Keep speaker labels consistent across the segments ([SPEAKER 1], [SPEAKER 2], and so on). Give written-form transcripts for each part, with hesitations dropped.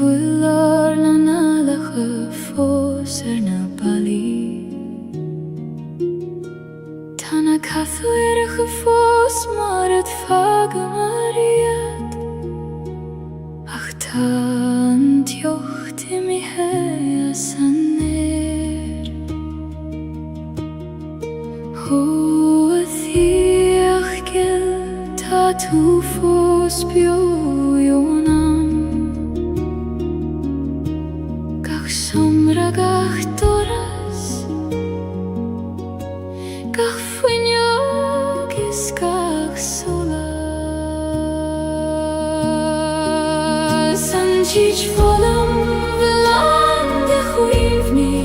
[SPEAKER 1] Vuilar na nalache fós na bali Tána cathúiriche fós mar het fagamaríad Ach tá an tiocht I mi he san néir Ho a thíach gil tá tú fós bio Somra gach doras Gach fuinnog is gach solas An tich volam velan de chuivni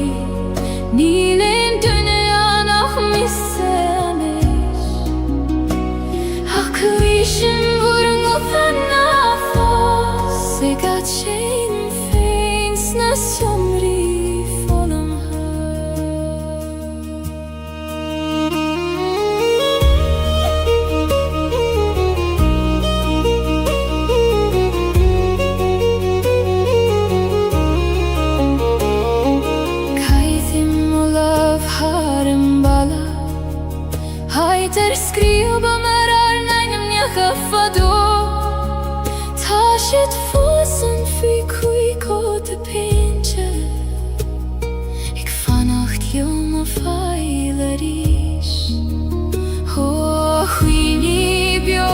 [SPEAKER 1] Níl ein dunne anach misse amish Ach cuishim vorn gothan nafos Se gat shein feins na somri Skriva marar neinem njacha fado Ta shit fossen fi kuik o te pinche Ik vannacht jonge feiler ish Ho huini bio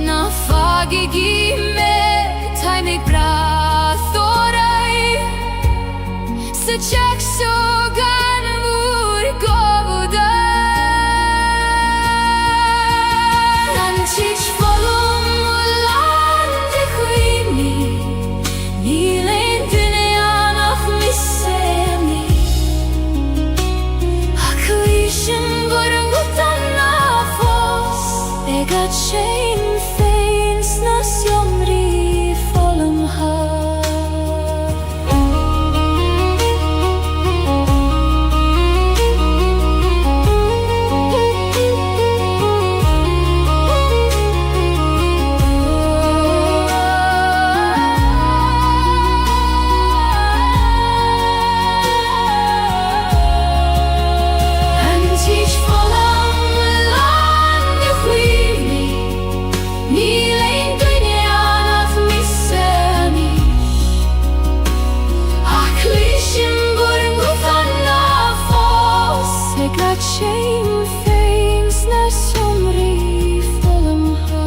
[SPEAKER 1] na fagigi me Tai mig brathorai Se chak so gan vur govuda Tich volum ulan de chuivni Níl ein dunne anach misse amish Ach cuishim vorn gothan nafos E gat shein feins na siomri volum ha Shame feins na somri volum ha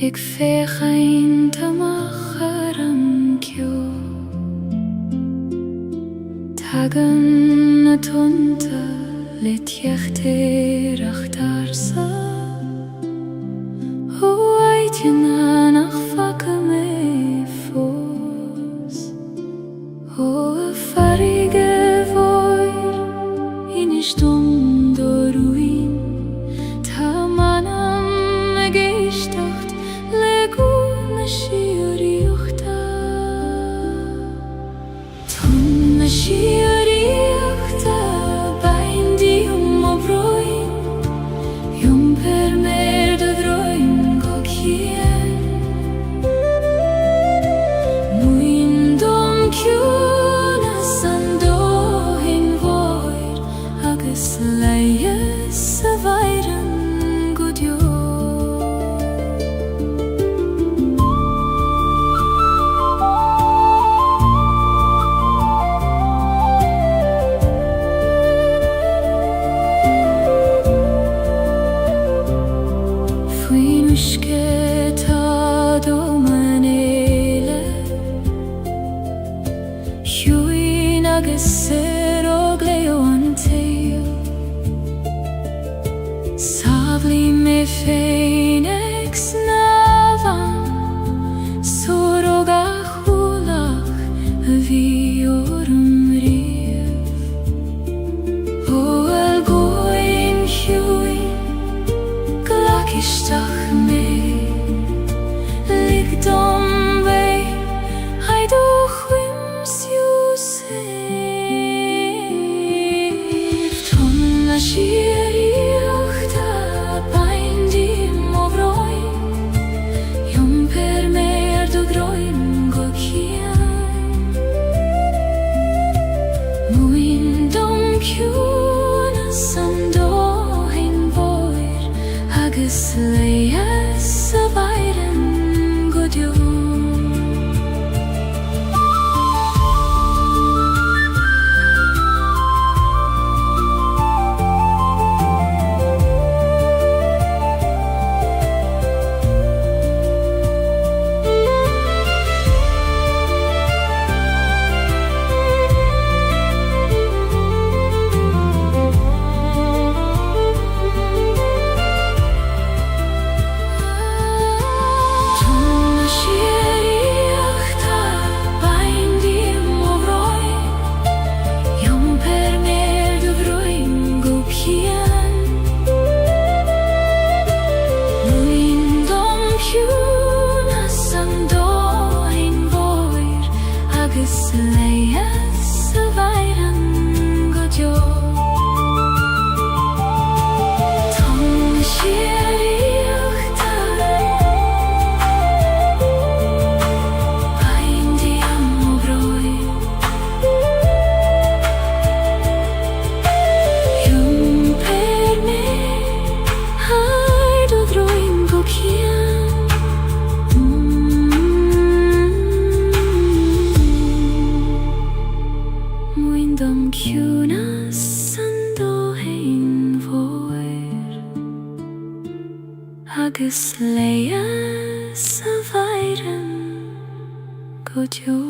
[SPEAKER 1] Ik veeg een tamacharam kyo Tagan na tunta lit jechter achtarsa O aitjana nach fakame fos O farige voir in stundo ruin Tamanam gestacht legune shiorichta Tunne shiorichta baindi obroin Jum per mer de droin gokien Muin dom kyuna sando hin ciúna san dóthain mhóir agus léi sa bhaireann go deo. Agus léi sa bhaireann go deo.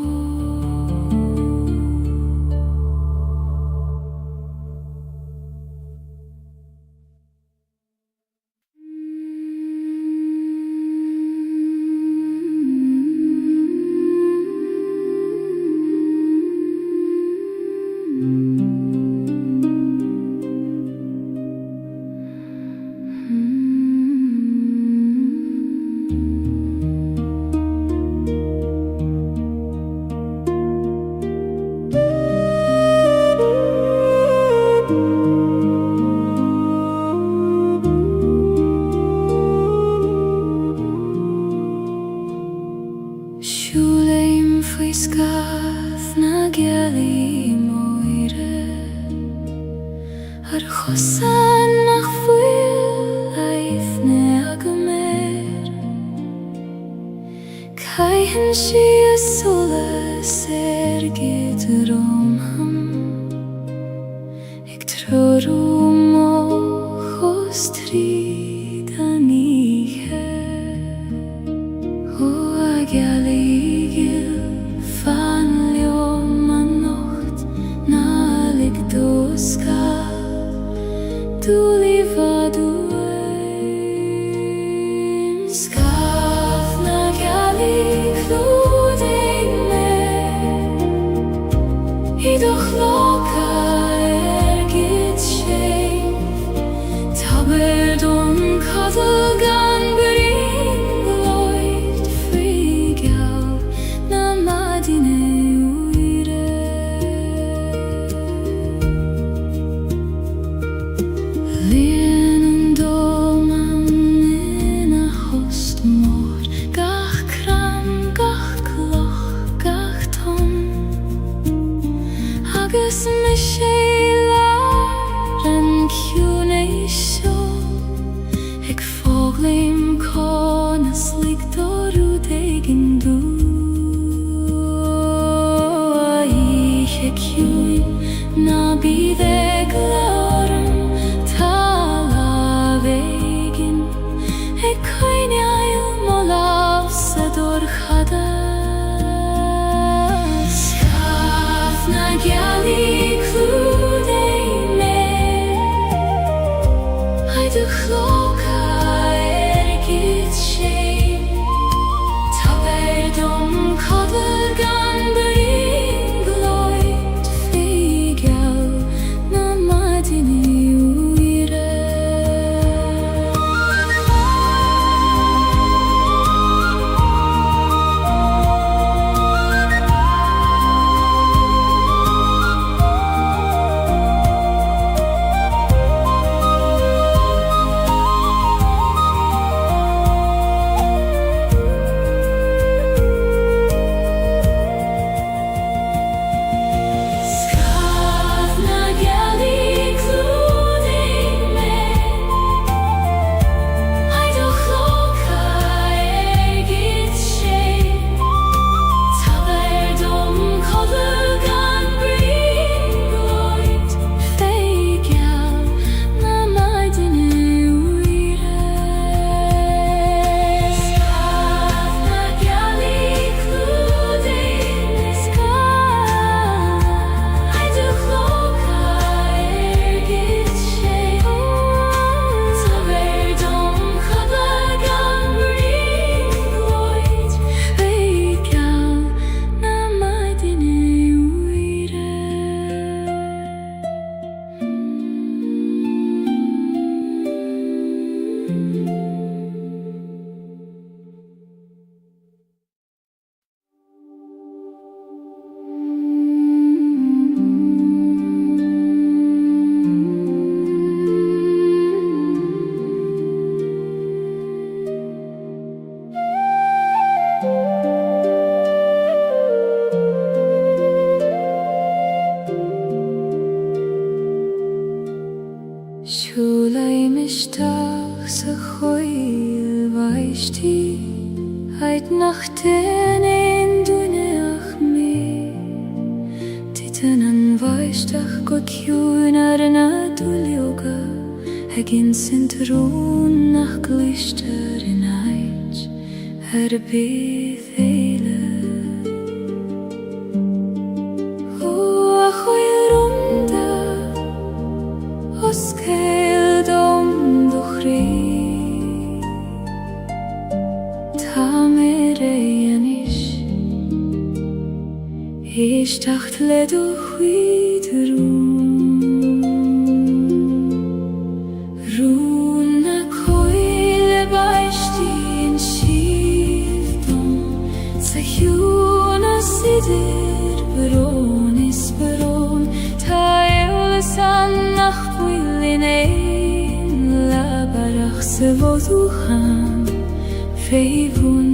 [SPEAKER 1] Na Gaeilge moire ar chosan nach fuil aithne agamer caihan si a solas gyd romham ag trorw moch os trid aniche o a Gaeilge du livad uaim Scaf na Gaeilge clúdaigh me Idoch loca gyd sé Tabair don cadal gan bring loid frigal na madine agus me sé lear an ciúna seo ag fóglaim conas ligdorú daigin dú a ihe ciúin na bíd ag leoram tá lábhaigin ag coinneáil mo láb sa dorchada Gaeilge clúdaigh me Idoch loca gyd sé Tabair don cadal gan bring loid frigal na madine Schulei mishtach sa choil vaishti Heit nach den in duneach me Titanan vaishtach god junar na dulioga Hegin sintrun nach glister in heit Beth eile O a choil runda Os cael dom do chri Ta mere anish Ish tacht le do chwyd Rún a coil baishti in shivdom Sa hjún a sidir bron is bron Ta eulasan nach bwylin ein La barach se voduchan Feivun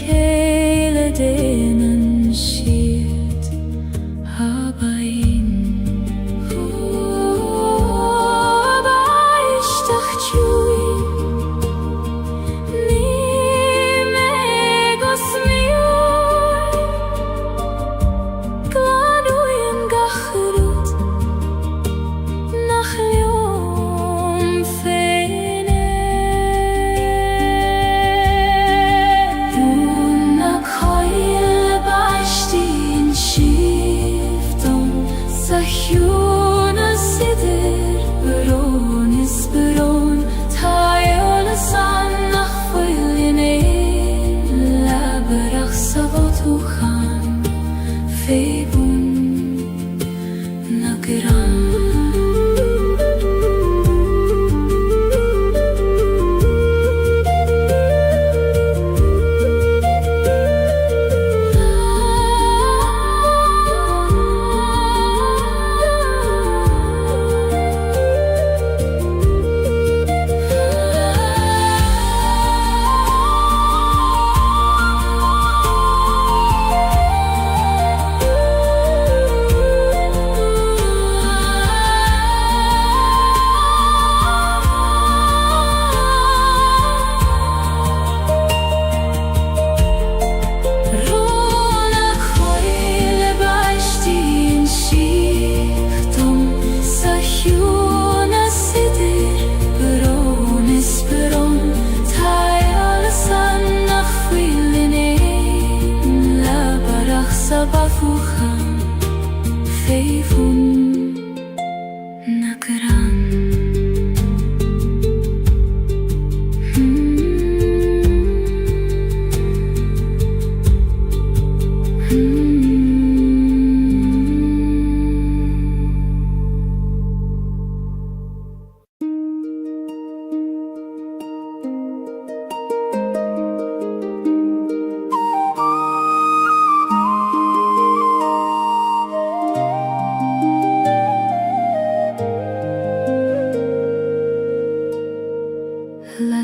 [SPEAKER 1] hele denen schiert habain aber ich dacht chui ni me gosmiu klanu in gachrut nach liom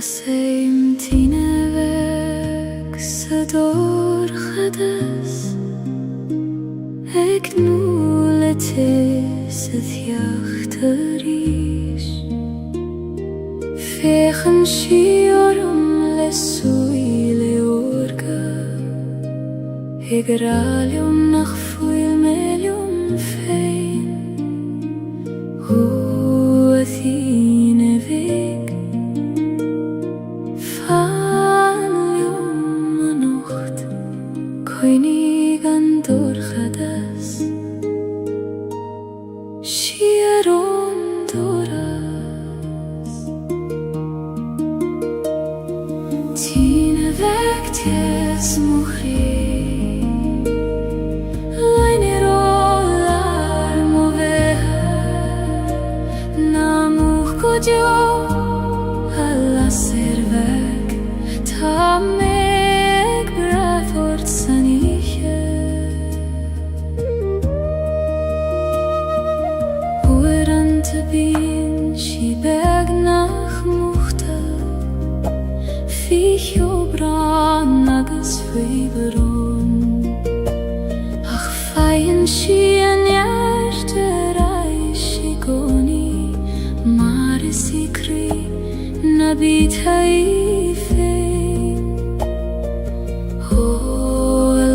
[SPEAKER 1] Same tinevek sador chades Ek nuletis het jachteris Fechen shiorum lesuile orga Egralium nach fuil melium fein Hu athine veg Koinig an dorchadas Shieron doras Tine vektes muchri Leine rolar moveha Namuch kodjo Alla serva meg brathort saniche Hoerante bin shi beg nach muchte Ficho bran agus feiberon Ach feien shi an jarte reishi goni Marisi kri nabit haifein Ho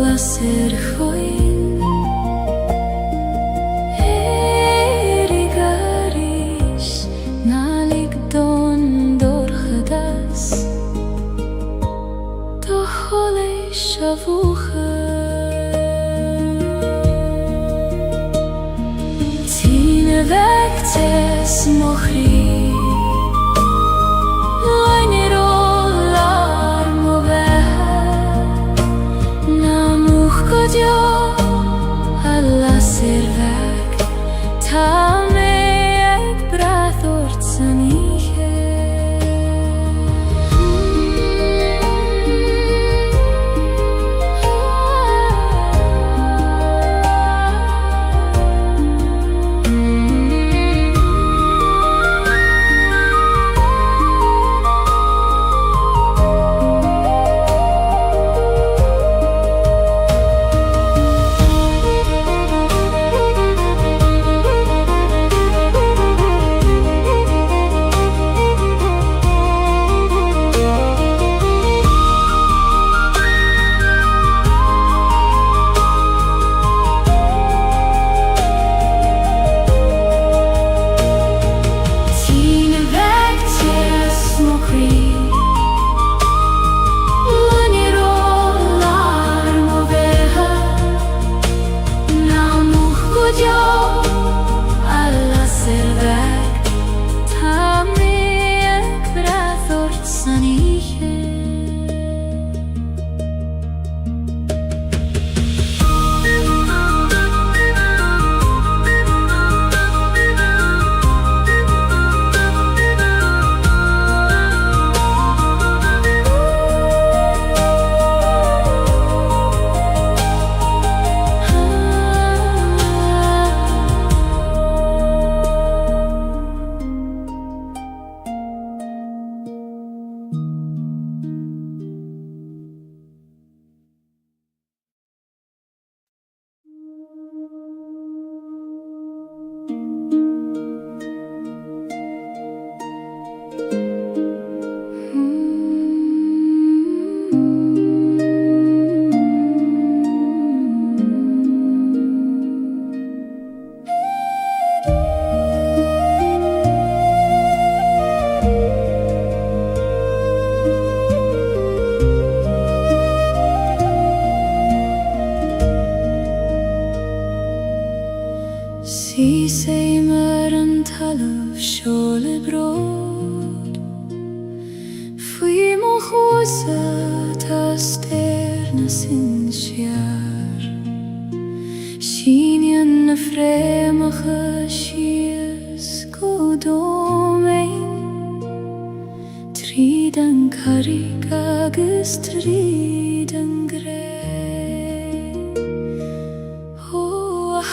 [SPEAKER 1] la ser choin Erigaris nalik don dorchadas To hole shavucha Tine vektes mochri Alla servek ta meg brathort saniche Si sei mer an talamh seola brod Faoi mo chósa tá stéir na sin siar Síneann na fréimeacha sios go dómain Tríd an carrig agus tríd an gré Ó a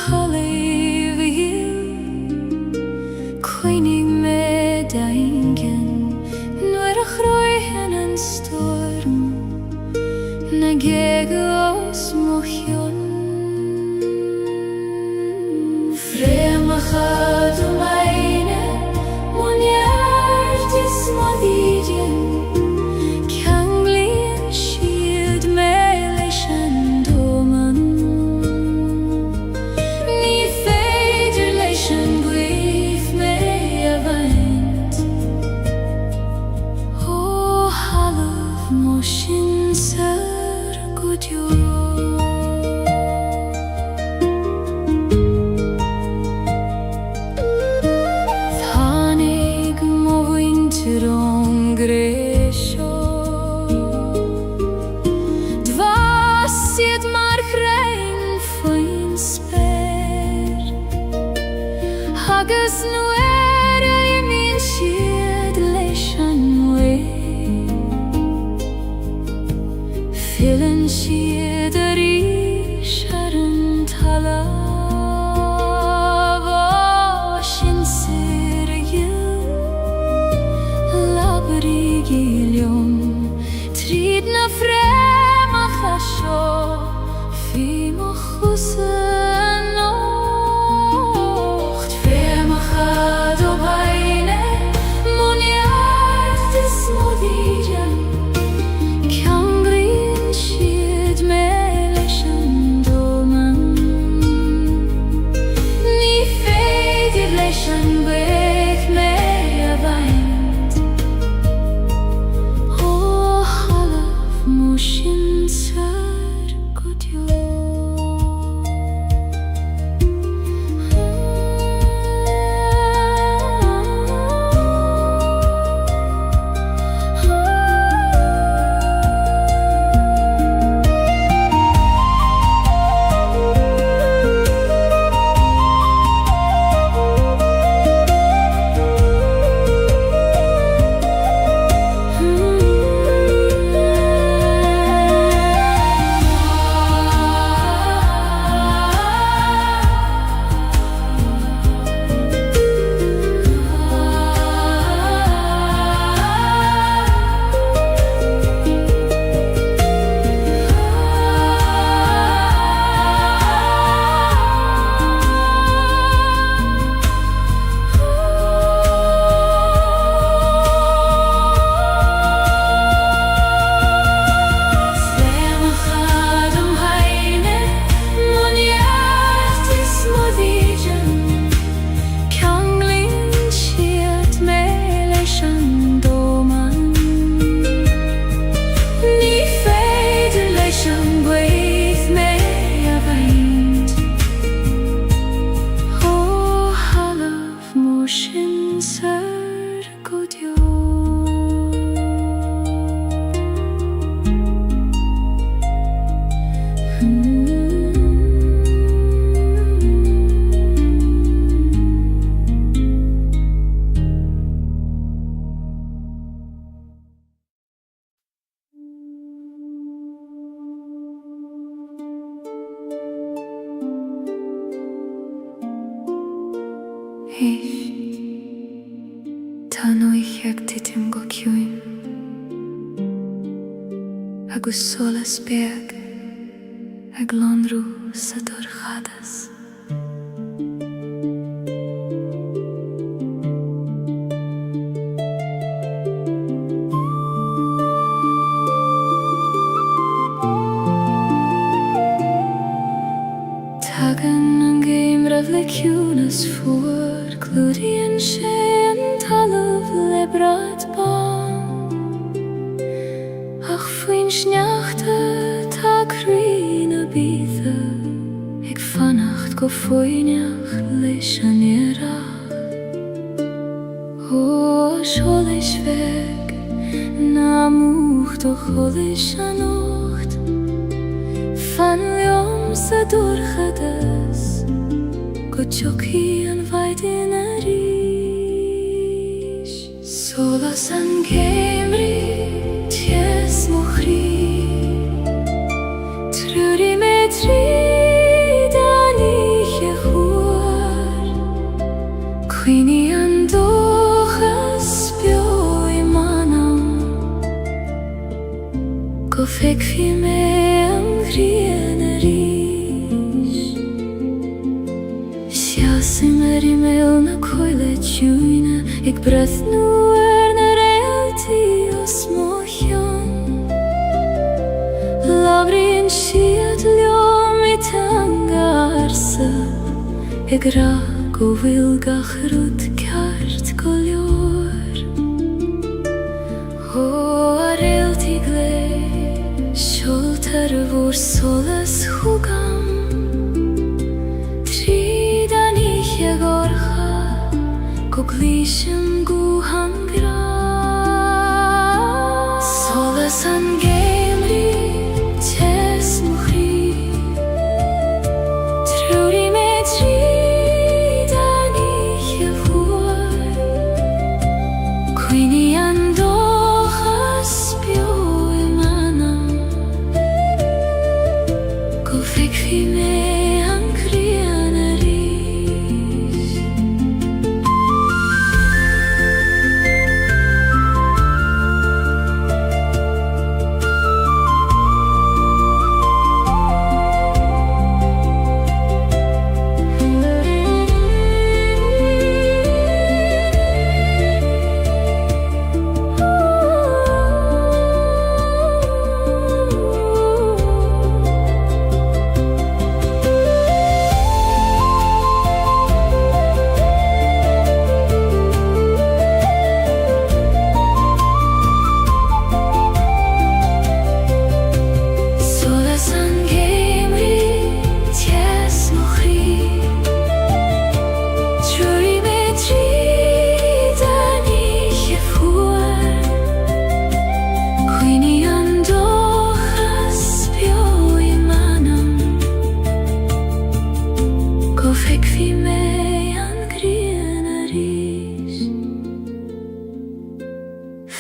[SPEAKER 1] Coinig me daingen Nuair a chroichen an storm Na Gaeilge os mochion Fréimeacha do meine Muinneart is modídean Ceann bliain siad me leis an dóman Ní féidir leis an buíoch me Motion sar godio Tháinig mo winter on gréisio Dvasiad mar chrein faoin spéir Agus nuair a imíonn siad leis an mhuir Gaeilge tridna främa chasho fimo chusenocht främa chado baine moniartis modigen kangrin shid meleshan doman ni feidir leshan bek meya vaint o halaf mushin sar kutyo Tanoi jak titim go kjuim agus solas beg ag lonrú sa dorchadas Tagan an geimraf le kjúnas fuar glúdian sé talamh le bradban ach faoin sneachta tá cruí na bíosa ag fannacht go foiineach leis an iarracht ó seolas feig na múcht ó cholas an ocht fan leom sa dorchadas go tiochaí an bhaidin a ríis solas an géimrí ties mo chrí trúri me tríd an ihe chuar cuoine an dóchas bio I manam go feicfí me an ghrian a ríis Siasim imel na coile tjúine ag brethnú na réaltaí os mochion Labríonn siad leom I tangarsa ag ra go bhfuil gach rud ceart go leor ó a réaltaí glé seoltar a bhór solas chúgam tríd an ihe gorcha go glísim go hangra solas an géimrí tes mo chrí trúri me tríd an ihe fuar cuoine an dóchas bio I manam go feicfí me an ghrian a ríis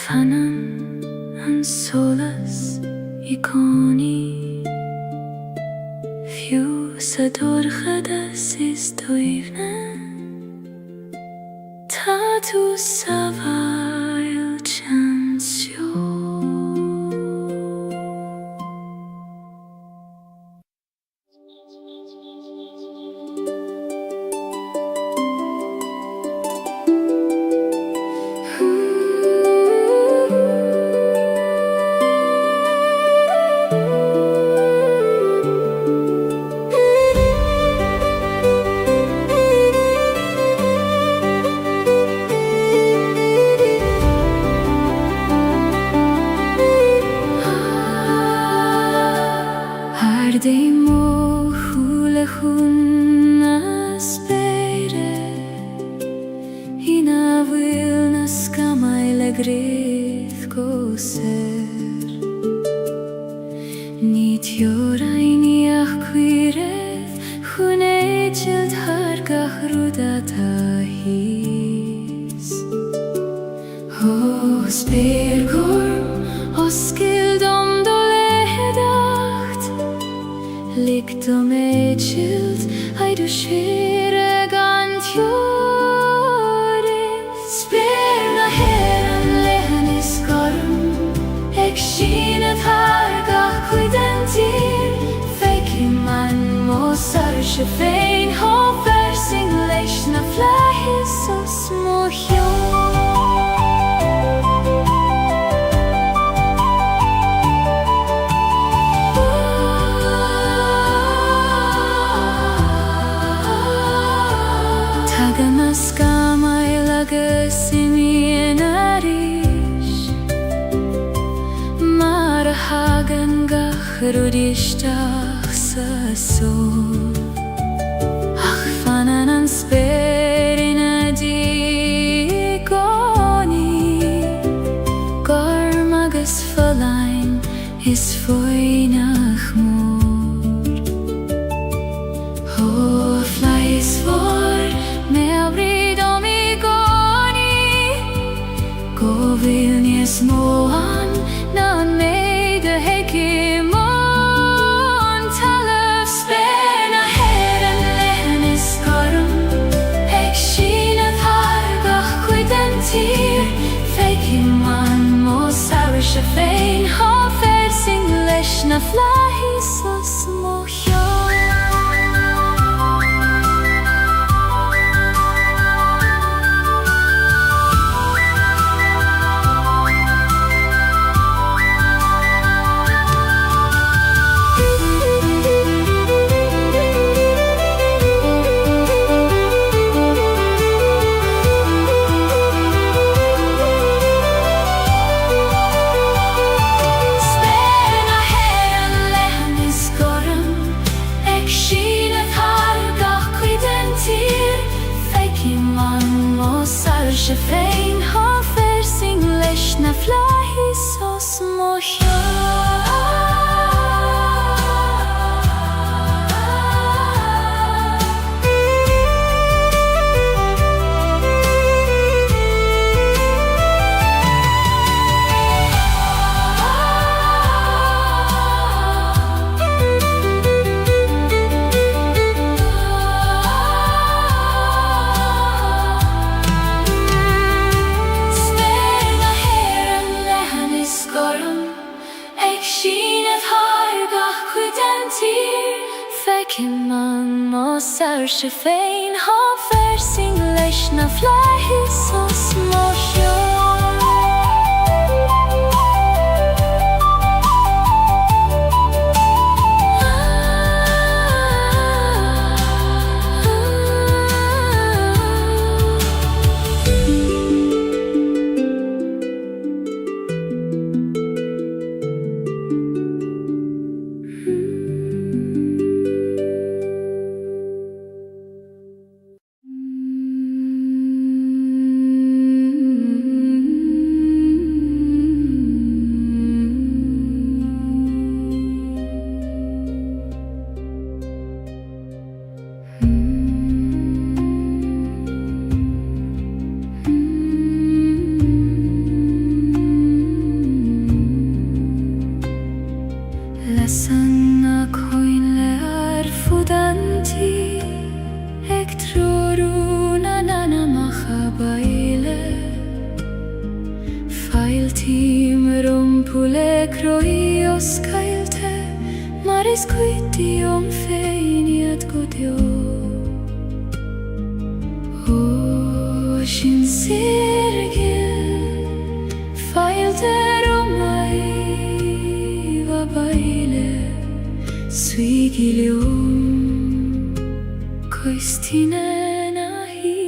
[SPEAKER 1] fanan an solas iconi fiú sa dorchadas is doivne tá tú sa bhail chansio. Dei mo hula huna spere Hina vilna skamai le grif goser Nit jora ini achquiref Hune jild hargach rudata his Ho spirgorm oskildom Likt om echild, ai du skire gant jore Sperna heran lehen I skorm Ek skinet hargach kuidentir Feki man mosar shefein Ho versing leishna flahis o smohjon Rudishtach sa sol Ach fanan an sperina di goni Garmagus verlein is foinach mor Ho flies for me abrid om I goni Go vilnies moan nan me de hekim Shefein ha versing leishna flahis o smohjon Shefein ha versing leishna flahis o smohjon Shefein ha versing leishna flahis o smohjon timrum pule kroios Gaeilge maris quitium feiniat godio o shin sirgil failteromai va baile suigilium coistine nahi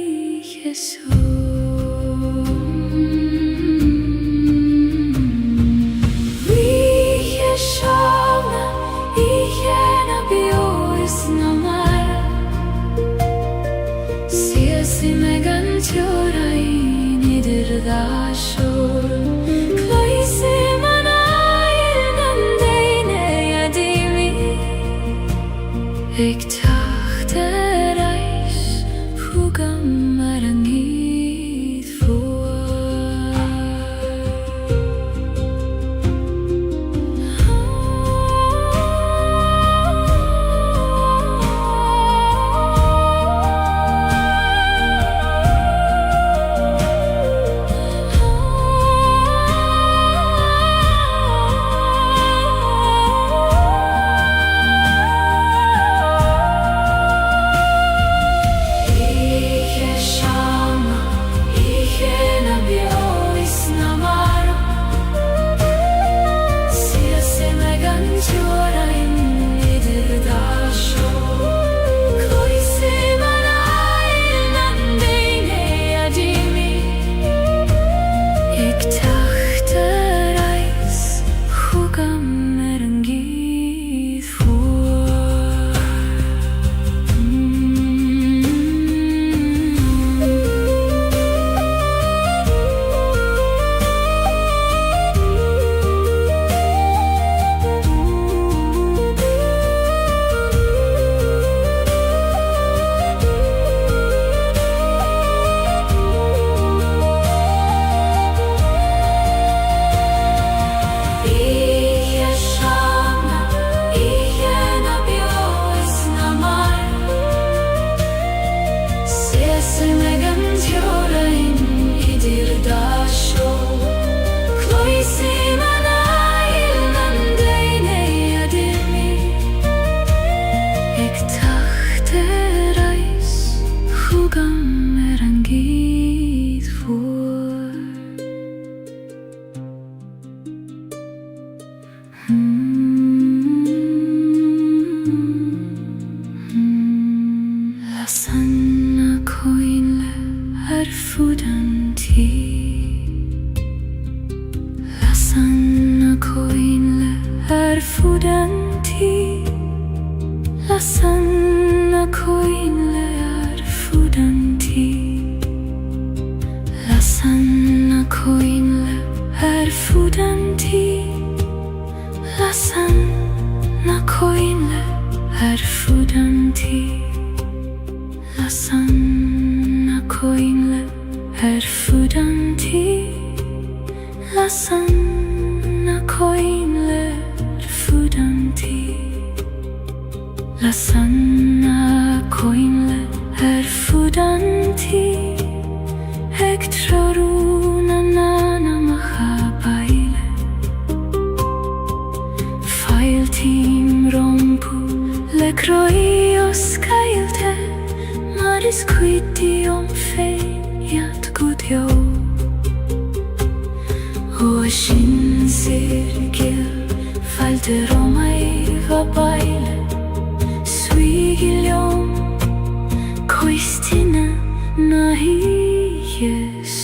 [SPEAKER 1] Jesus. Ik dacht er reis, hoe kan maar er niet voor. Sanna koinle erfudanti. La sanna koinle erfudanti. La sanna koinle erfudanti. La sanna koinle erfudanti. La sanna koinle erfudanti. La sanna koinle erfudanti. La sanna koinle erfudanti. La sanna koinle erfudanti. Ektroruna nana mahabaile. Failtim rompu le kroios Gaeilge maris quitium feiniat godio o shin sirgil failteromai va baile suigilium coistine nahi Jesus.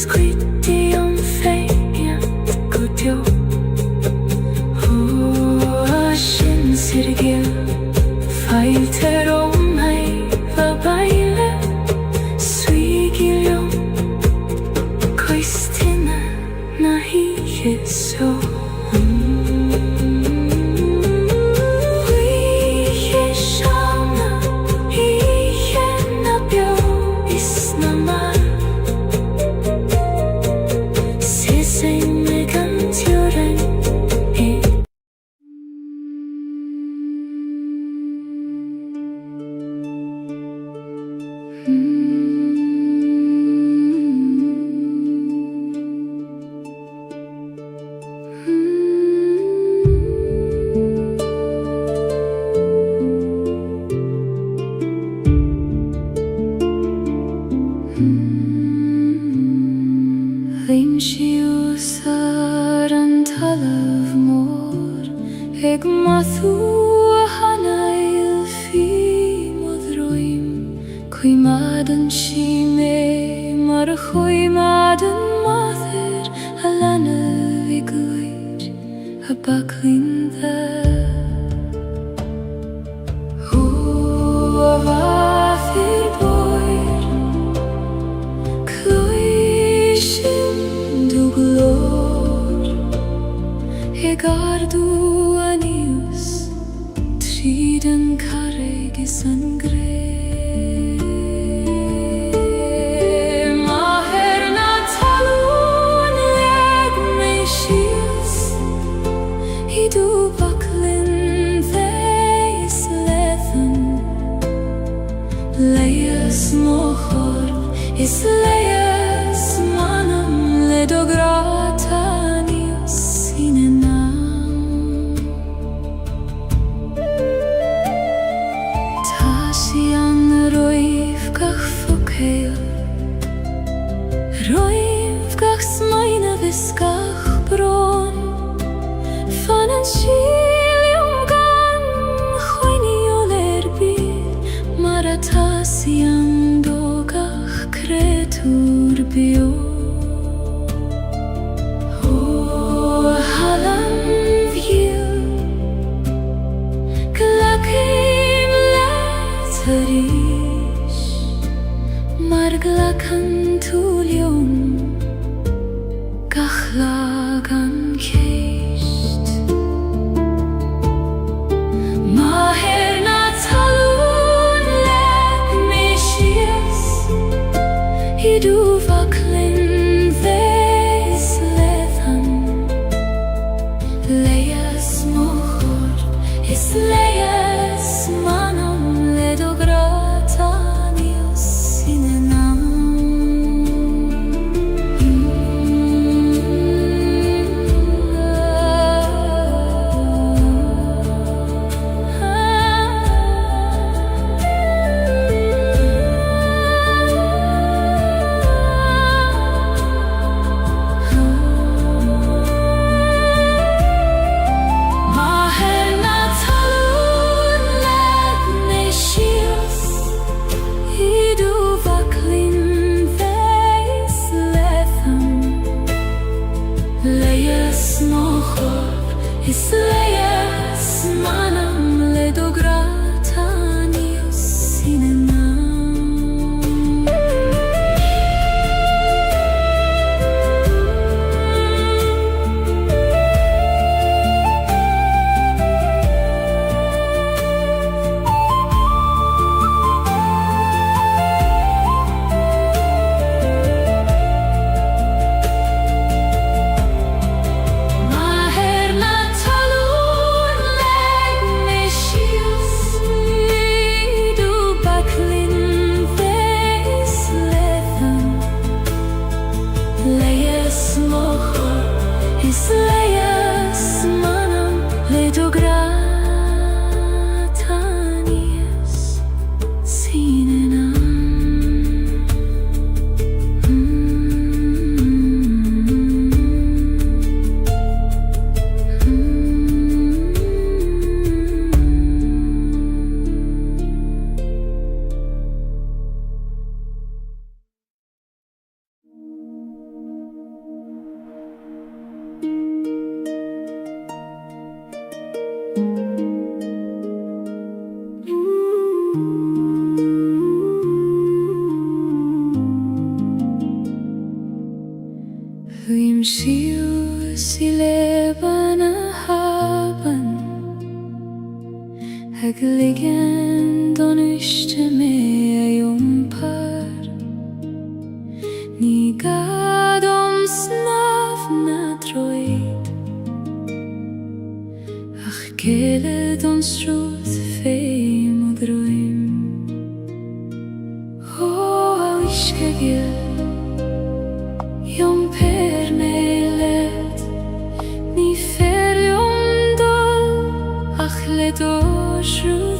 [SPEAKER 1] skrytig om feient godtgjort. Sirgil fighter om mig va baile swigilom koistina nahi yeso Vim și usar în talav mor Eg mathu hanail fi modroim Kui madan shi me mar khoi madan mather Alana viguir a baklinda Hu avathir boir Egardu anius triden carregi sangre Maherna talun leg me shiels Hidu baklin theis lethan Leias mohor is leias manam ledogratanius sinenam Tasian roiv gach fokeil Roiv gach smaina viskach bron Fanan shilium gan choini olerbir Maratasian dogach kretur bio Marglakan tulium Gachlagan keist Maherna talun leg meshias Hidu vaklin theis lethan Leias mohor is leias manam ledogratanius sinenam نمشيو سلابنا haben Glöggen och nystemme om par Ni gav dem snavna droid Ach kele dem strut feim och dröm Och iskagil Jom per nelet Ni fer jom dol Ach ledo Should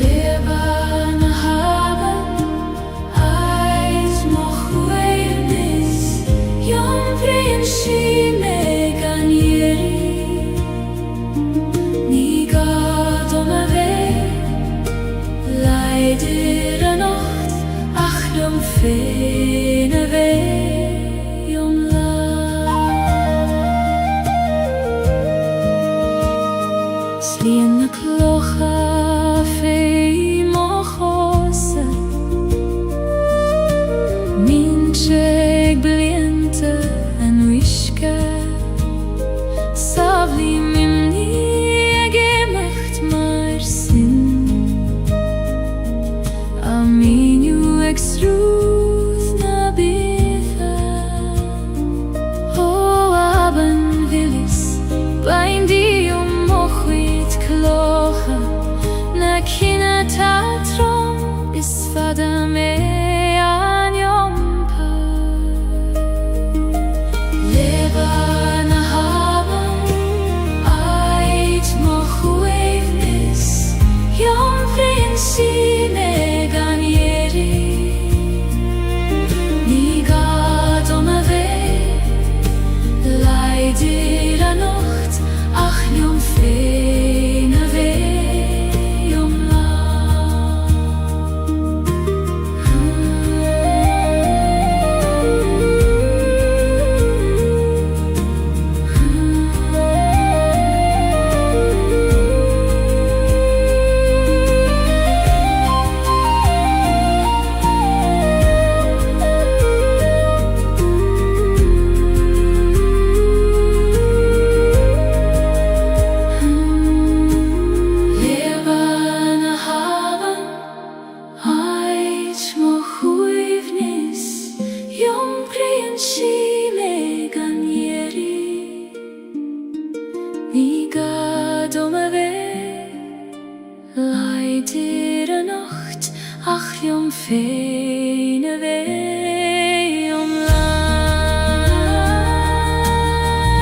[SPEAKER 1] Leben haben, eis noch weirnis, jom prinsi meganieri, ni gadom leider nacht, ach dom fene jom Slien klocha fei mochose Mincheg bliente en wiske Savli mimni gemacht mar sin Aminu exruth na bitha O aben willis Bein dio klocha na kina tatrom is fada me an yom par Leben haben ait moch weivnis yom prinsi meganieri ni gadom leider a nacht ach yom Leider nacht, ach jom fene jom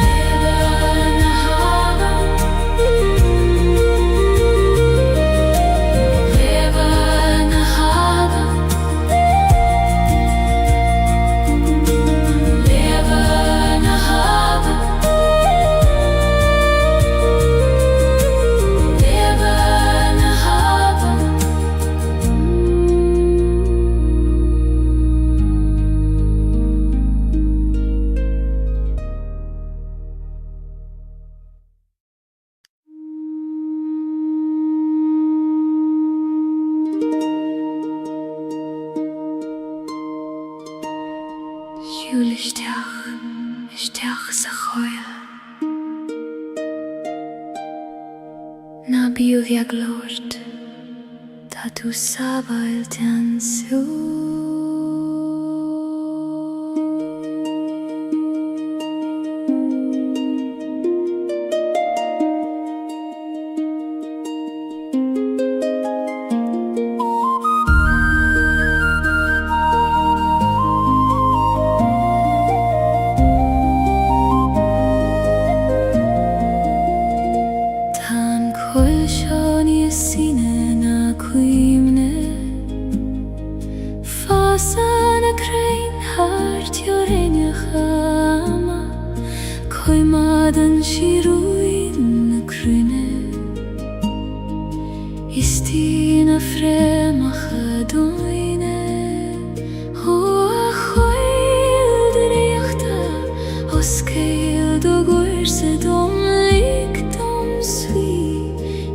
[SPEAKER 1] Leben haben Leben haben Leben haben Stach sa choil Na bio via glort Ta tu sabail tan su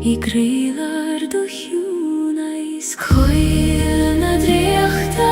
[SPEAKER 1] I greilar do hjúna í skoil na drechta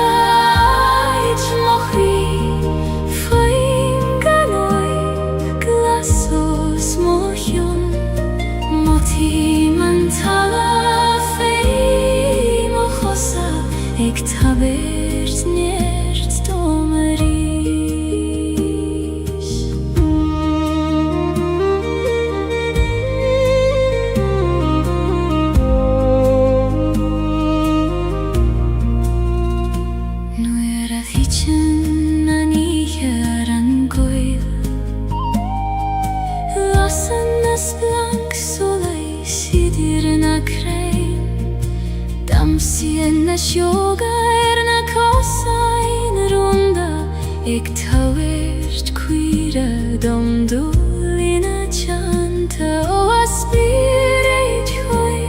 [SPEAKER 1] Sienna sjogar na kosain runda Ik tawist quira dom dolina chanta O aspirate hoi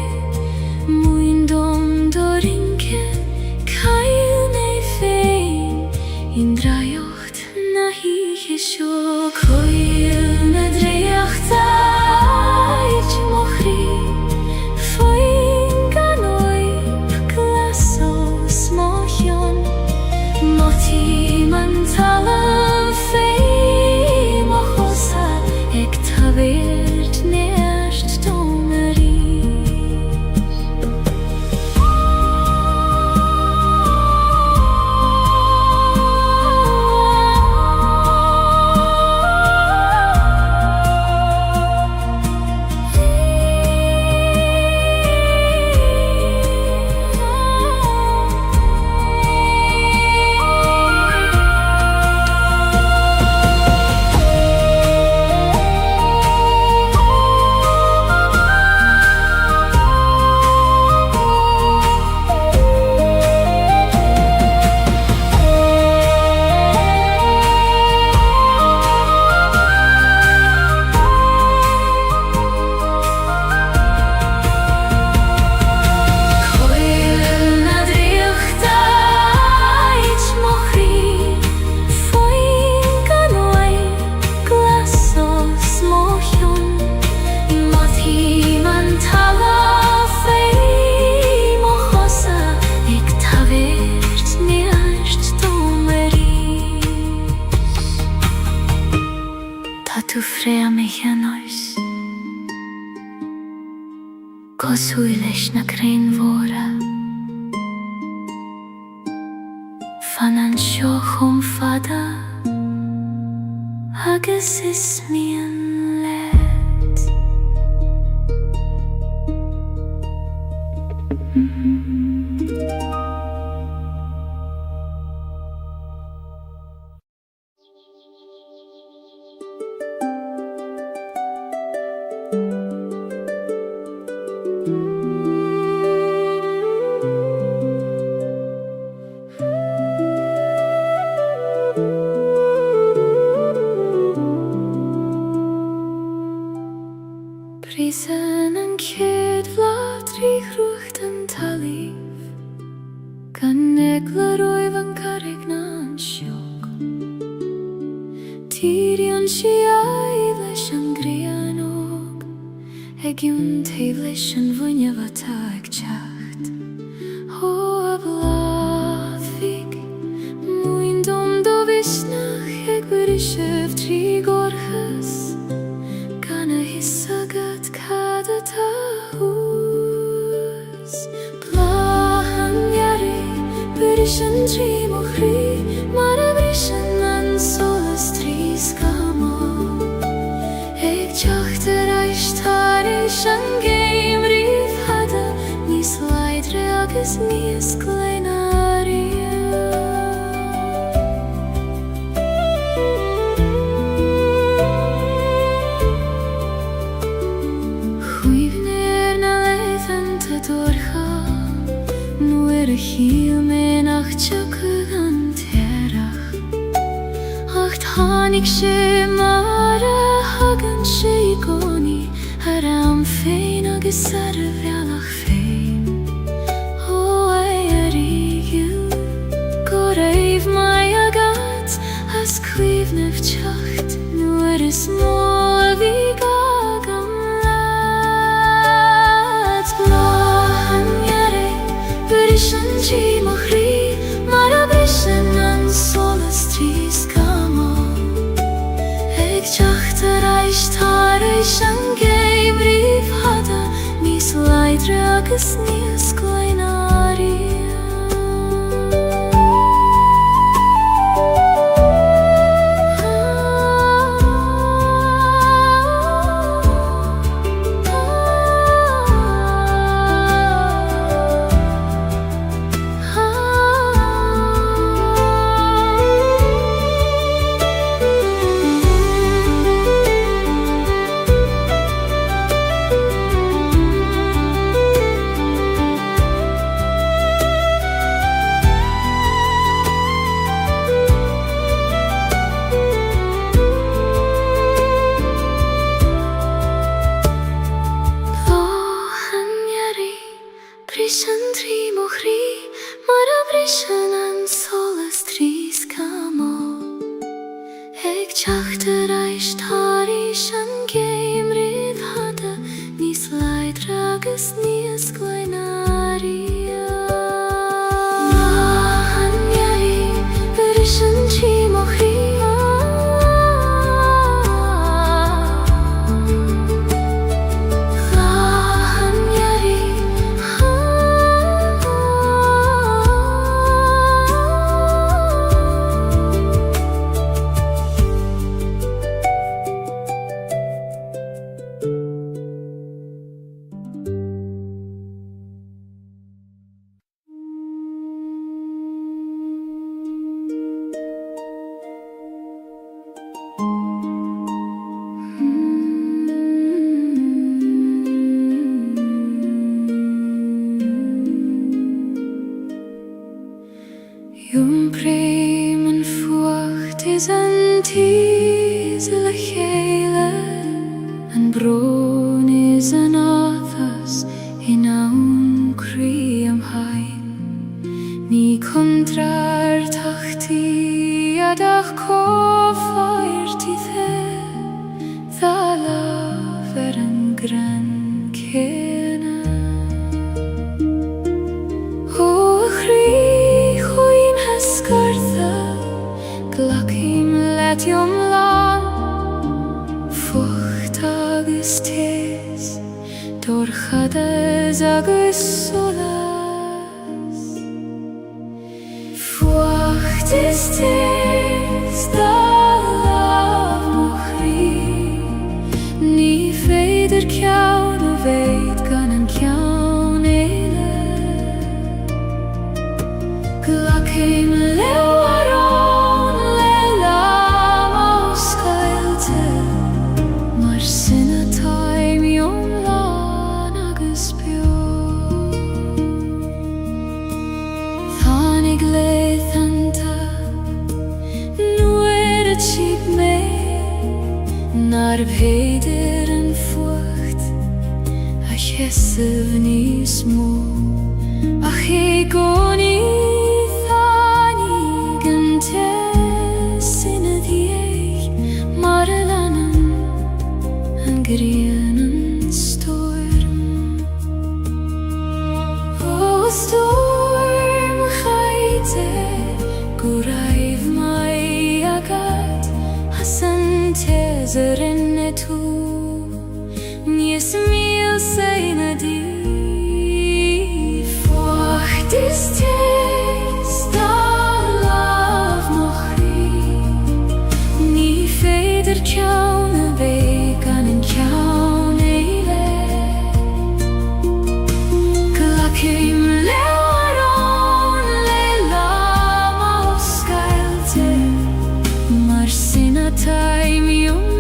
[SPEAKER 1] Muin dom dorinke Kail ne fein Indrajocht na hiche sjå Koil na dreachta Ich mochri Talan feim och hosa Ek tavert nerst domeri Tu frea mich an oes Gos huilesh na krein vora Fan an sjoch fada Agus is mi an let Prisen an kid vlad ríchrucht an talíf Gan negla roiv an carigna an sjoch Tíri an siaid leis an grianog Egiún taobh leis an bhuine bhata ag teacht Ó a blad fig Muin dom do visnach ag burishev trí gorchas Gan a hisagad cada tahús Blahan jari burishan trí mochri Mar a brishan an solas trí skama Eg teacht a reishtarish an geim rif hada Nís leidre agus níos gleinaria Híl mé nach teacuh an tearach Ach tháinig sé mar a hagan sé I gcónaí Ar am féin agus ar a bhealach féin Ó é a rígiú Go raibh mai agat as cuimhnimh teacht Nuair is mó a bhí gagam leat Blahan jari burishan trí mochri Mar a brishan an solas trí skama Eg teacht a reishtarish an geim rif hada Nís leidre agus níos gleinaria Shinan solas triskamo Eg chachter eist harishan game riv hada Nis leidragus nies glenaria Mahan yari Rishan chi mochia Mahan yari Yung prim en fwacht is an tis la Gaeilge An bron is an athas in aun cri am hain Ni kontrar tachti adach kofair ti the Thala ver an gran kena O chri Glachim let yom lang Fucht agus tes Dor chades agus solas Fucht is tes Da lav mochri Ni feider kjaun O veit gan an kjaun eile Glachim leo Nar peidir an fucht A chesav ní smó Ach é goni tháinig an tesinna diech Mar a lanan an grian an storm O storm chaite Go raibh mai agad Has an teser in tu Nies mil seina di Fucht is tes Da lav mochri Ni feider kjaun A veik an en kjaun eile Glachim leo aron Leila mos gailte Mar sinna taim yom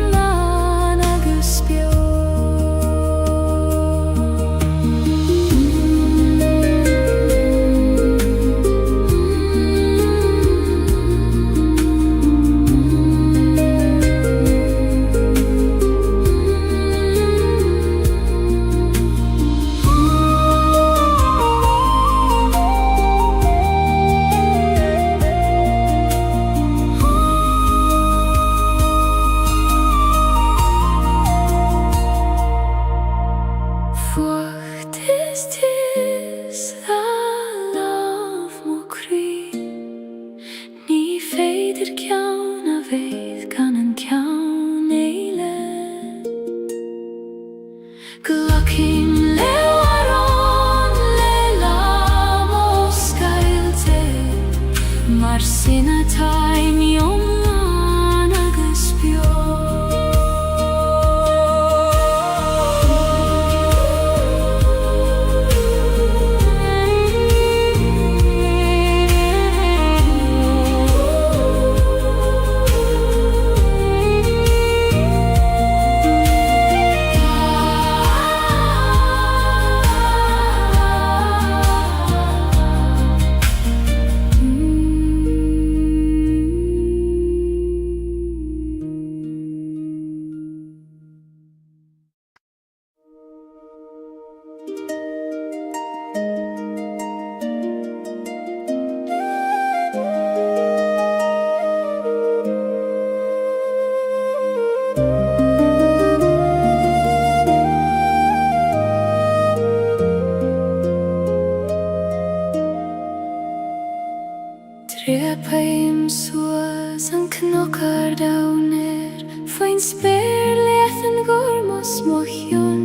[SPEAKER 1] Repaim suas an knockar downer Fain spare lethan gormos mochion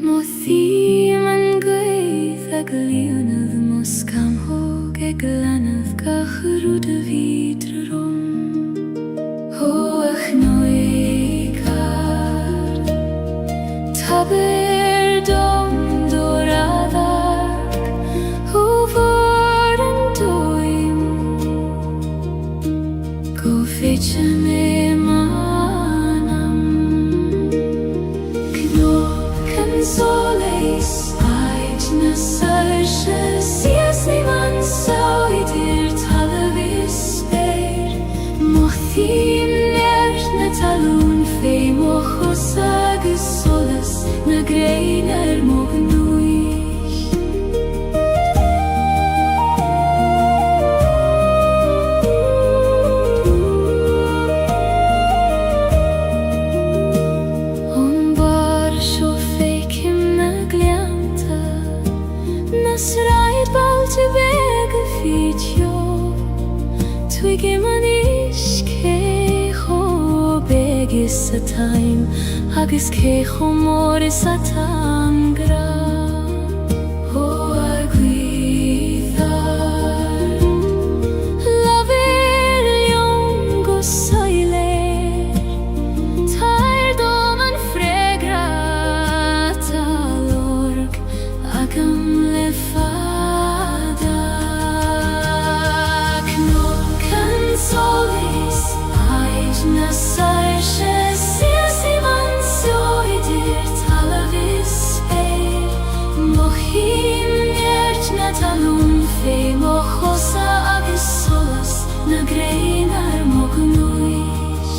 [SPEAKER 1] Mothim an gweith ag leonad moskam hog ag lanad gachrwd y fydr rom Ho ach noegar Taber dom doradag Ho vor an doim Go fetcha me manam Knop can soleis Ait na sarsha Sias ni man sauidir talavis spær Mothim nert na talun fei mochos agus solas Na greinar mognuich On bar sjo feikim na glianta Nas raid bal te bega fitjo Twige man iske ho begis a time Agus cecho moris a tangra Ho agwithar Laver liongo soiler Tair dom an fregrata lorg Agam lefada Knokan solis Ait na sarsha Sias i man soidir talavis spær Mochim nert na talun fei mochosa agus solas Na greinar mognuich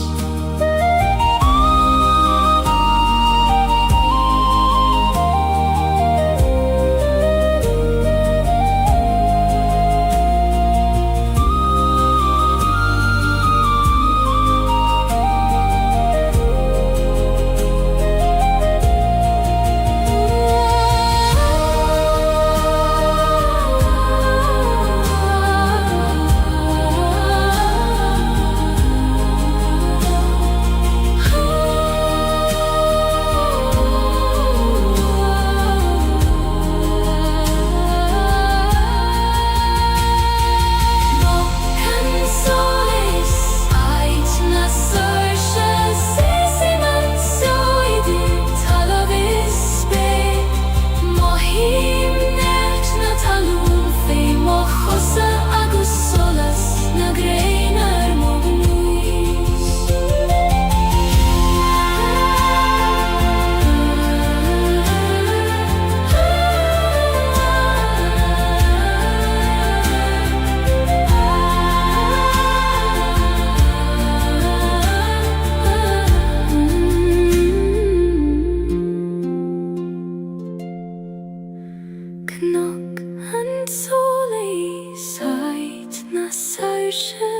[SPEAKER 1] Knock and soleis Ait na sarsha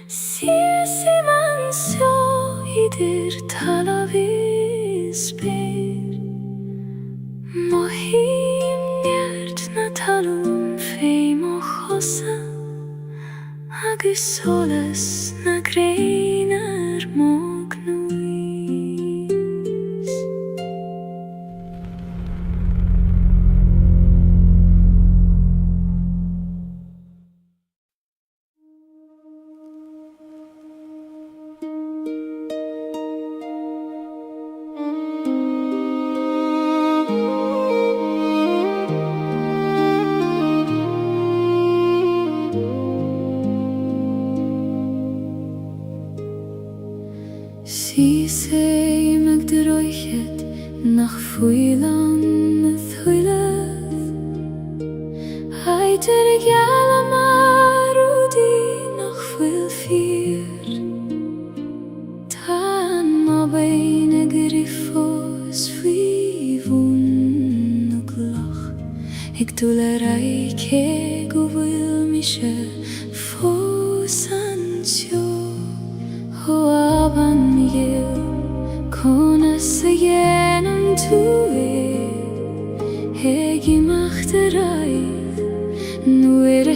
[SPEAKER 1] Sias i man soidir talavis spær Mothim nert na talun fei mochosa Agus solas na greinar mognuis Si sei meg de roichet nach fuilan y thwyladd Haiter y gial am arwdi nach fuil ffyr Tan ma bein y griffos fwyfwn y gloch Ig dwl yr aice gwyl mishe ffos ansio Ho aban yil kona sayen an tuwe Hegi machterai nuere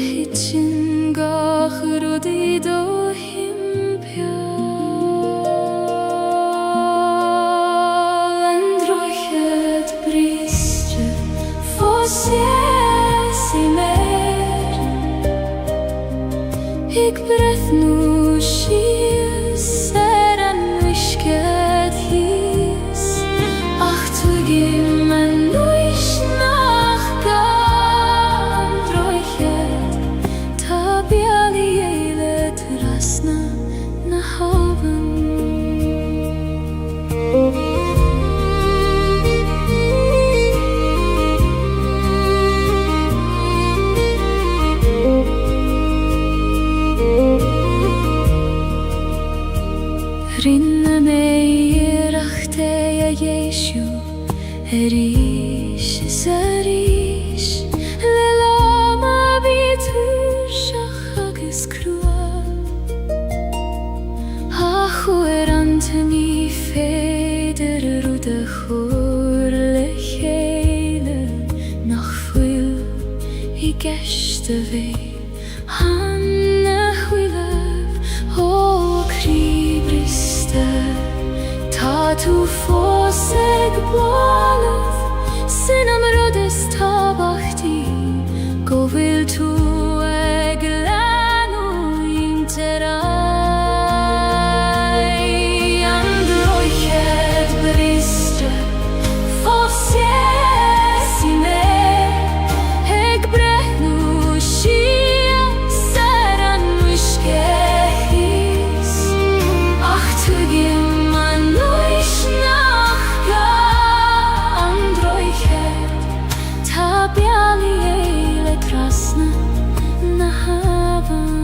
[SPEAKER 1] Ik breth nu schies en wishket hies Ach tu gim men nuish nach gan droichet Ta biali eile trasna na haven Rinne mig rachte ja Jesu Erish zarish Lelama bitur shachagis krua Achu anteni feder rude chur lechele Nach fuil I geshte ve Hanne huilev O kribriste Ta tu foseg boalev Sinam rodes tabachti Go vil tu eglanu interai Androichet briste Fosies I me Eg brehnu shia Seran wishkehis Ach tu gim man nuish nachga Androichet Ta biali eile trasna na haven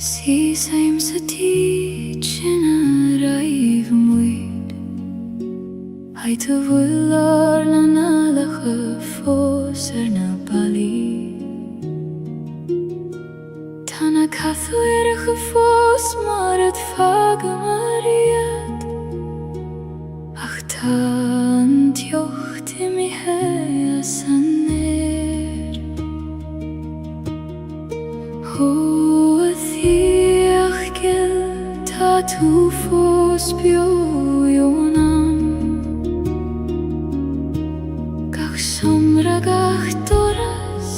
[SPEAKER 1] See same teach in a raive muid I to vullar na nalache fos na bali Tana kathu erige fos maar het vage mariet Ach tan tjocht I mi hea saner Ta tu fos biojonam Gach somra gach doras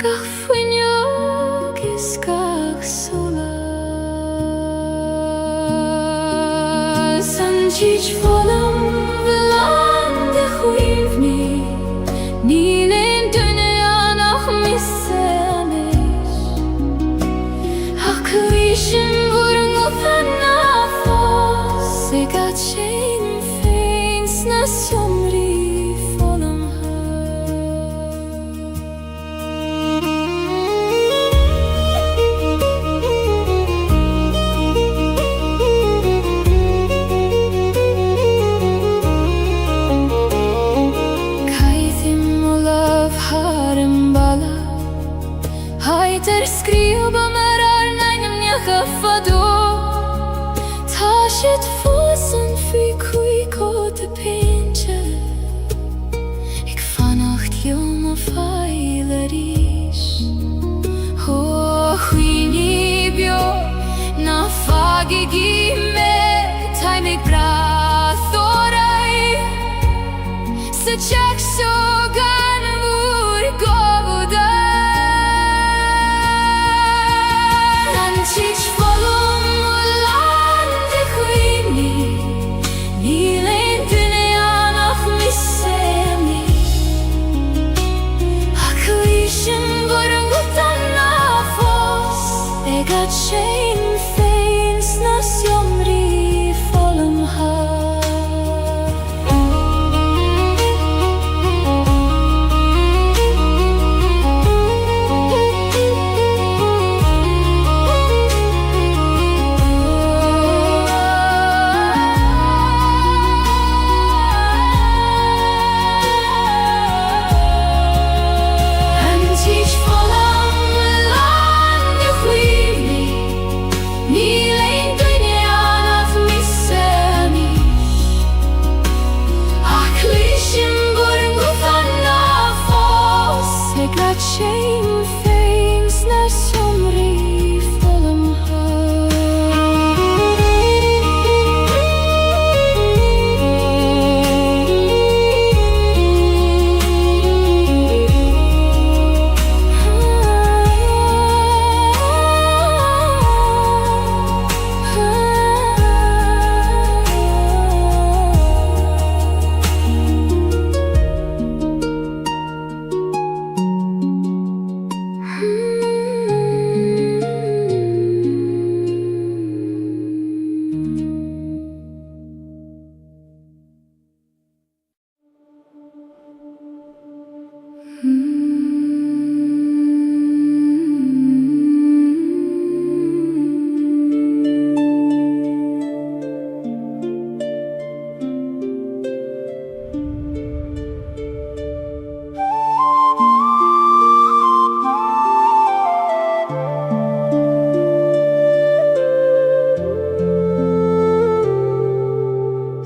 [SPEAKER 1] Gach fuignogis gach sola Sanjich volam velande chuivni Ninen dunea nach misse Kuishim vurung ufanna fos Segat shein feins na somri folam Kaithim olav harem bala Haiter skriva merar Fado Ta shit fosen gi me taj mig bra thorej se qek shogan mur govuda nan qiq folum ulan de khuini nilen dünyan af misemi aklishin burungutan nafos egat shame feins nas yomri folum ha shame feins nas yomri folum ha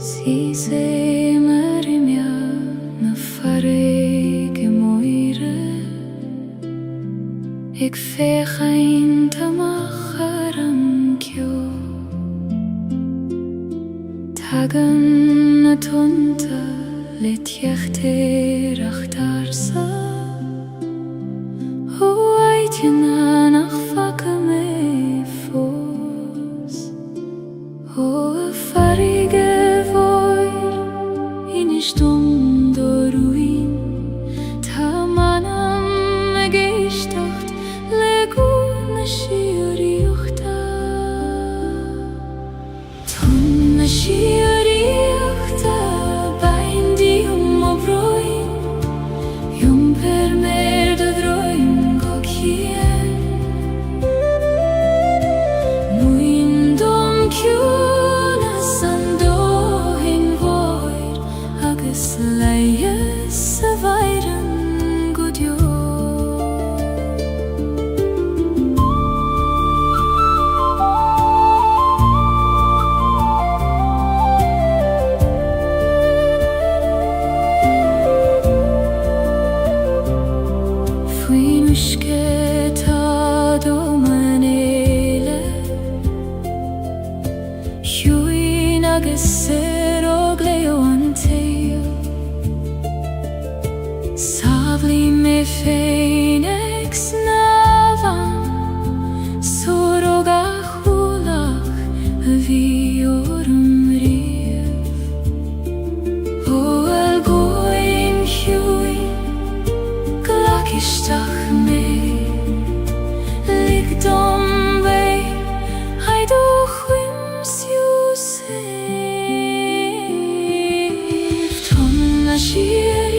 [SPEAKER 1] Si se marimia na farege moire ik veeg een tamacharam kyo tagan na tonta let jechter achtarsa o aitjena nach fakame fos o farige Stund ruin tamanam gestacht legun shiriuchta tun shiriuchta bindi obroin yum per mer de droin gokien muin dom kyuna sando Slayes vairen gudjo Fuinushke ta domanele Huina gesero gleo anteo Savli me phoenix navan Soroga hulach viorum riv O el goim huin Glakishtach me Ligdom vei Haiduch wims Yusef Tonna shiri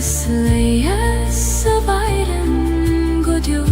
[SPEAKER 1] Slayes vairen gudjo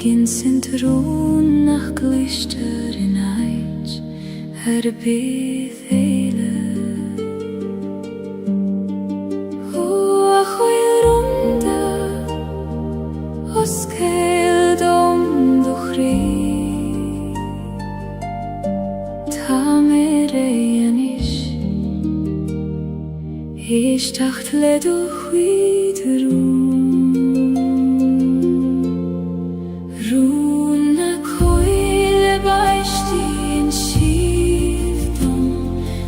[SPEAKER 1] Hagin syntrún nach glister in eit bydd eile Ich dachte doch wieder Runa koile baistin shivdom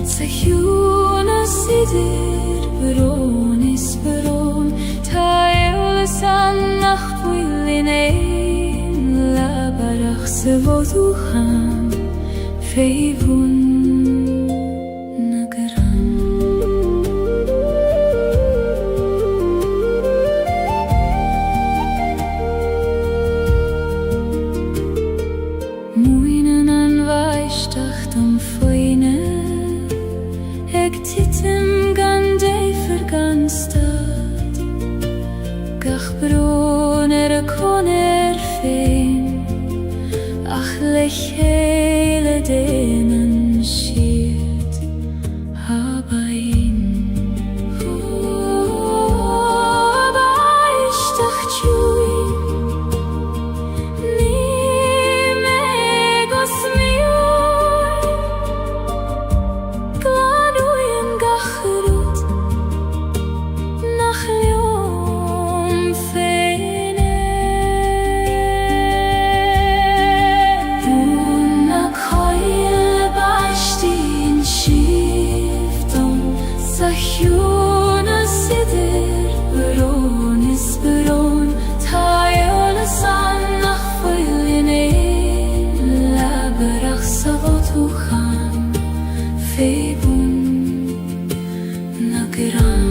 [SPEAKER 1] Sahuna sidir bron is bron Tael san nacht willinein La barach se voducham Feivun hele denen schiert habain aber ich dacht chui ni me gosmiu klanu in gachrut nach yom Sahuna sidir bron is bron Tael san nach willinein La barach savotucham Feibun nagran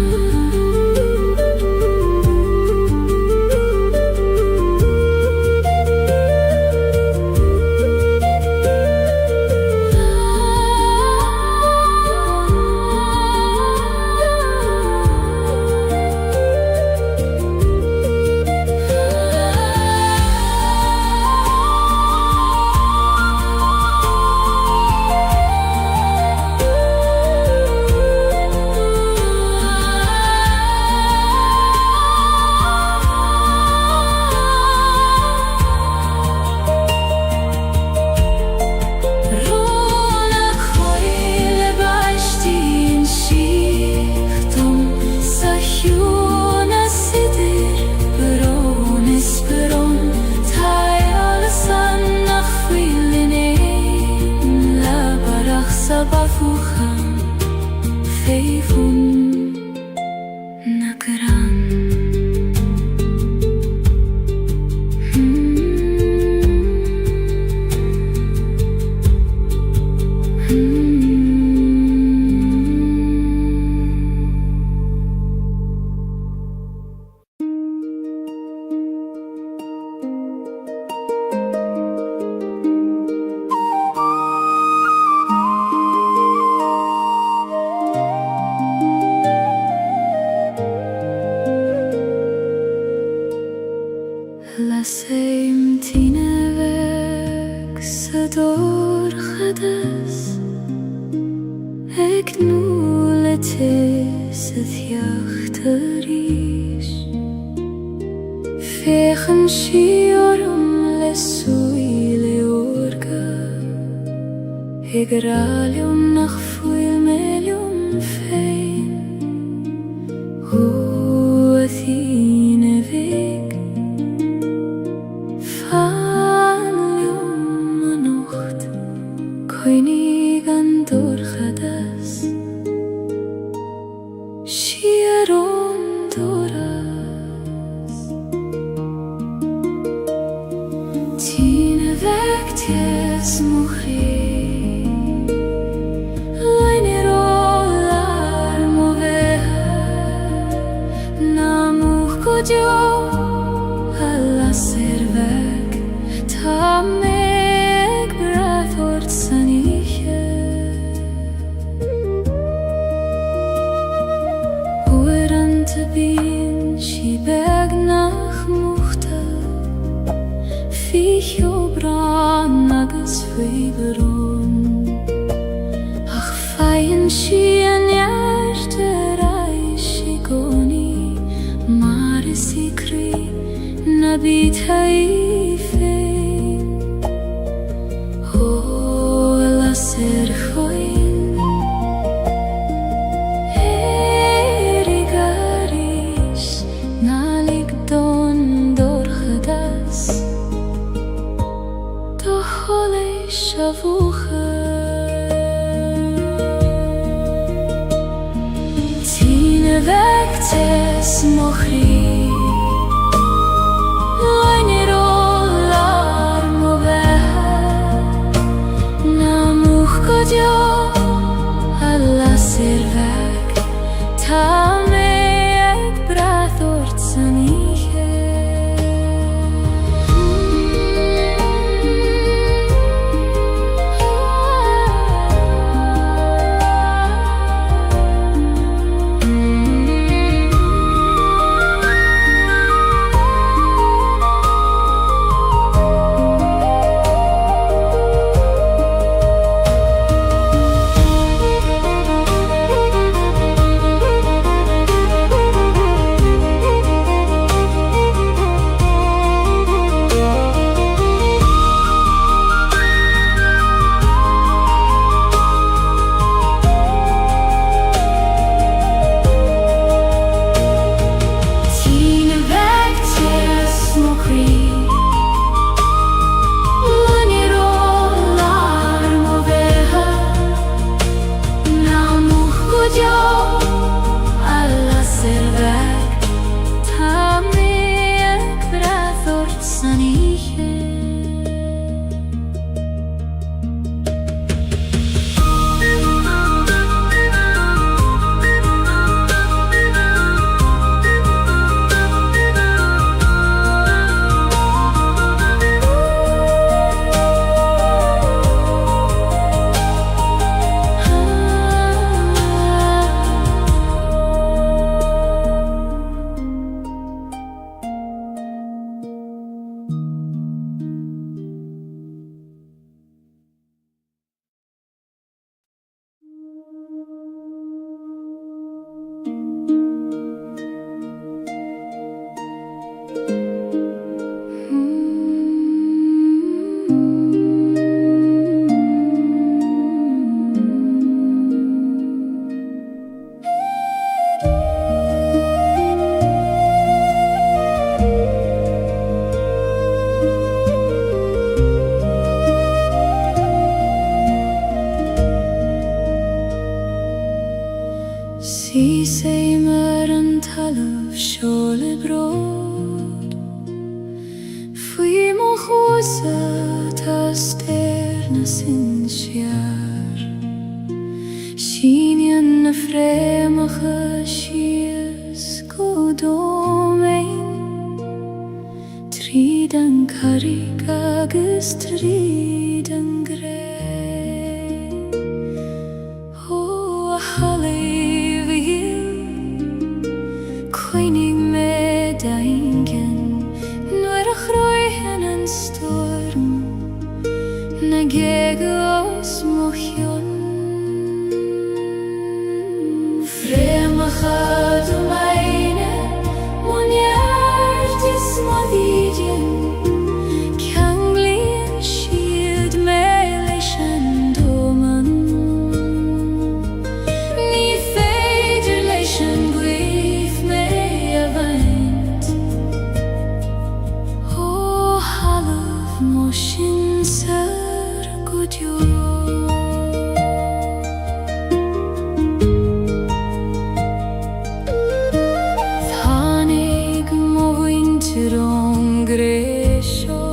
[SPEAKER 1] Laseim tine weg sador khadas Ek nulete sethyachtarish Fechen shiorum lesuile orga Egralium nach fuil melium fein Athine weg Koinigan dorchadas Shieron doras Tine weg ties muchi Leine rolar moveha Namuch kodjo Alla ser weg Tamme Ach fein shien yerte reishi goni Mare sikri nabit haifein Ho la ser choin vekte smochri Lainer olar moveha Namuch godio alla servek Ta me ek brath ortsaniche Si sei maar een talf schole brood Fui mo goze ta sterna sin sjaar Shinjen na fremige shies godomein Triden karik agus triden grey O halleluja Koinig me daingen Nur a groeien en storm Na gegos mochion Fremige du meine Mon hjert is modidjen Kanglien schild me leishen domen Ni feider leishen brief me avant O halv moshin ser godjo Thanig mo winteron gresho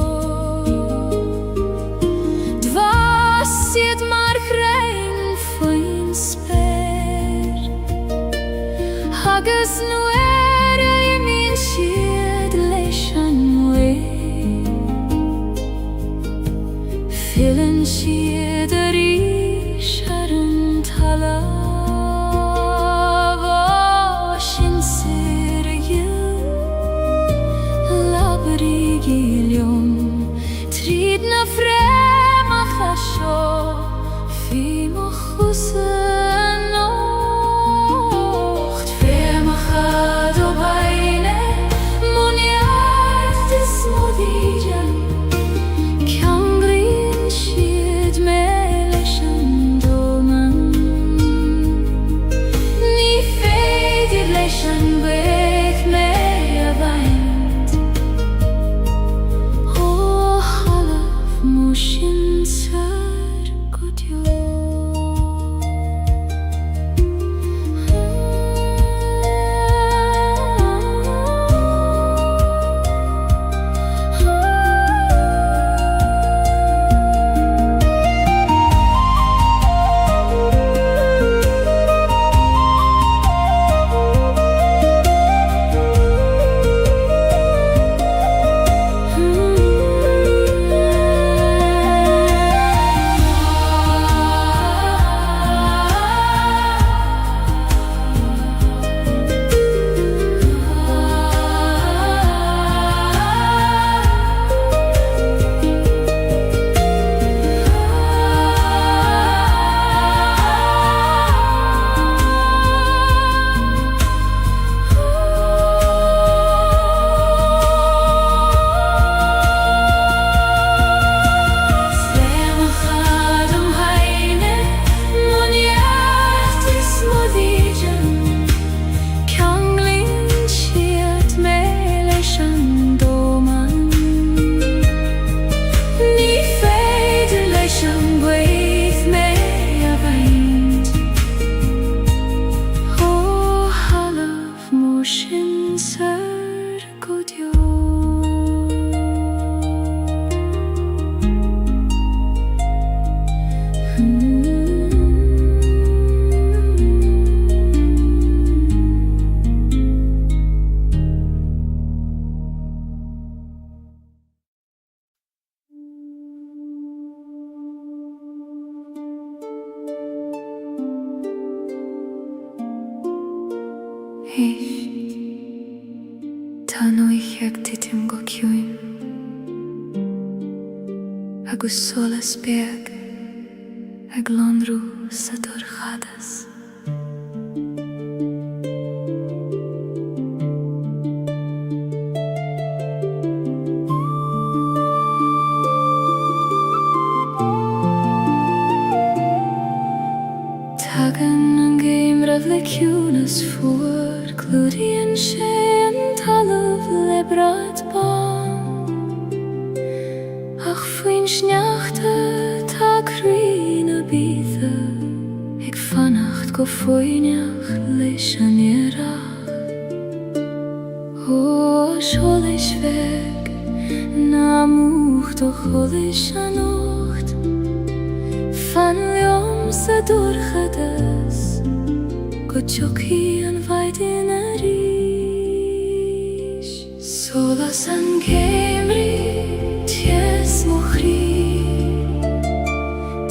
[SPEAKER 1] Dvasit mar grein foin sper Hagus nu I min shield leishan we Fillen shield sharon tala Vashin sirgil Labrigilium Tridna frema chasho Fimo chusen nocht Frema chasho Ich Tano ich ag titim go kjuim agus solas beg ag lonrú sa dorchadas. Tagan an geimraf le kjúnas fuor glúdíon sé an talamh le brad ban ach faoin sneachta tá crin a bíða ag fannacht go foiineach leis an iarach ó seolas bheag na múcht ó cholas an ócht fan leom sa dorchadas go tiochaí an bhaidin a ríis. Solas an géimrí ties mo chrí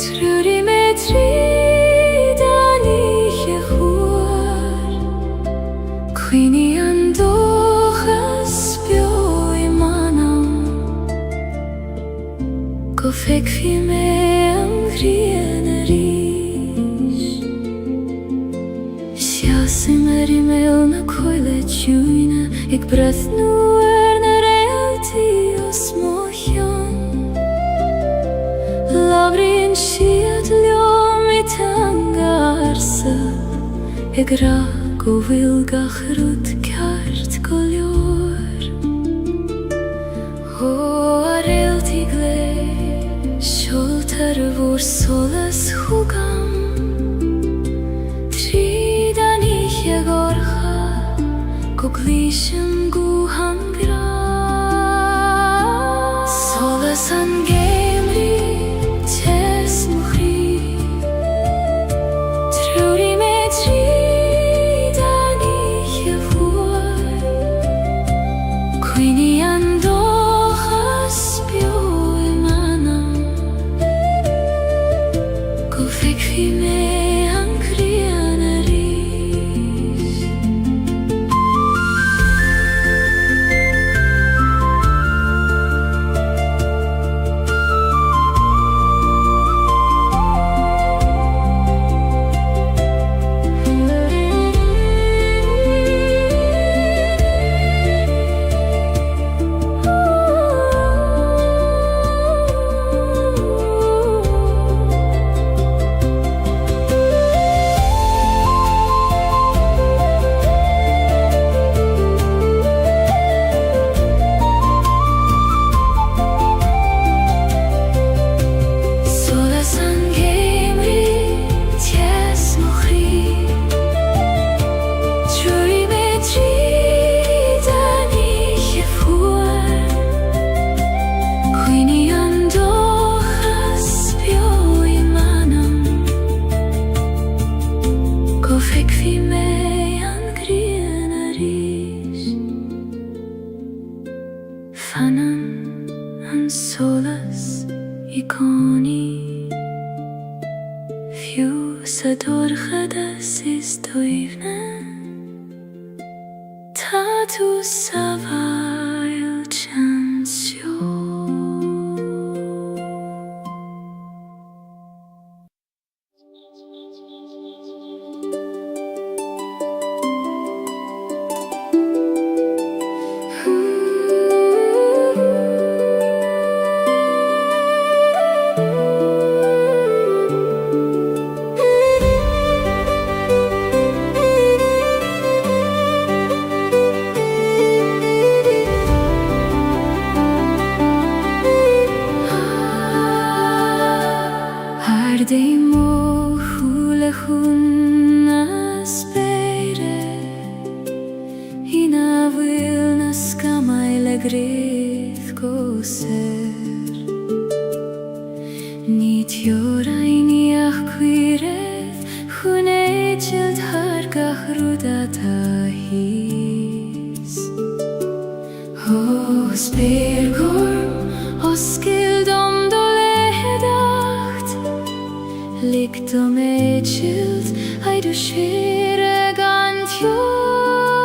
[SPEAKER 1] trúri me tríd an ihe chuar cuoine an dóchas beo I manam go feicfí me an ghrian a ríis. Siasim mil na coile tjúine ag brethnú na réaltaí os móchean labhraíonn siad leom I tangarsa ag ra go bhfuil gach rud ceart go leor ó a réaltaí glé seoltar a bhór solas chúgam tríd an ihe gorcha go glísim gúham gra. Solas an géimrí tes mo chrí trúri me tríd an ihe fuar cuoine an dóchas beo I manam go feicfí me an ghrian a ríis. Solas an géimrí ties mo chrí trúri me tríd an ihe fuar cuoine an dóchas beo I manam go feicfí me an ghrian a ríis. Fannan an solas I gcónaí fiú sa dorchadas is dóibhne tá tú sa bhail chanseo. Ardei mo hula na spere Hina bhfuil na scamai le gréith go ser Ní teorainiach cuireth chun éitilt thar gach rúda tá hís Ó spéir gorm oscail dom do lehedacht Licht do méid silt, aidu sire gan teo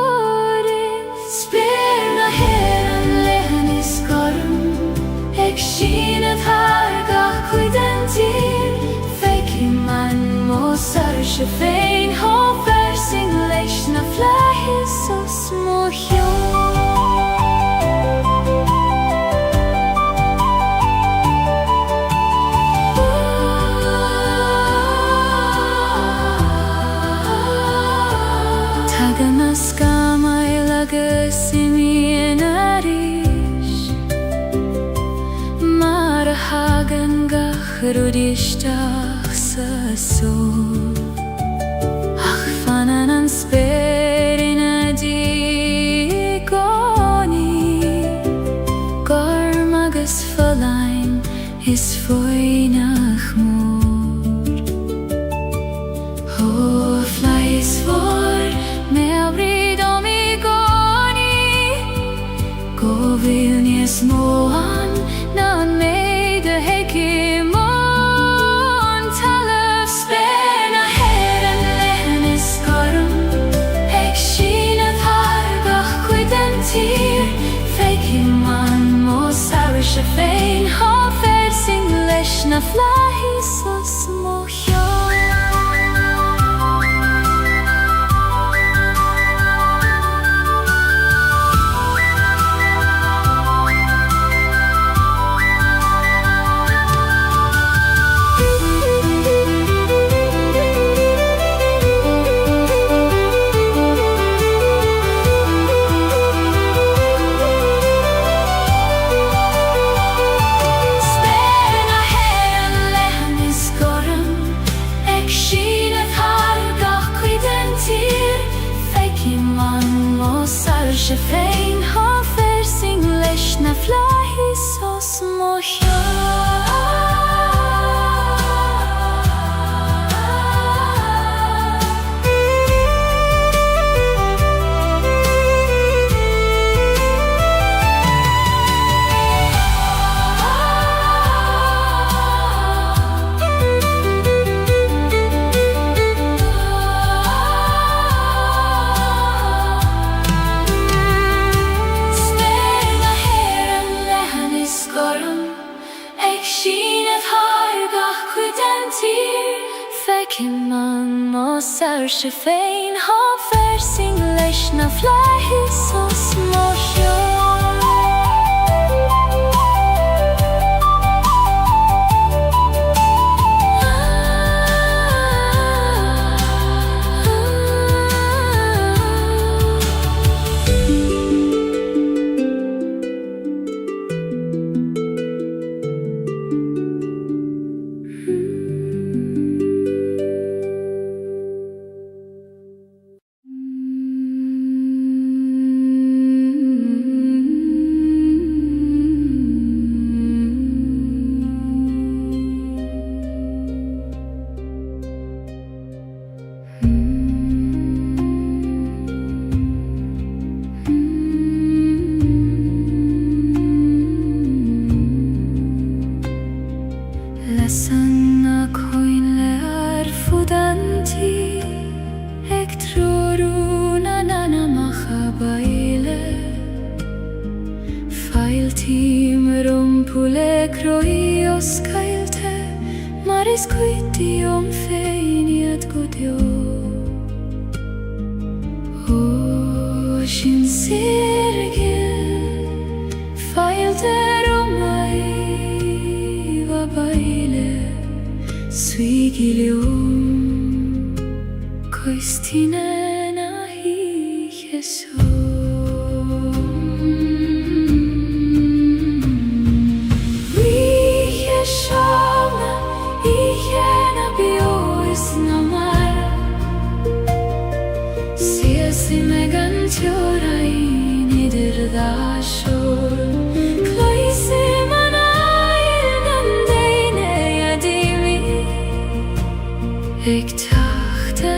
[SPEAKER 1] se féin há fersing leis na fleithí so smóthio. Taganas gamai lagas imian aris Mara hagan gachrudistach sa sol Ach fanan an sperin a digoni Garmagas falain is foinach mor Ho flies for Meabrid omigoni Govilnies moan nan meide hekimon Talaf spena heren lehenis korum Ek shinat hargach kuidentir Fekiman mo sarish a fein Ha fersing lesh na flahi sos mohio Se féin há fersing leis na flaithí sos mohio Fekiman mo sar se féin há fersing leis na flaithí sos mohio Lasan na coin le ar fudanti Ek troruna nana macha baile Failti rumpule croios cailte Maris cuiti feiniat godio O shin sirgil Failte romai va baile Suigilium Coistine nahi Jesu Riche shavna Ichena biois namar Siesi megan tjorai nidir dashor Kloisi manail nandeine yadimi Ik tachte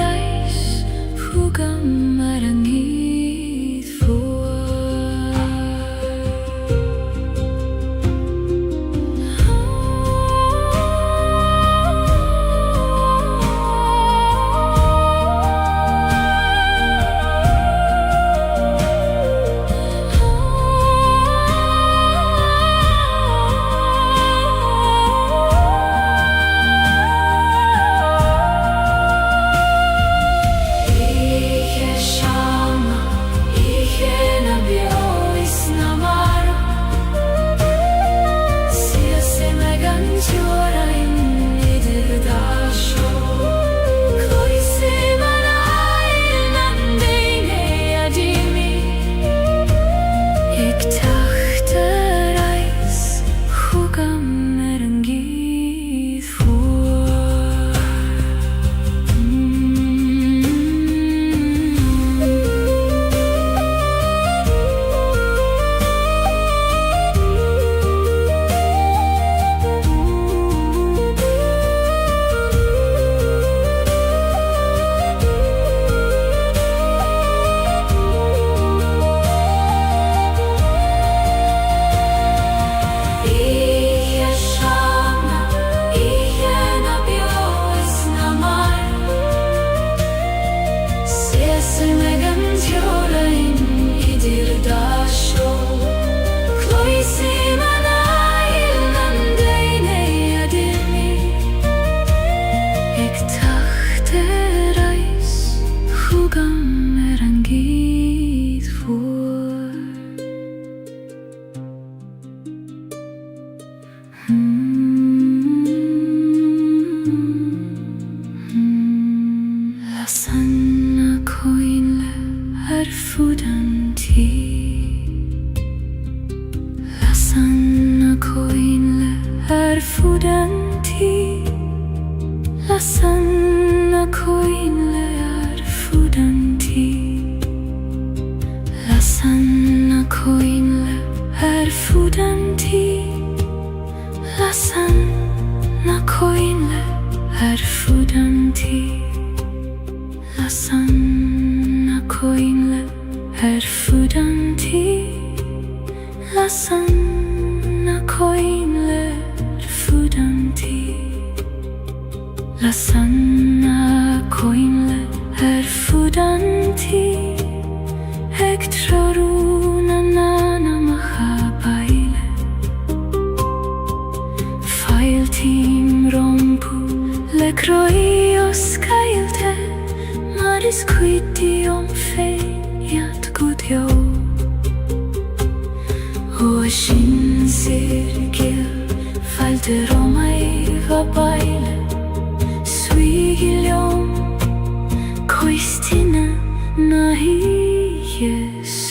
[SPEAKER 1] reis Fugam marangit fuar foden ti Lasan koinle foden ti Lasan koinle foden ti Lasan koinle foden ti Lasan koinle foden ti Lasan koinle foden ti Lasan koinle foden ti Lasan koinle foden ti Ektroruna nana mahabaile Failtim rompu lekroios Gaeilge Maris quitium feiat gudjo Ocean cirkel falte romai vabaile Suigilium koistina nahi Jesu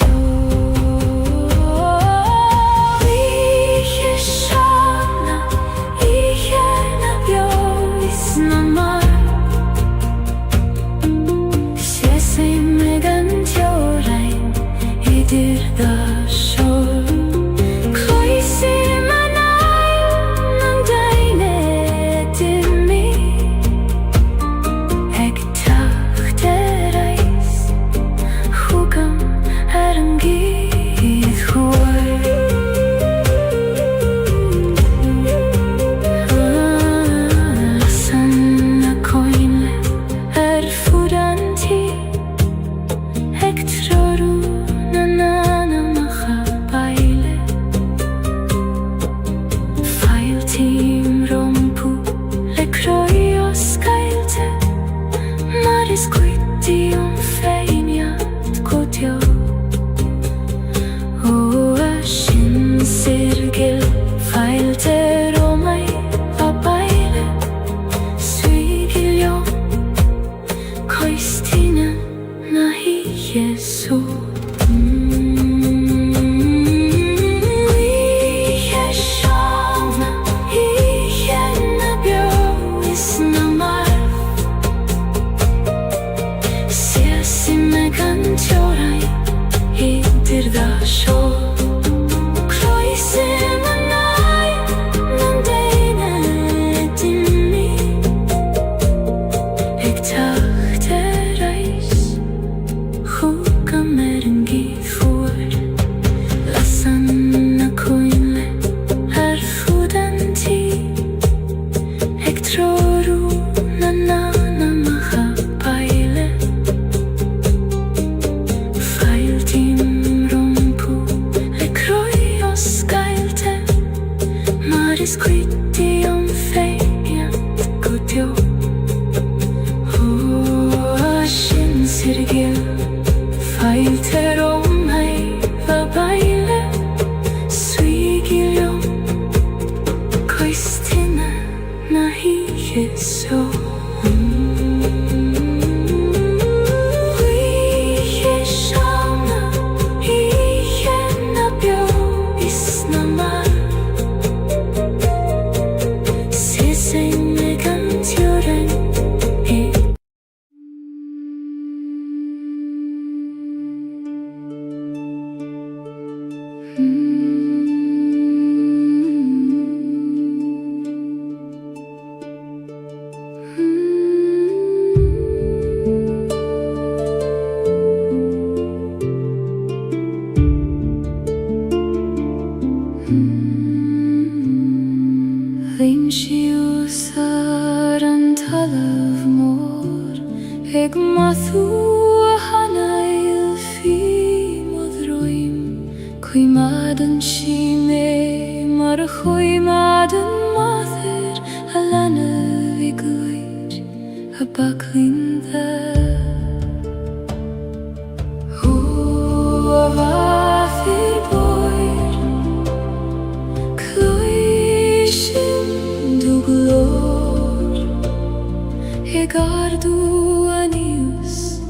[SPEAKER 1] Gardu anius,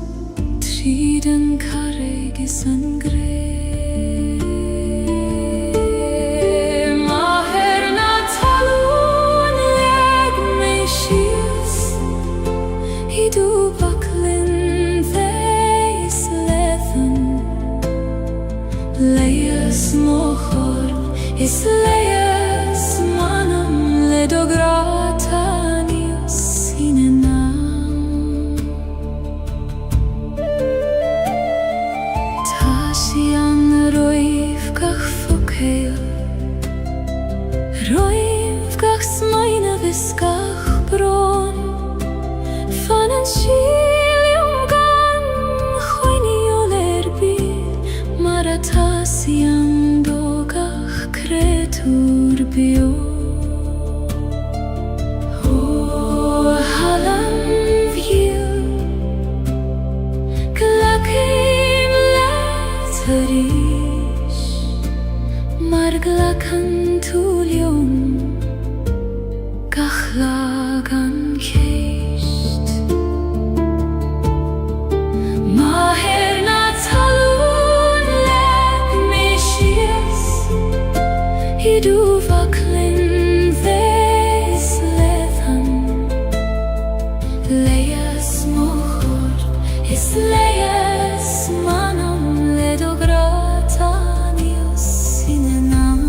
[SPEAKER 1] triden karegi sangre Maher na talun leg meishius Hidu baklin veis lethan Leias mochor is leias manam ledogratanius sinenam Tasian roiv kach fokheil Roiv kach smaina viskach bron Fanen shilium gan choini olerbi Maratasian dogach kretur bio Marglakan tulium Gachlagan keist Maher na talun leg meishias Hidu vaklin veis lethan Leias mochor is leias manam ledogratanius sinenam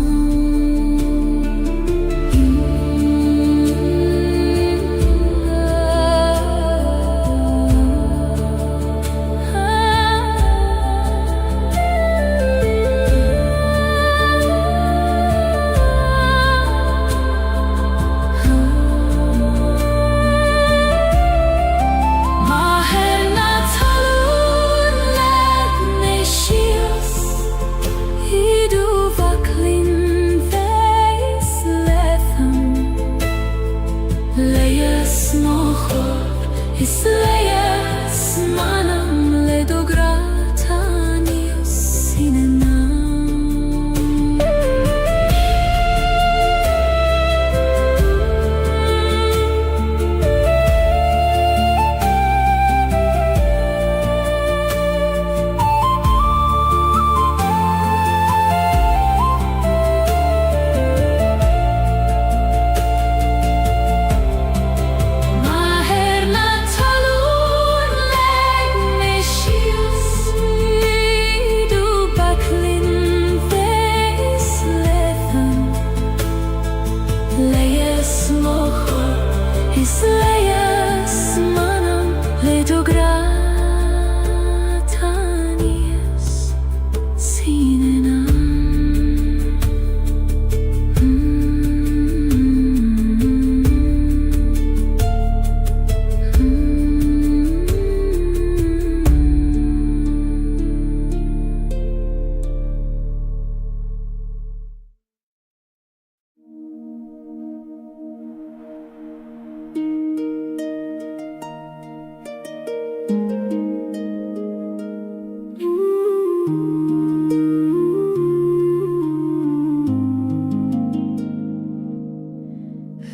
[SPEAKER 1] Is leias manam ledogratanius sinenam Is leias manam ledogratanius sinenam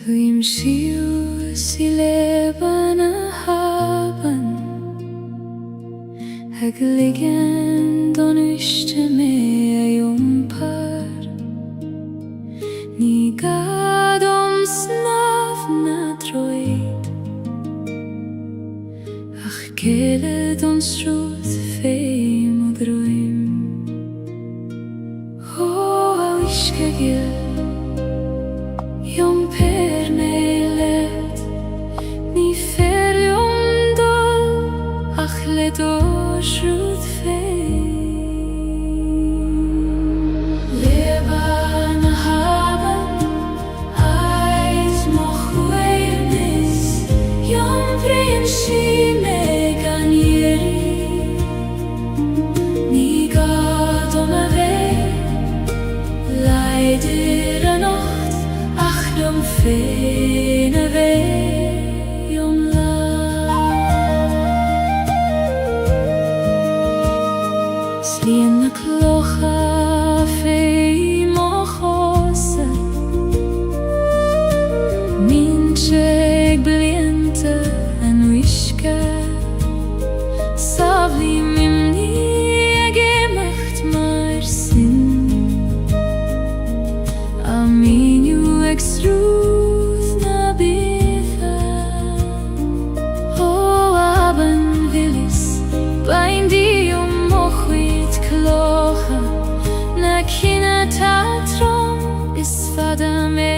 [SPEAKER 1] Vim shius I leban haben Hag liggen don ishte me jumpar Ni gadom snav na droid Ach kele don struth feim og groim Ho au ishkegil Jom per nelet Ni fer jom dol Ach ledosh rut fein Leban haben Eis moch weirnis Jom prein shi megan yeri Ni gadom ave Leider anocht Dum fene ve jom la Slien na klocha fei mochose Mincheg bliente en wishke Savli mimni locha na kina teatrom is fada me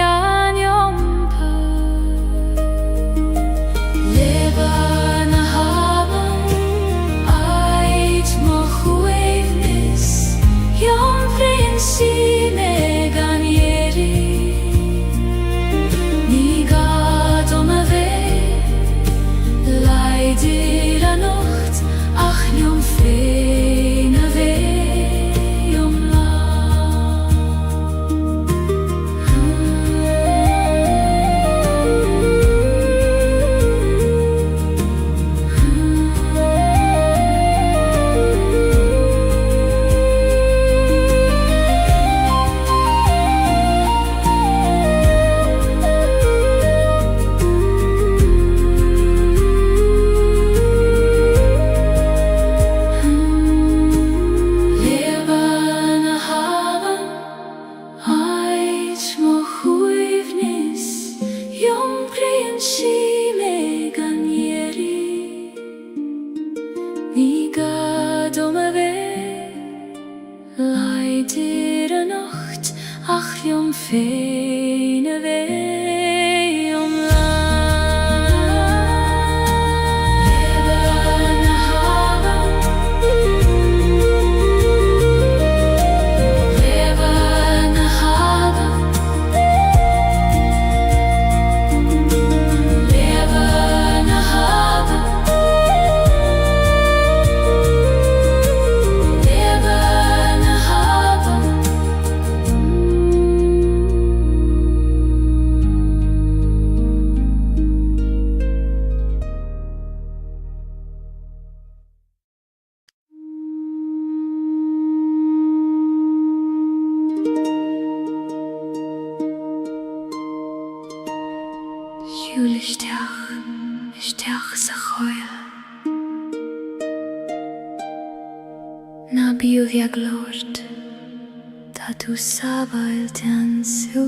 [SPEAKER 1] aniom pa leba na haban ait mo chuevnis yom prinsi me ganieri ni gadom ave leider a nocht ach yom fein ave yom la Isteach sa choil na bíomh glórt tá tú sábail ten sú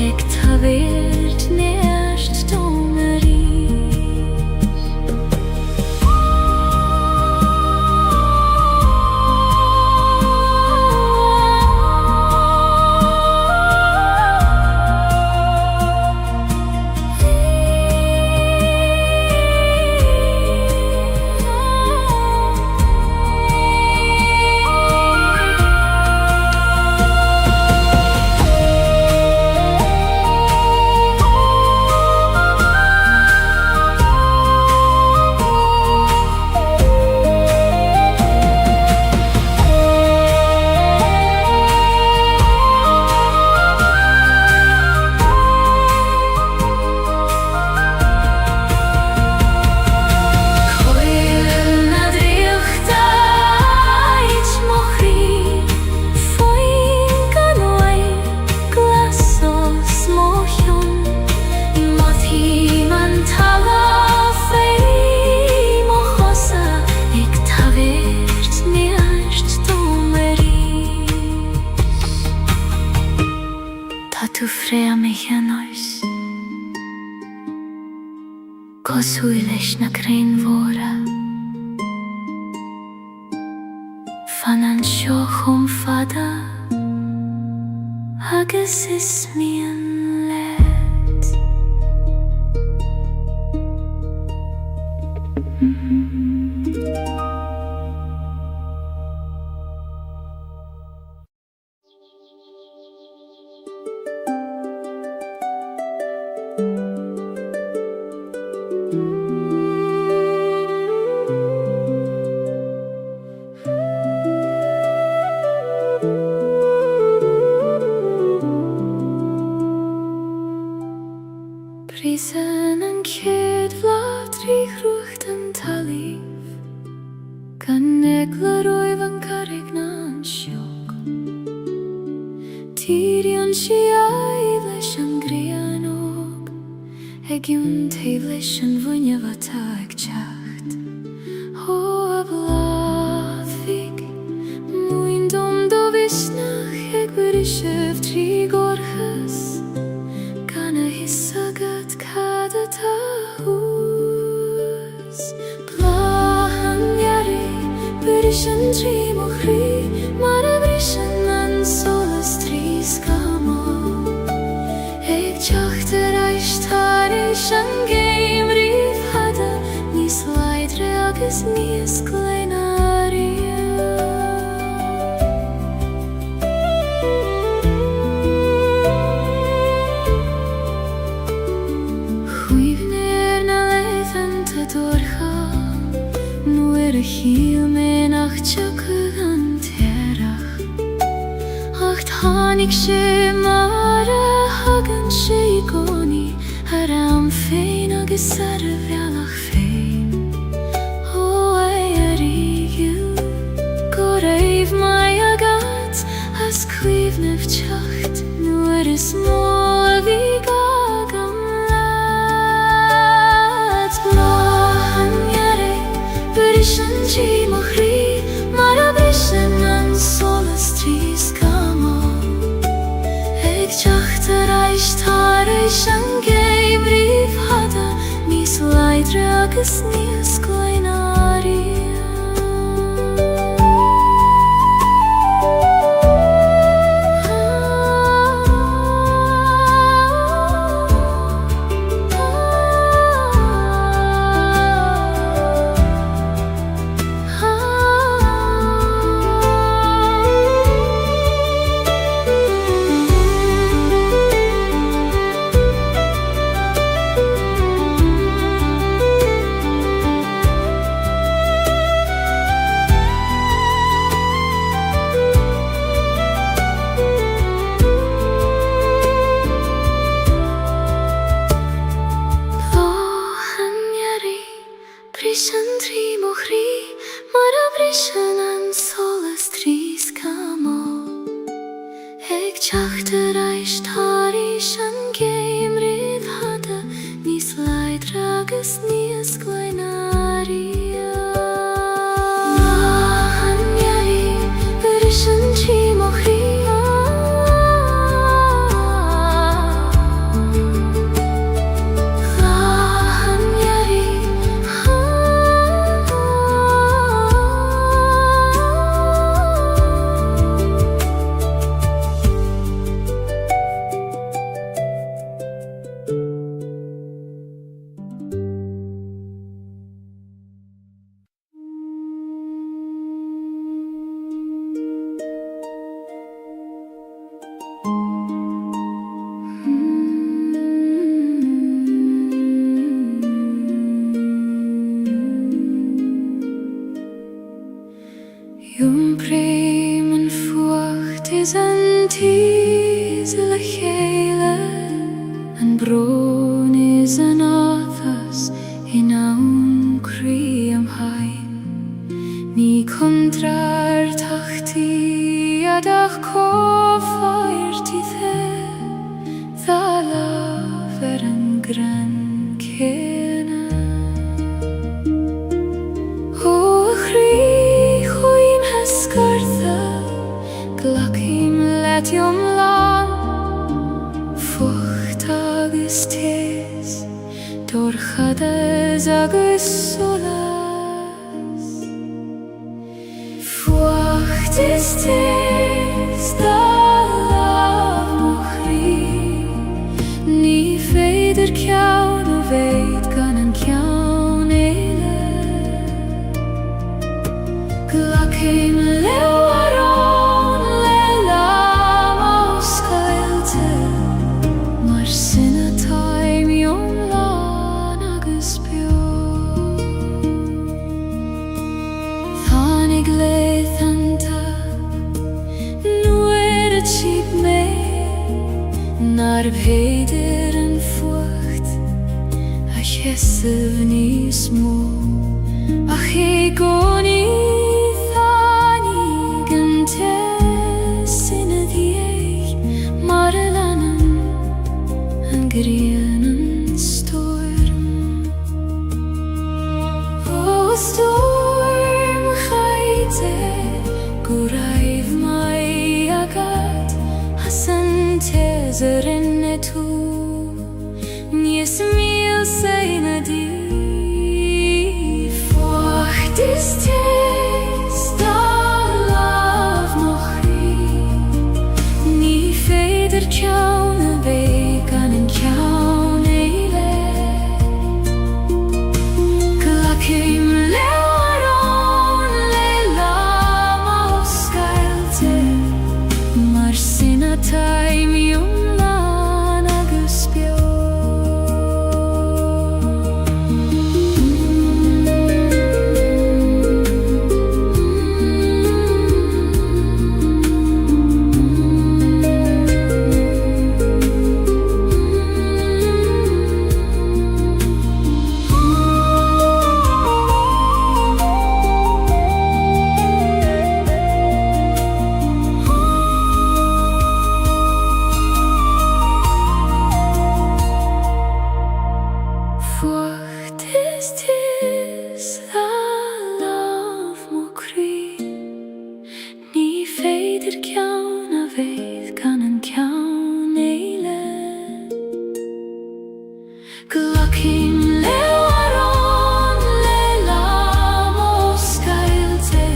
[SPEAKER 1] Eg ta virt ner Kosuj leis na crain mhóra Fanan seo chum fada agus is mian leat Brisen an céad bhlad trí chrucht an talíh Gan egla roimh an carrig na an seog Tírion si aidh leis an grian óg Ag iún taobh leis an bhuinneamh atá ag teacht Ó a bhlad fig Muin dom do visnach ag brisibh trí gorchas Gan a hisagad cad atá hús Blahan geri Bris an trí mo chrí Mar a bris an solas trí scamó Ag teacht ar aistar is an géim rif hada Níos leidre agus níos gleinaria Nuair a chiel mé nach teagadh an tearach Ach tháinig sé mar a hagann sé I gcónaí Ar am féin agus ar a bhealach féin Ó é a rígiú Go raibh mai agat as cuimhnimh teacht Nuair is mó a bhí gagam leat Blahan geri Bris an trí mo chrí Mar a bris an solas trí scamó Ag teacht ar aistar is an géim rif hada Níos leidre agus níos gleinaria Bris an trí mo chrí Mar a bris an solas trí scamó Ag teacht ar aistar is an géim rif hada Níos leidre agus níos gleinaria Blahan geri Bris an trí mo chrí Yung breim an fuacht is an tíos le chéile An brón is an áthas in awn crí am hain Ní contrar tachtaí adach cófáirtí Dha láf ar an gran céna Ó a chrí chuim hescartha Glacim letiom lán Fucht agus tés torchadas agus solas. Fuacht is tis da laf mochri, ni feidir ciawn o veid gan an ciawn eile. Glacim leo aron le lam o sgailte, mar sinna taim ion lan agus bio. Tháinig leith anta, nuair a tíb mé, nar bhéidir an fuacht, a cheisah níos mó, ach é gcónaí Grenen storm. O storm chaite, guraif mai agad, hasan tezerin etu, nies mil seina di. Fuacht is tes da laf mochri, ni feidir ciawn a beig gan an ciawn eile. Glacim leo aron le lam o sgailte, mar sinna taim ion lan agus bio. Fuacht is tis da laf mochri, ni feidir ciawn a veid gan an ciawn eile. Glacim leo aron le lam o sgailte,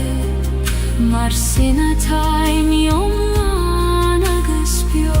[SPEAKER 1] mar sinna taim ion lan agus bio.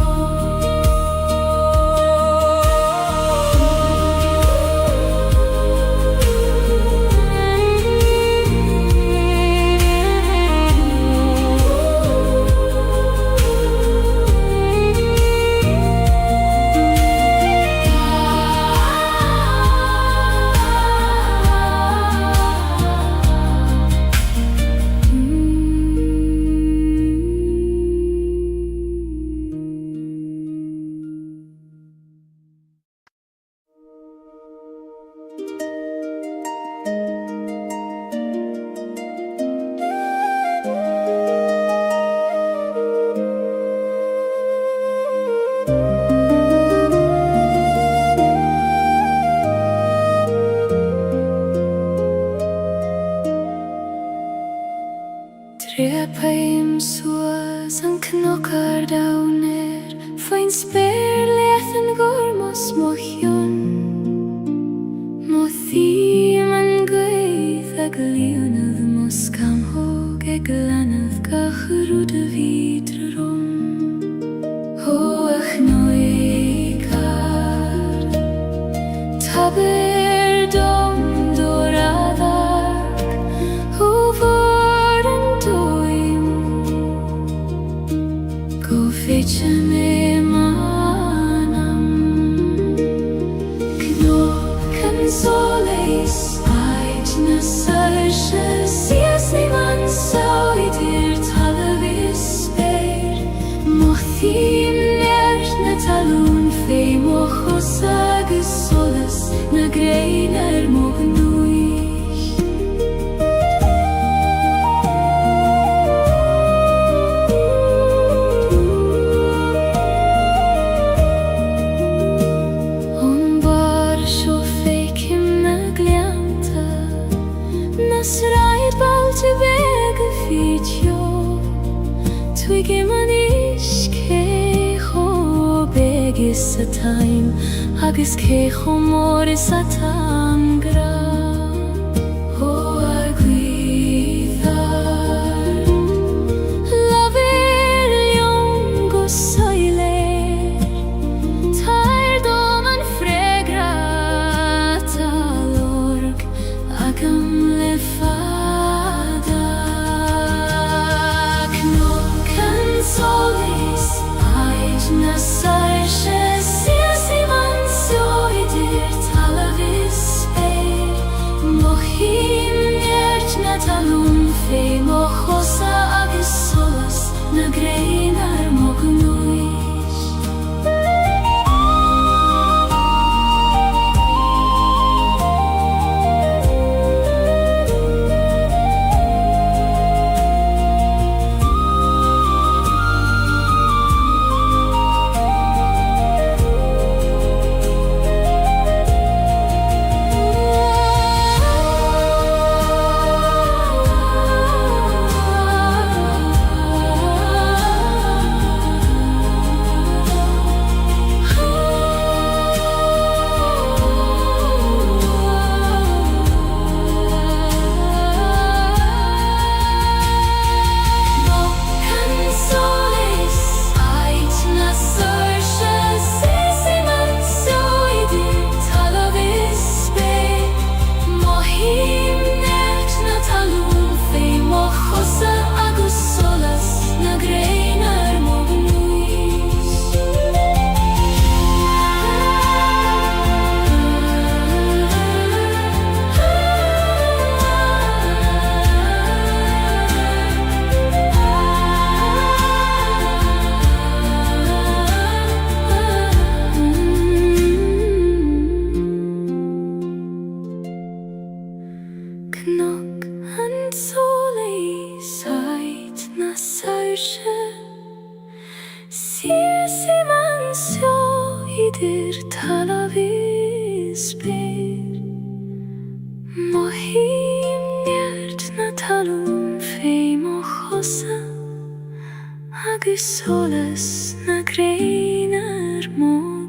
[SPEAKER 1] Trepaim suas an knockar downer, fain spéir leith an gormos mochion. Mo thím an gwaith ag líonad mos cam hog ag lanad gachrúd a vidre rom. Hoach noikar, taber dom doradag, over and doim. Go fetcha me manam, knock can soleis, ait na sarsha, sias ni man sauidir talavis speir. Mothim nert na talún fei mochos agus solas, na grein moch nuich. On bar sjo feikim na glianta, nas raid balte vega fitjo, twigim an iske ho begis a time agus cé chomór is a tangra ó a gwyddar Lafir liong go soiler Tair dom an fregra talorg ag am lefada Cnwc yn solis aid na sarshe Siasi man soidir talafis eir Mohim niert na talum fei mochosa agus solas na greinar mognuish Cnwc yn solis aid na sarshe Siasi man soidir talafis beir Mohim niert na talum fei mochosa agus solas na greinar mognuis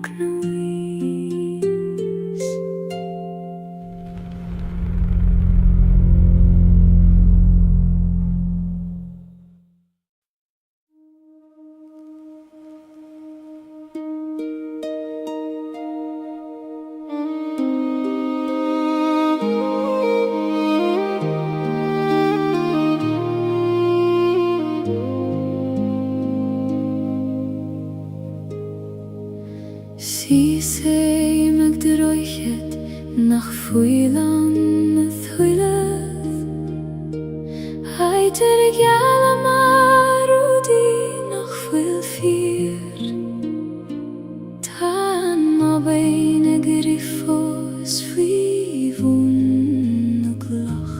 [SPEAKER 1] Si sei meg de roichet nach fuilan na thuileth Aider gala marudi nach fuil fier Tan ma beine grifos fivun na glach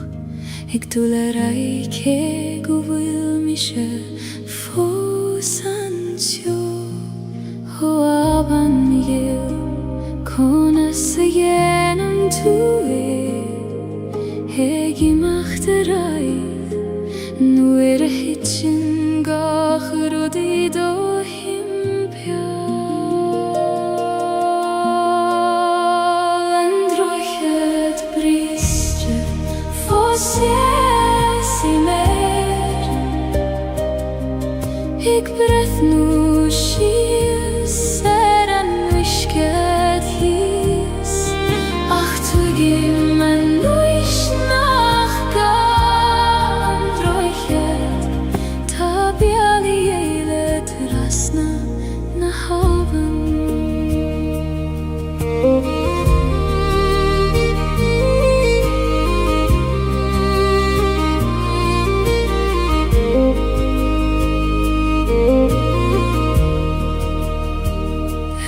[SPEAKER 1] Ik dule raike go wil mishe fos ansio Ho aban yil kona seyenam tue Hegi machterai Nuer hitchin gach rodi do himpial Androichet bristre fos i mer Ik breth nu shies an wishket hies Ach tugim an nuish nach gan droichet Tabiali eile trasna na haven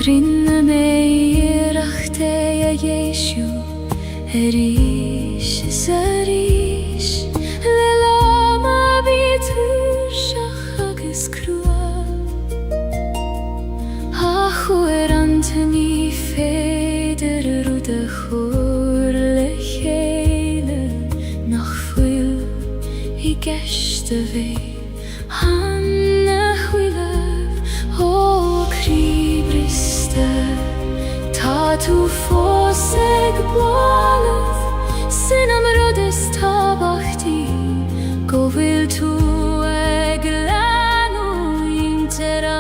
[SPEAKER 1] Rinne mei rachte ja Jeshu Erish zarish Lelama bitur shach agus krua Achu antani feder rude chur lechele Nach fuil I geshte vei Hanne huilev O kribriste Ta tu foseg bwalów Synam rodes tabachti Go vil tu eglanu interai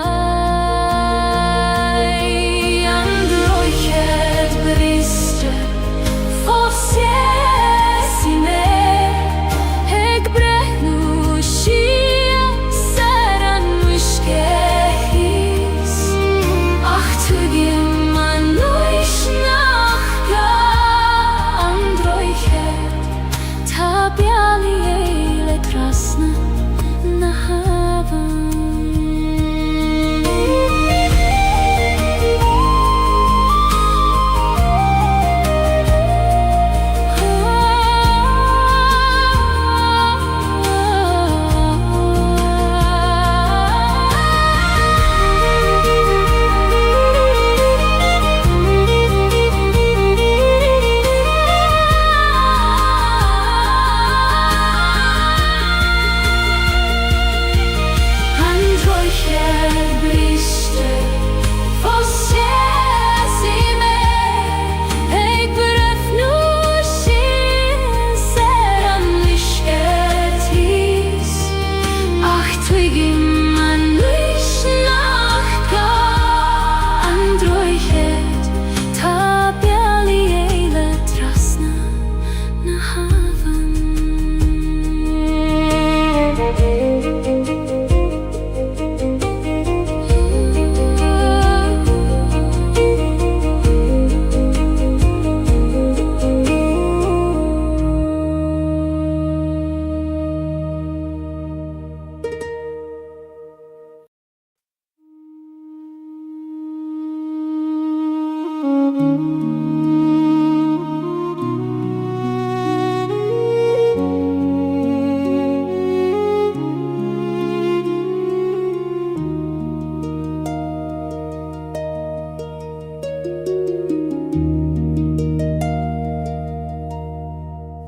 [SPEAKER 1] Androichet briste Fosesime Eg brehnu shia Saran mushkehis Ach tugim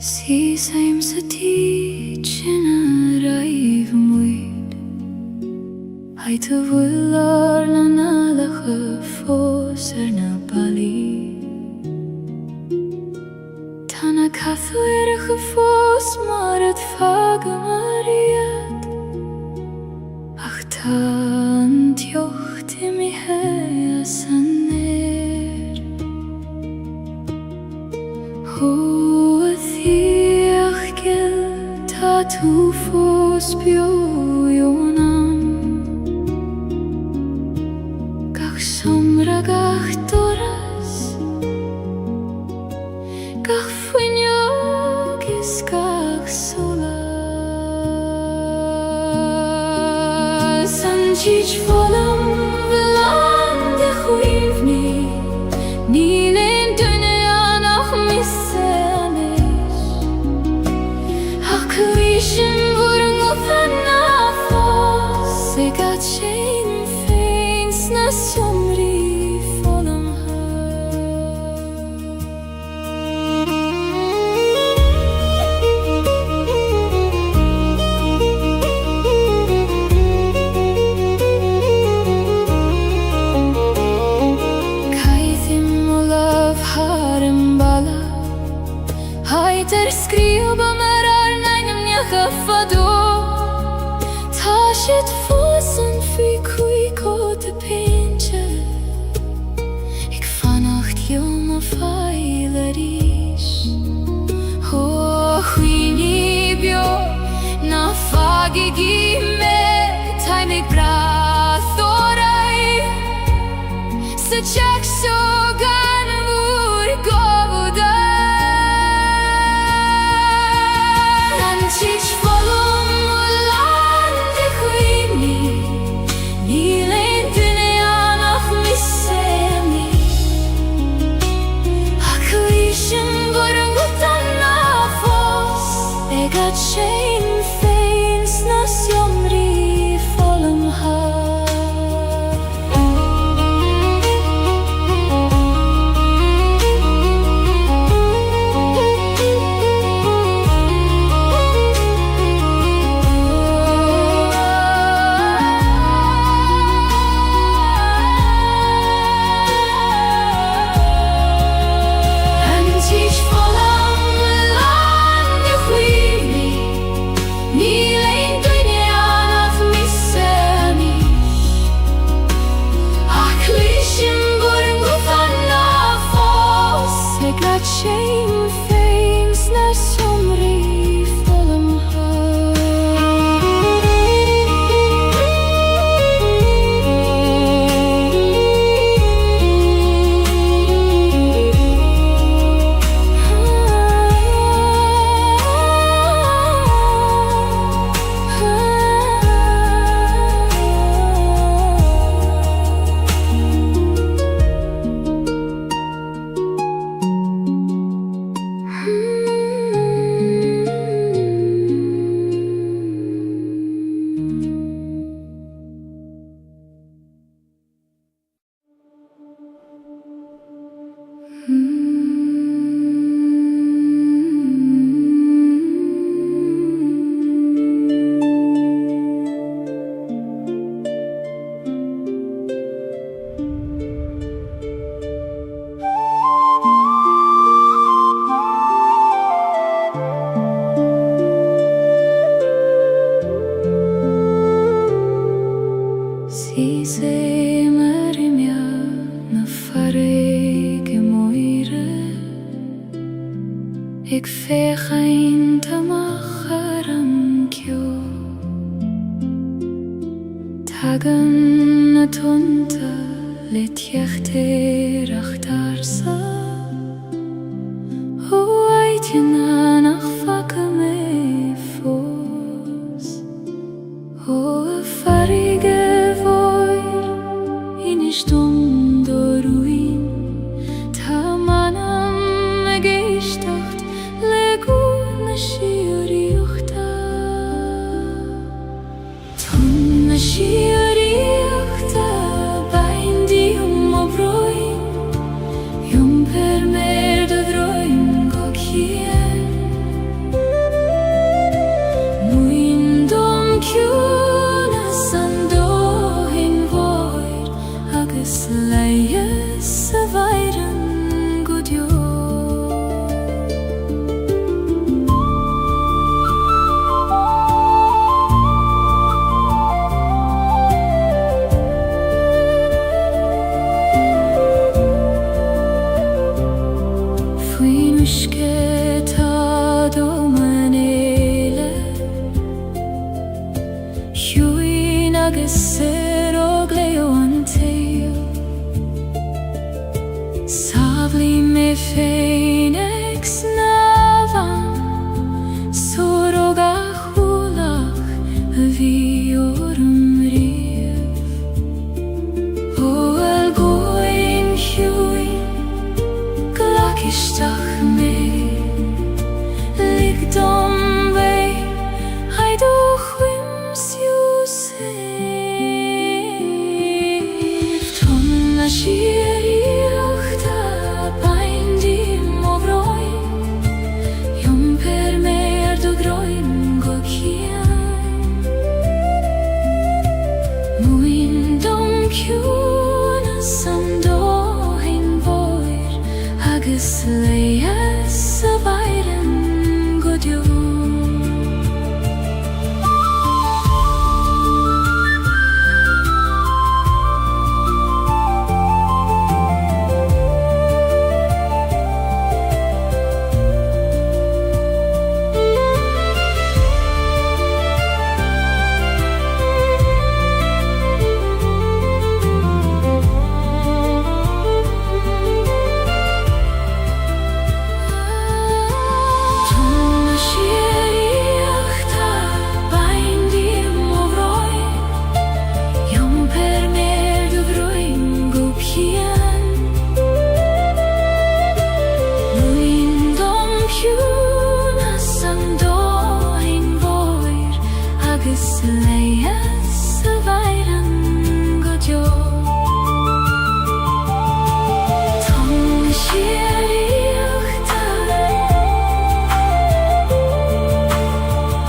[SPEAKER 1] Si same sa teaching arrive muid Hai te vullar na nalache foser na bali Tana kathu erige fos maar het vage mariet Ach tan tjocht i mi hea saner Tu fos biojonam Gach somra gach doras Gach fuinjogis gach solas Sanjich volam velande chuivni Nilen dünyan ach missenes Ach kuishin vurung ufanna fos Segat shein feins na somri volam Kaithim olav harem bala Haiter skriva merar nainem njachafado Tashit fosen fi kui kote pinche Ik vanacht joma feilerish Ho huini bio na fagigi me Taimig brathorai Se chak so gan vur govuda Nanchich volum ulande chuivni Nilen dünyan ach missemi Akuishim vurung utanna fos Egat shein feins na somri volum ha shame things na somri fallen Si se marimia na farege moire Ik veeg eind amacharam kyo Tagen na tonta let jechter achtarsa O eitjena nach fakame fos O farige Stunde ruin Tamanam gestacht Leguna shioriuchta Tunna shioriuchta Baindi obroin Yum per merda droin gokien Muindom kyuna sando Slayes vairen gudjo Fuinushke ta do manele Huina gesero gleo ante Savli me phoenix navan Soroga hulach viorum rief O el goin huin Glakistach me Ligdom vei Haido chwims Yusef Tonna shiri Slayes vairen gudjo Slayes vairen gudjo Tom shiriuchta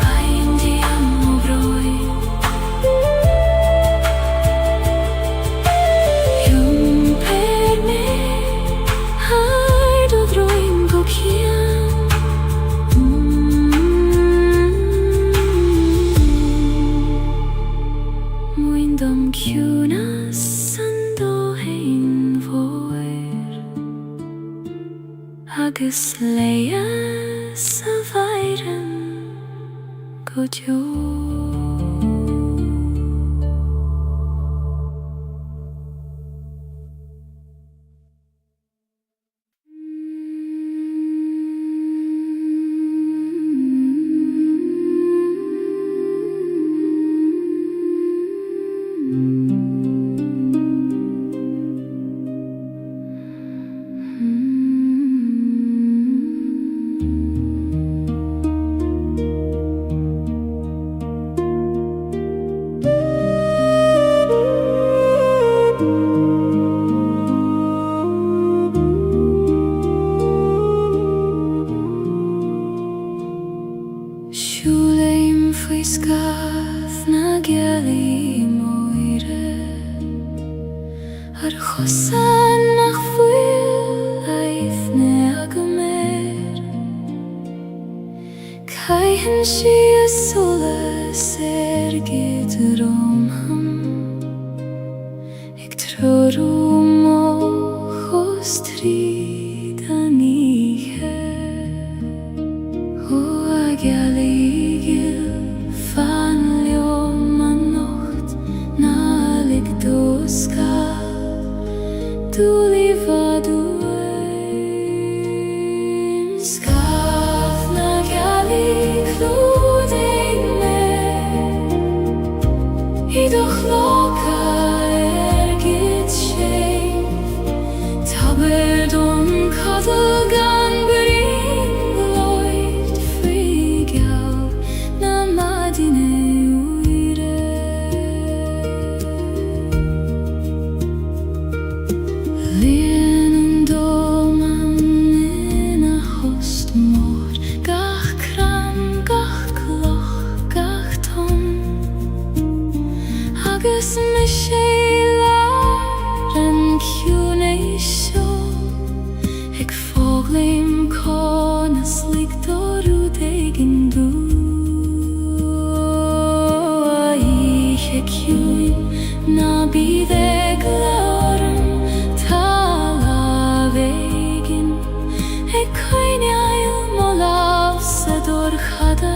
[SPEAKER 1] Baindi amobroi Yum per me Haido droin gokian leia sa feiren go jo. Siúlaim faoi scath na Gaeilge moire ar chosan nach fuil aifne agamer caihan si a solas gidrom ag trorú mo chos tríd aníthe ó a Gaeilge fan leom an nocht na lig dósca dúlí vadú scaf na Gaeilge clúdaigh me idoch loca gid sé tabir don cadal gan agus me sé lear an ciúnéis seo ag fóglaim conas lig dorú déigin dú a ihe ciúin na bíd ag leoram tá lábhéigin ag coinneáil mo láb sa dorchada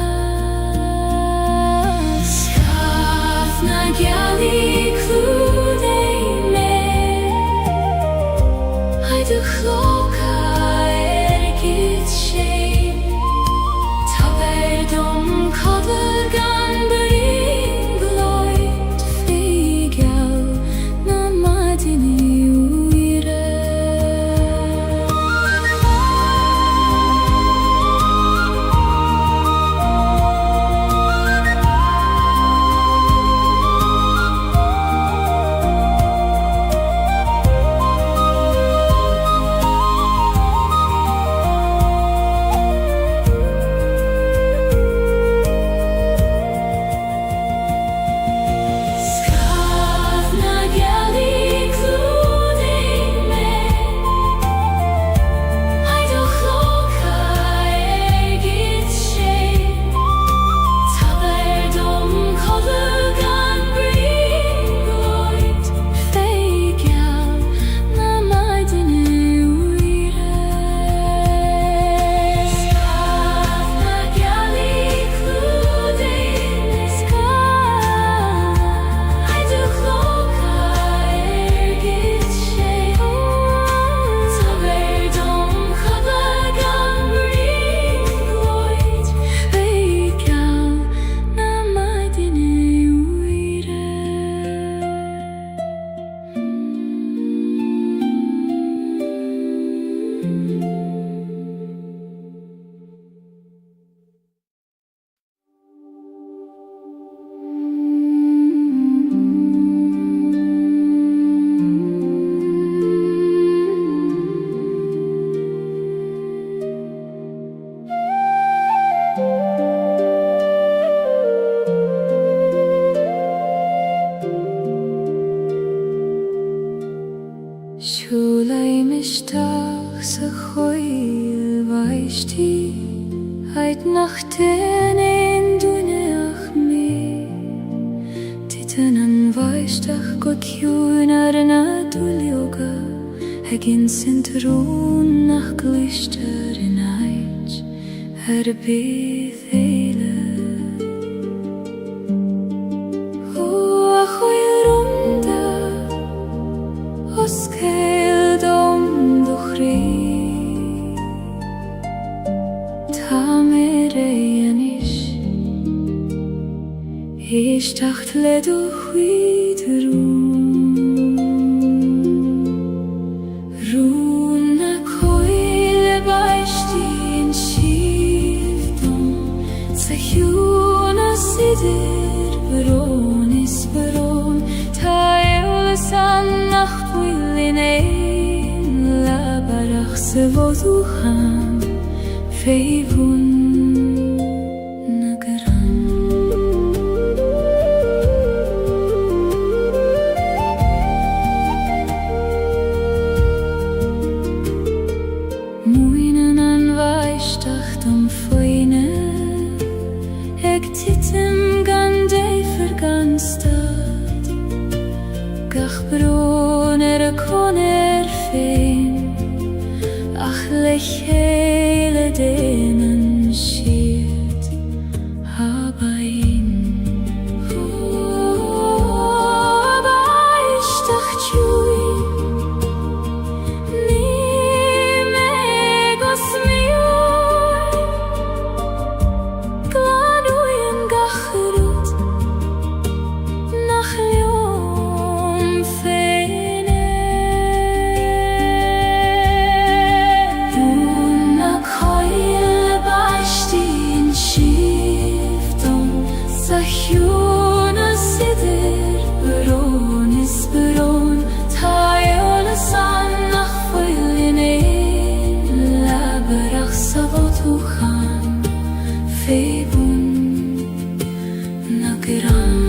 [SPEAKER 1] Gaeilge clúdaigh me idoch loca gid sé tabir don cadal gan brín glóid faoi geall na maidine uaire. Siúlaim isteach sa chóil bhaistí ait nach déanain dúineach mé Titan an bhaisteach go ciúin ar na dúilioga ag in sintarún nach glistear in Harp Ich dachte, le du Runa coile baistin shiftum Sahuna sidir Baronis baron Tael san nacht willinein La barach se voduchan Feivun hele denen schiert habain aber ich dacht chui ni me gosmiu klanu in gachrut nach yom Sahuna sidir Baronis baron Tael san nach willinein La barach savotuchan Feibun nagran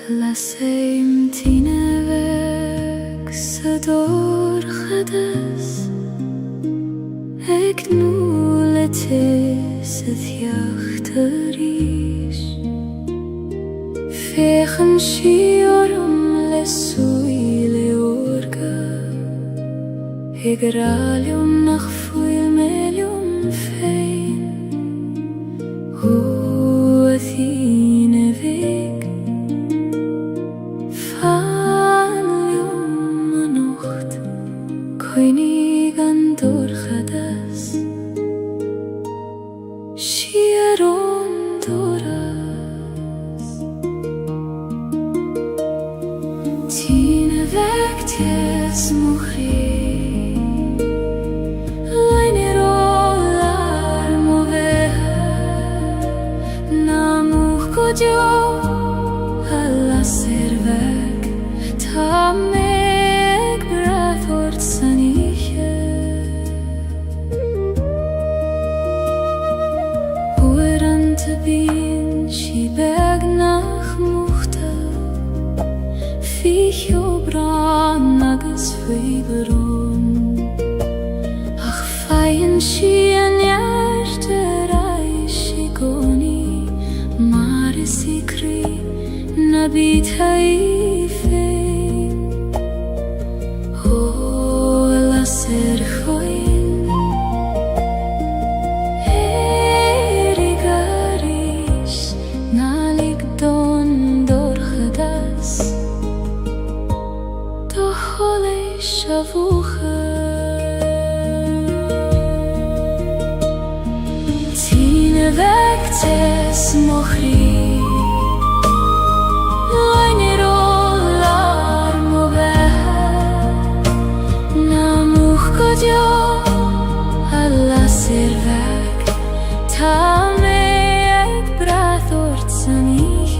[SPEAKER 1] Laseim tine weg sador khadas Ek nuletes het jachterish Fechen shiorum lesuile orga Egralium nach fuil melium fein Huathine weg Koinigan dorchadas Shieron doras Tine vektes mukhri Lainer olar moveha Namuch kodjo Alla servek Tamek brathort saniche Sian shigoni mare sikri nabitaife o la serhoin erigaris nalik don dorhadas to hole shavucha Vectes mochri Loinero larmo vehe Namuch godio alla servek Tame ek brathort saniche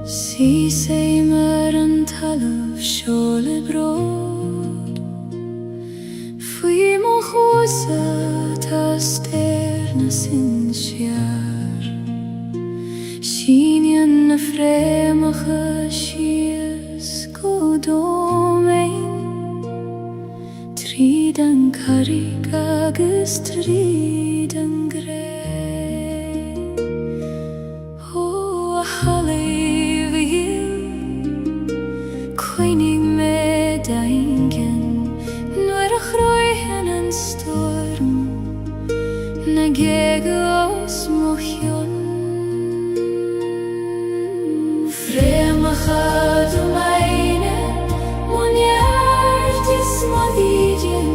[SPEAKER 1] Si sei mer en talv shole brod Fui mo chosa ta sterna sin sjar Shinjan na fremige shies godomein Tridan karig agus tridan grey Oh, Koinig me daingen Nuer a chroihen an storm Na gegos mochion Fremachad meine Monjartis modidien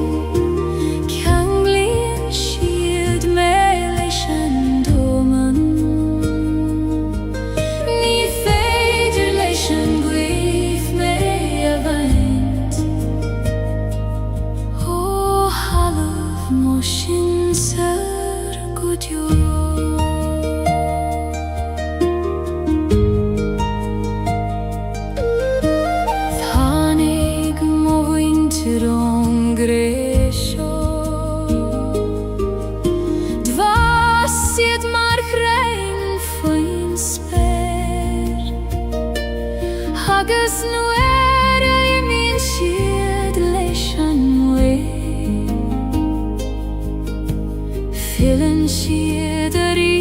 [SPEAKER 1] Kanglien shield me leishan doman Ni feider leishan gwif me avant Oh halav moshin ser godyo Thanig mo winter on gresho Dvasiet mar grein foin sper Hagas nuera I min shied leishan we Fillen shied ari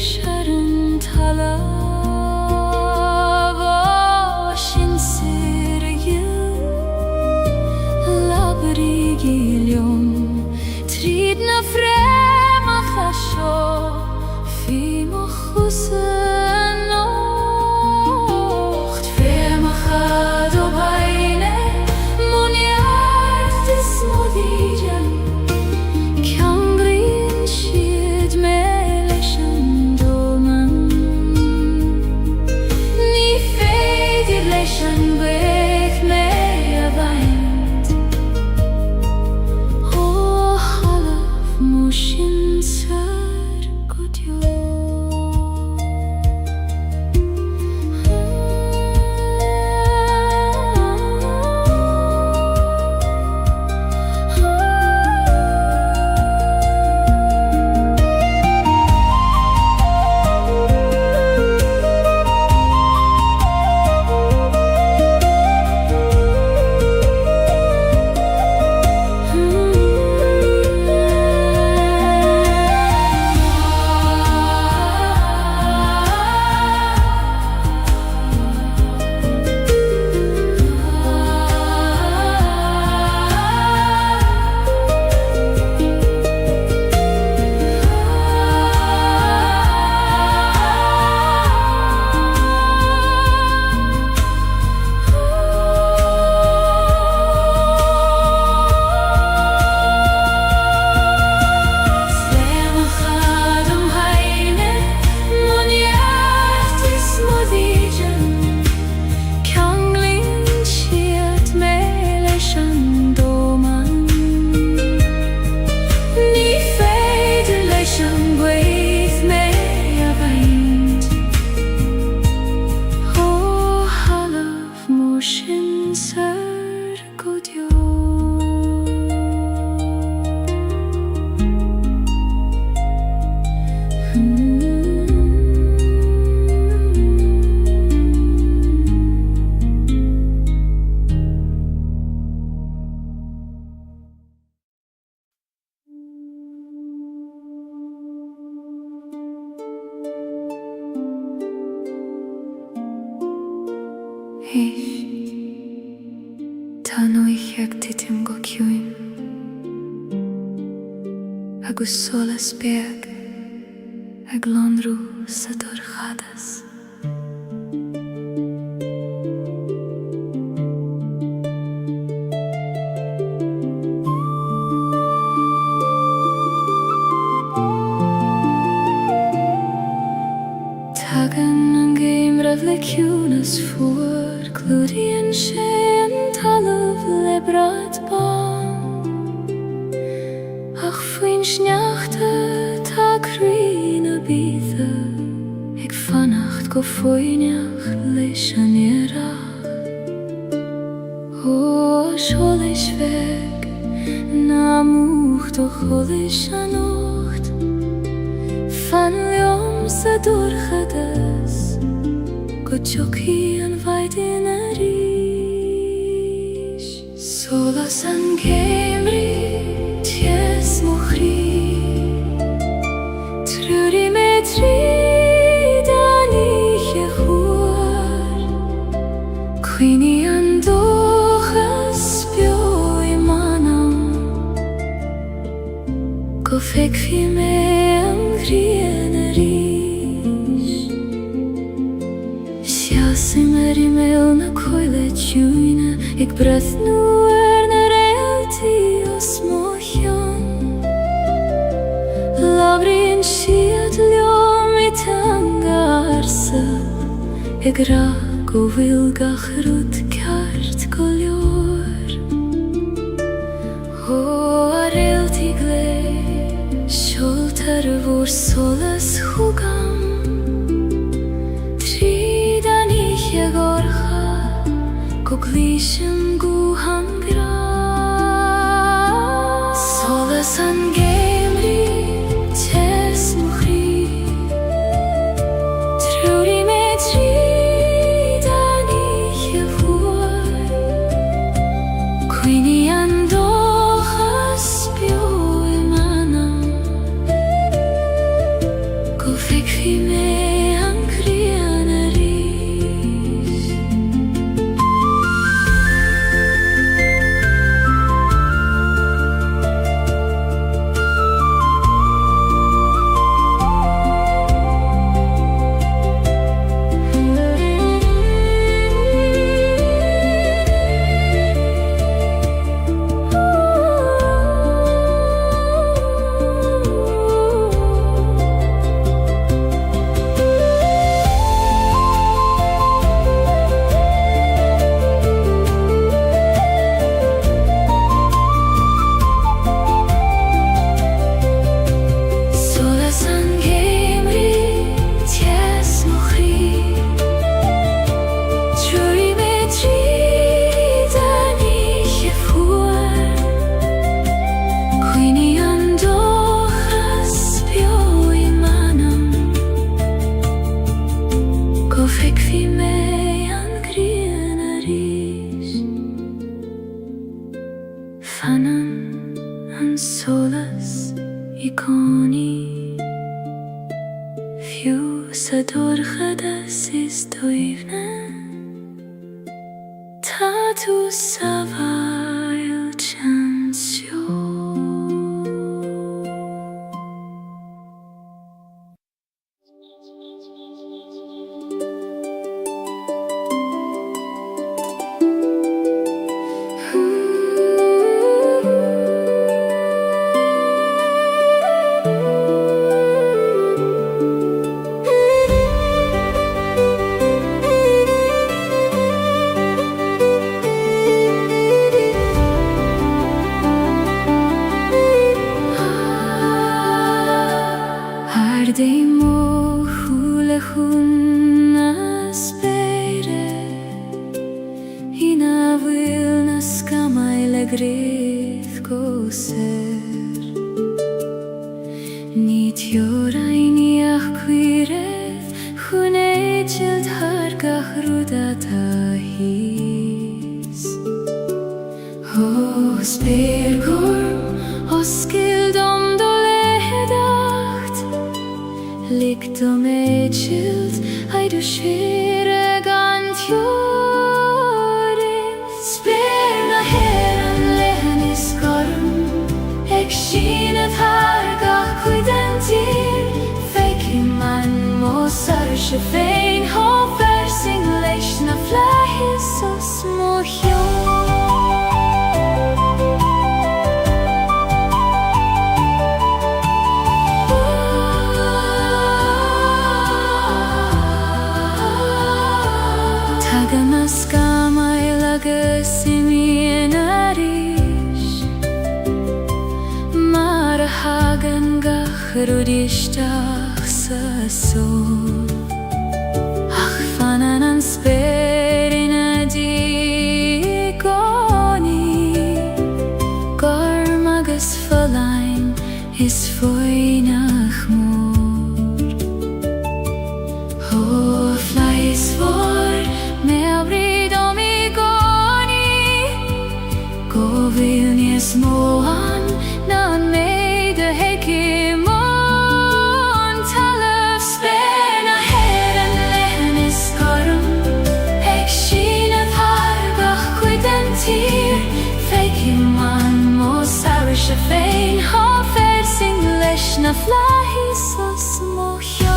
[SPEAKER 1] sharan talav Oshin sirgil labrigilium Tridna frema chasho Fi mo chusen Táno ich jak titim go ciúim agus solas beag ag lonrú sa dorchadas. Tagan an géimrah le ciúnas fuair clúdaíonn sé an talamh le brad bán ach faoin sneachta tá crí na bíosa ag fannacht go foiineach leis an iarracht ó seolas bheag na múcht ó cholas an ócht fan leom sa dorchadas go teochaí an bhaid in a ríis. Solas an géimrí ties mo chrí trúri me tríd an ihe chuair cuoine an dóchas beo I manam go feicfí me an ghrian a ríis. Siasim I méil na coile tiúine ag brethnú na réaltaí os mo cheann labhraíonn siad leom I teanga arsa ag rá go bhfuil gach rud ceart go leor ó a réaltaí glé seoltar a bhór solas chúgam tríd an ihe gorcha go glísim gúham gra. Solas an géimrí tes mo chrí trúri me tríd an ihe fuair cuoine an dóchas beo I manam go feicfí me an ghrian a ríis. Solas an géimrí ties mo chrí trúri me tríd an ihe fuair cuoine an dóchas beo I manam go feicfí me an ghrian a ríis. Fannan an solas I gcónaí fiú sa dorchadas is dóibhne tá tú sa bhail teanseo. Dei mo hula huna spere Hina bhfuil na scamai le gréith go ser Ní teorainn a grudata his Hos bergorm, hos gildom doledacht Ligdom echild, ai du skire gant jorin Sperna heran lehenis gorm Ek skinet hargach kuidentir Feikin man mosar shefein Hofer singleish na flahis os mohjon Rudistach sa sol Ach fanan an sperina digoni Gormagus verlein is foinach mor Hofleis vor me abrid omigoni Govilnies moan nan meide hekim Shefein hofer singleish na flahis os mohjon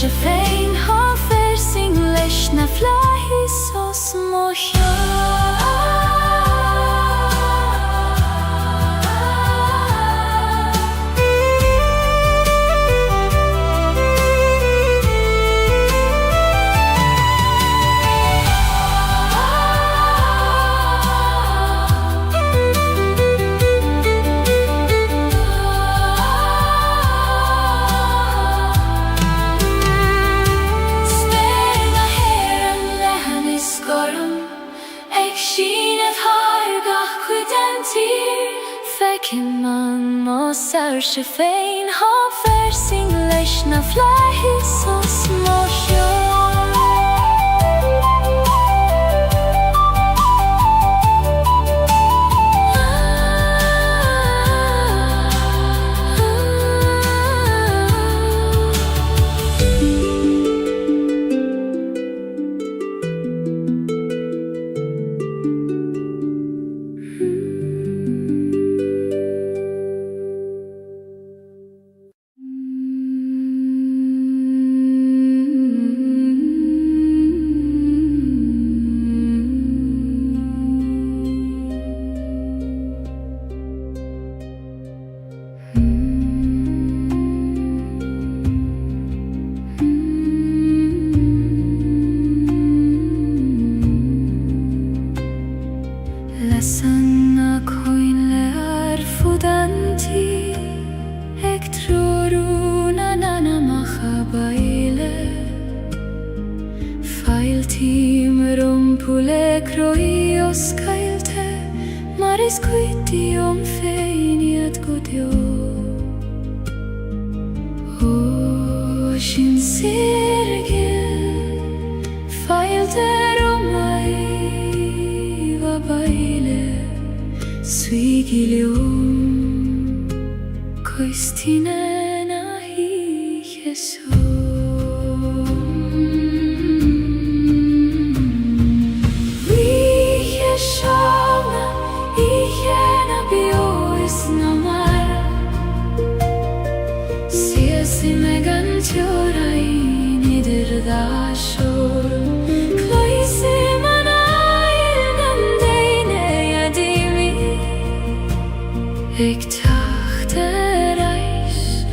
[SPEAKER 1] Shefein hofer singleish na flahis os Shefein hofer singleish na flahis os mohjon Maris quiti feiniat godio Shin sirgil Feilter mai va baile Suigilium Koistine nahi Jesu Ik dacht eruit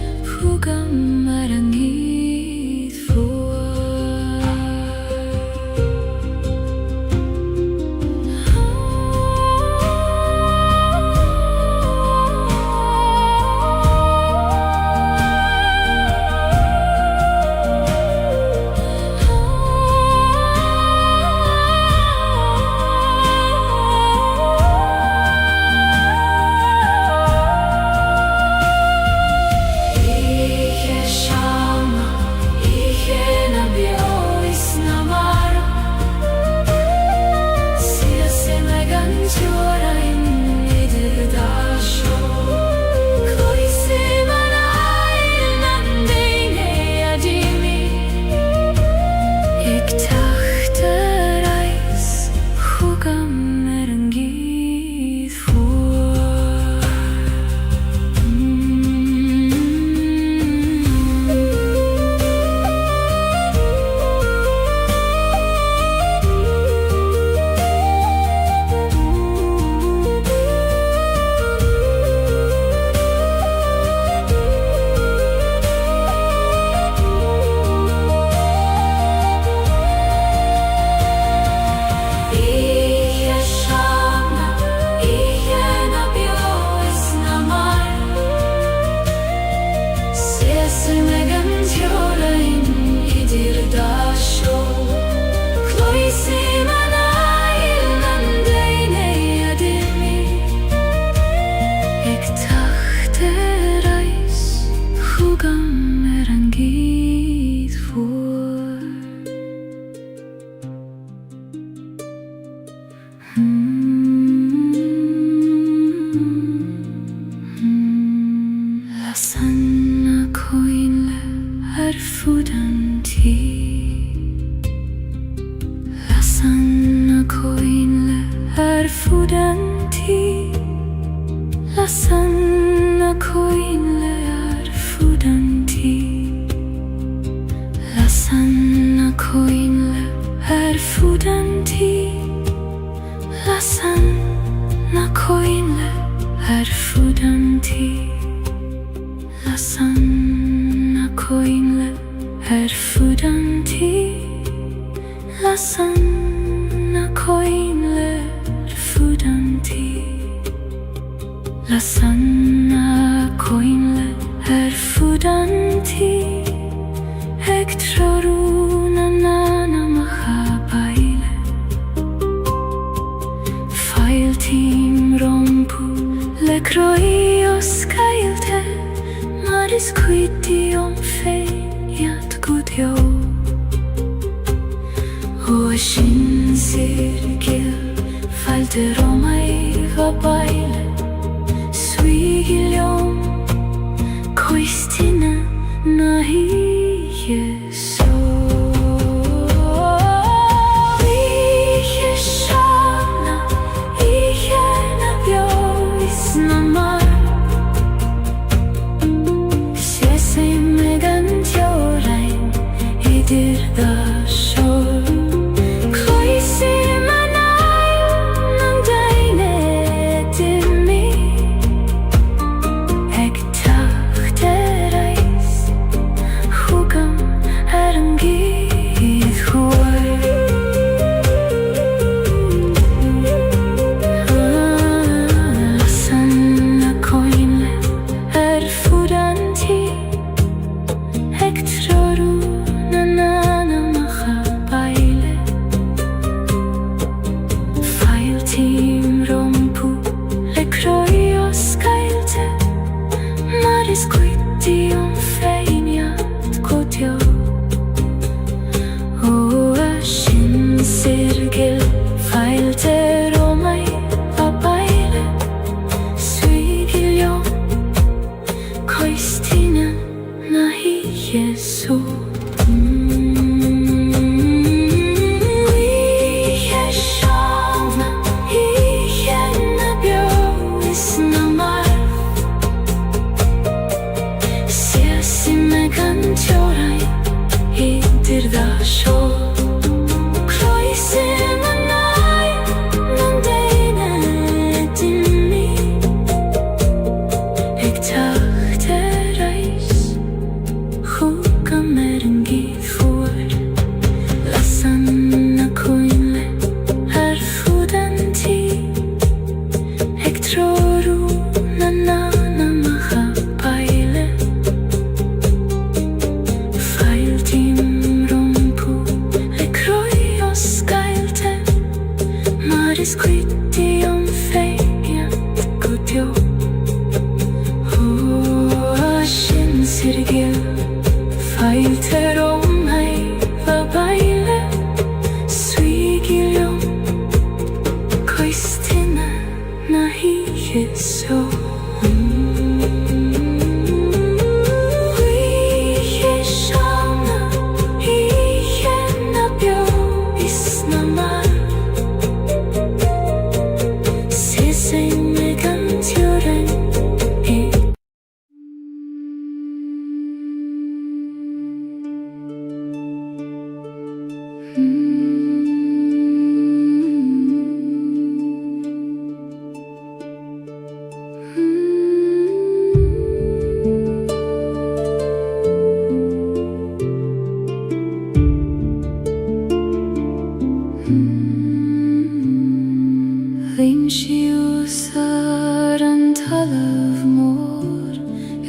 [SPEAKER 1] Cloise manay ng daine din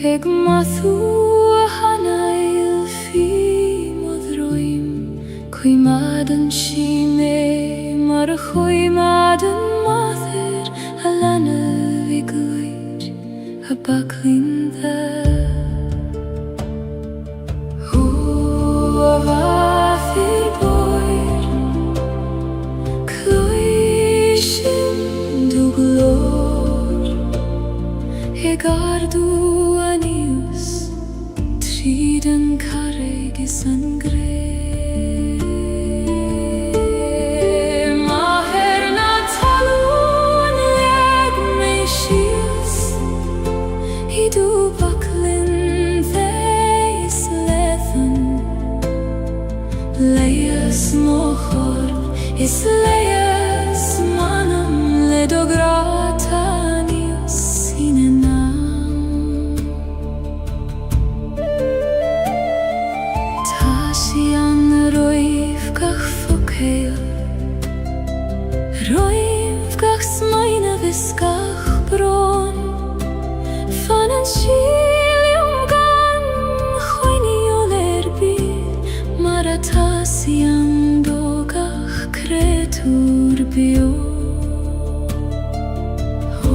[SPEAKER 1] Eg mathu hanail fi modroim Kui madan shime mar kui madan mather Alana vigluid a baklinda Hu avathir boir Kluishin duglor Egardu anius Triden carregi sangre Du baklin veis lethan Leias mochor is leias manam ledogratanius sinenam Tasian roiv gach fokeil Roiv gach smaina viskach bron Fanan shilium gan Choini oler bir Maratasiam dogach kretur bio O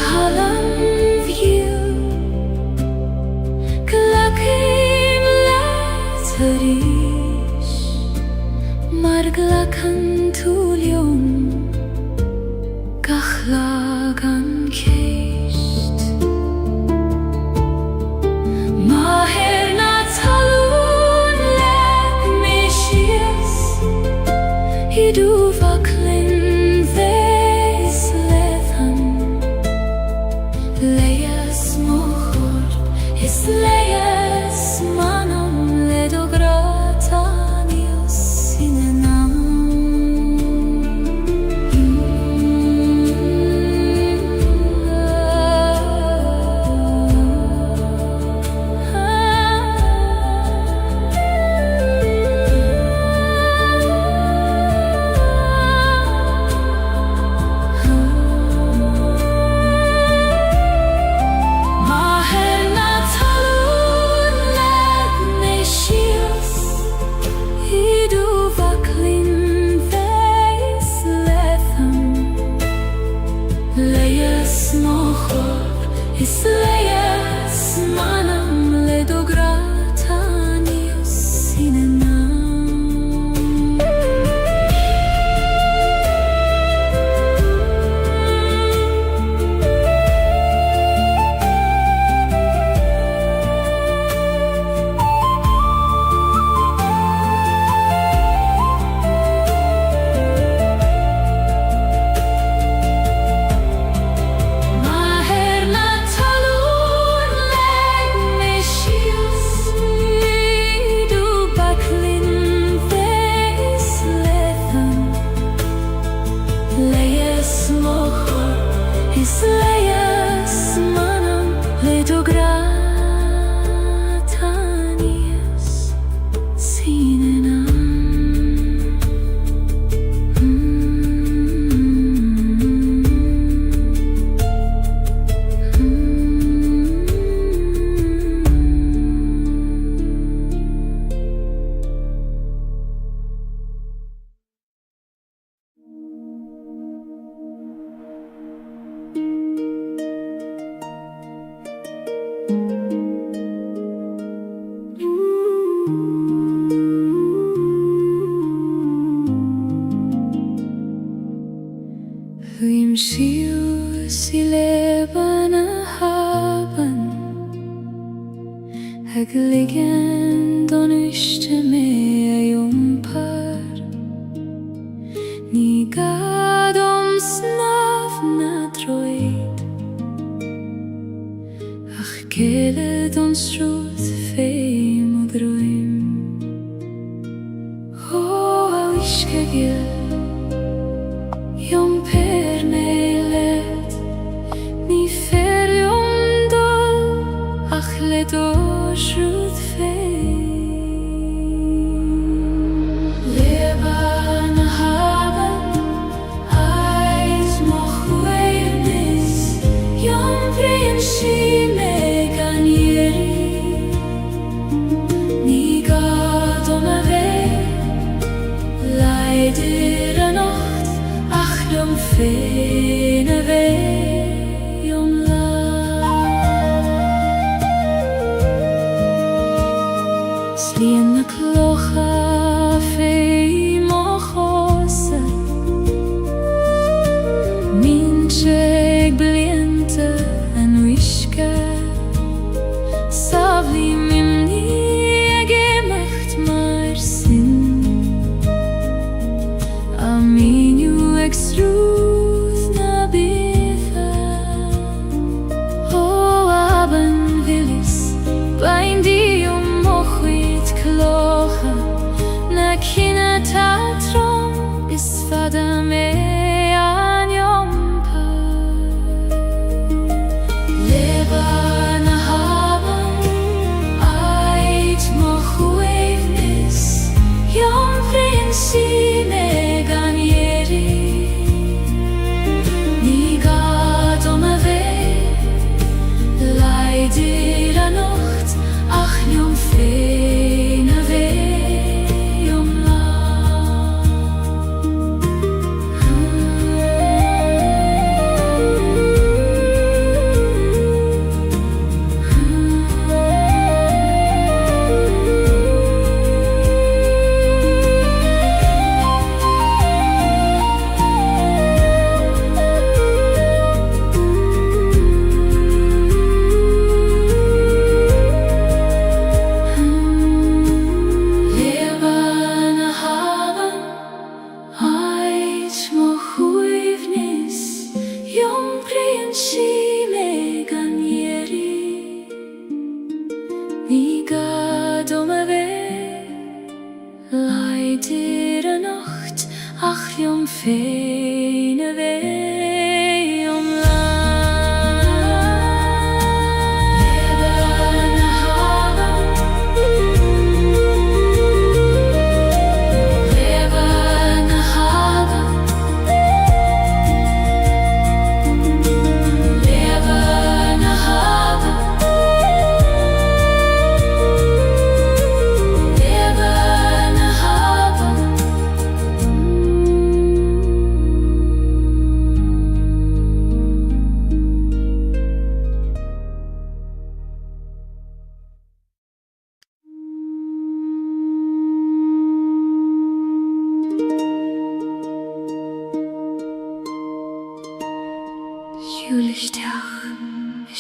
[SPEAKER 1] halam vil Glakim letarish Marglakan tulium Gach lagan keish Du vaklin veis lethan Leias mochor is leias manam ledogratanius sinenam Is leias manam ledogratanius sinenam Is leias manam ledogratanius sinenam Huim shiu si leban haben Hagligen don üsteme jumpar Ni gadom snav na droid Ach gele don struth feim og droim O au iskegil Jom per neilet Ni fer jom dol Ach ledor shrud feim Leban haben Eis moch weirnis Jom prien shime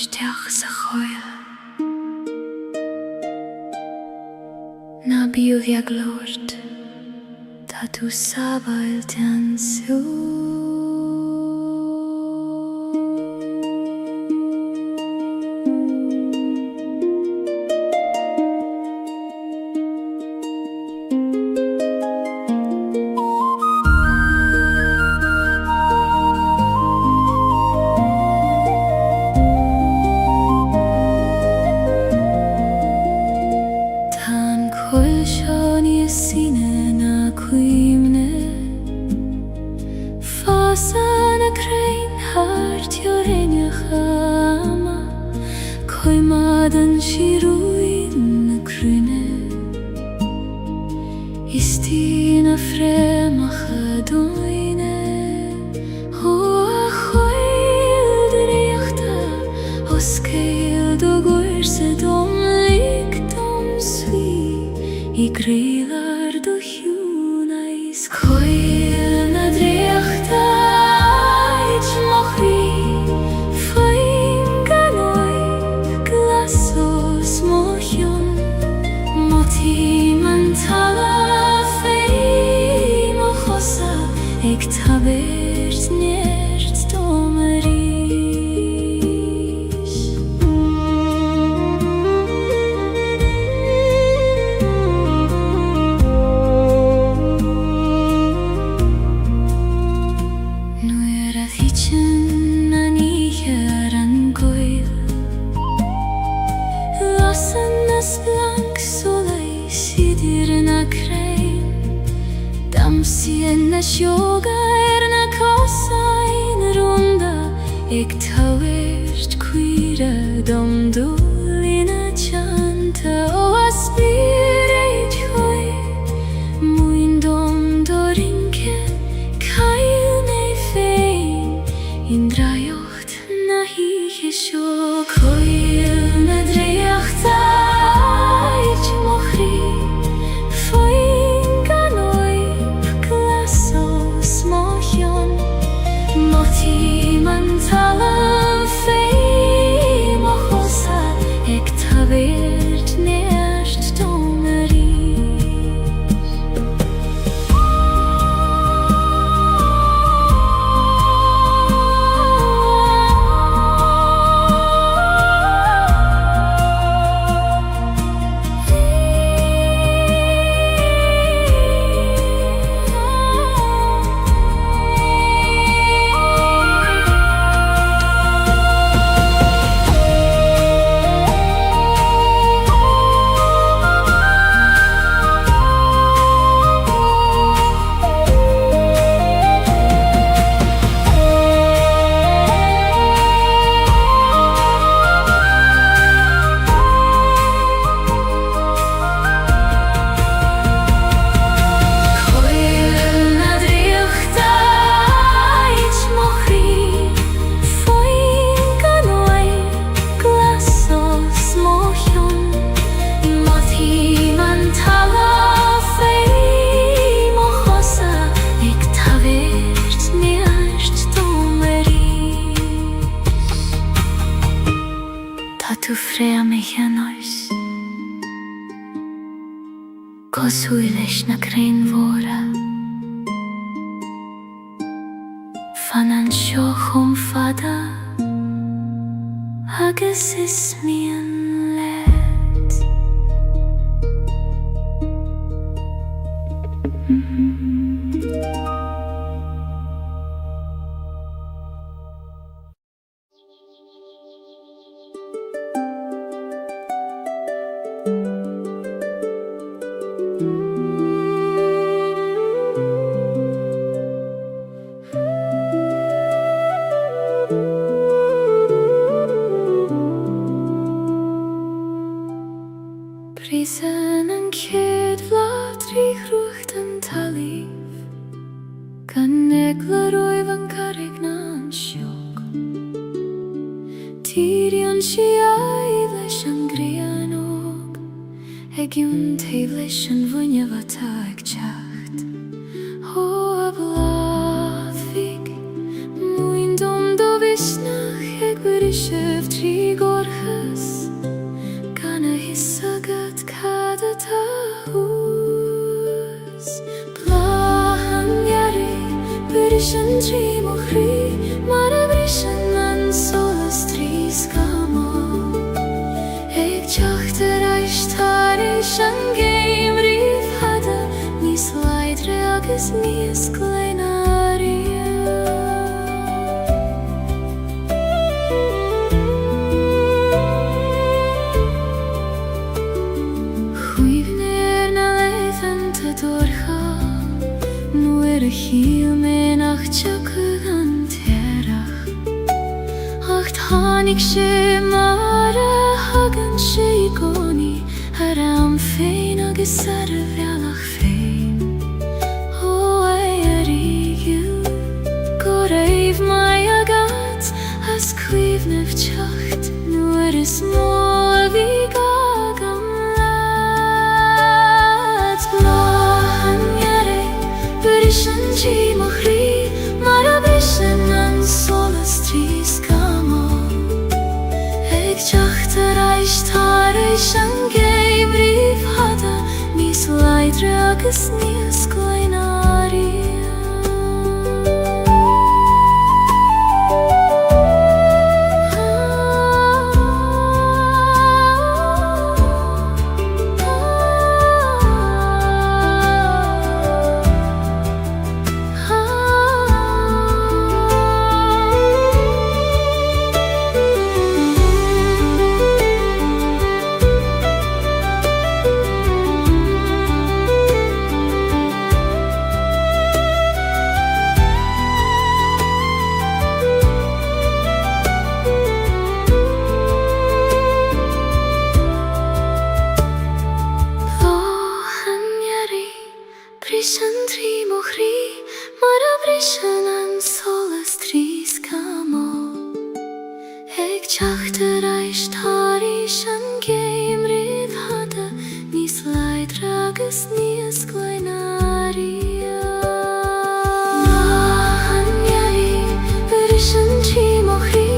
[SPEAKER 1] isteach sa choil. Na bíoh ag lord, tá tú sábail ten sú. Coimadan shiruin na crune Istina fremach doine Ho a choil dreiachta Os ceil do gorse dom lik dom svi I greilar do hiunais Coil na dreiachta Ich mochri Ik tabert nert domeris Nu a hitchen an icher an goil Lassen as blank solei sidir na krein Damsien na sjoga na kosa in runda Ik tauert quira dom dolina chanta O aspireit hoi Muin dom dorinke Kail me fein In drajocht na hiche sjo Koil na dreiachta Ich mochri Talan fei mochosa Ek tavert nert domeris Tú frea me hianois Coshuilesh na crein vora Fanan sho chum fada Agus is mian let Prisen an kid vlad ríchrucht an talíf Gan egla roiv an carrig na an siog Tíri an si aid leis an grian og Eg yún teib leis an bhuine vata ag teacht Ho a blad fig Muin dom do visnach ag bur i sjöf tríg brishen tri mohri Mara brishen an solas tris kamo Ik tjachter aishtaris an geim rif hada Nis leidre agus nis kleinaria Chuivner na leithen te dorcha Nuer hiel me nach tjokug an terach Acht hanig she mara hagen she igoni Haram fein agus sarvealach fein O eirigil Goreif mai agat As cuivnev tjacht Nuer is mol vi gagam laat Blahan jare Brishen tri mohri Mara brishen an solas tris kamo Ik tjachter aishtaris an geim rif hada Nis leidre agus nis kleinaria Brishen tri mohri Mara brishen an solas tris kamo Ik tjachter aishtaris an geim rif hada Nis leidre agus nis kleinaria Blahan jari Brishen tri mohri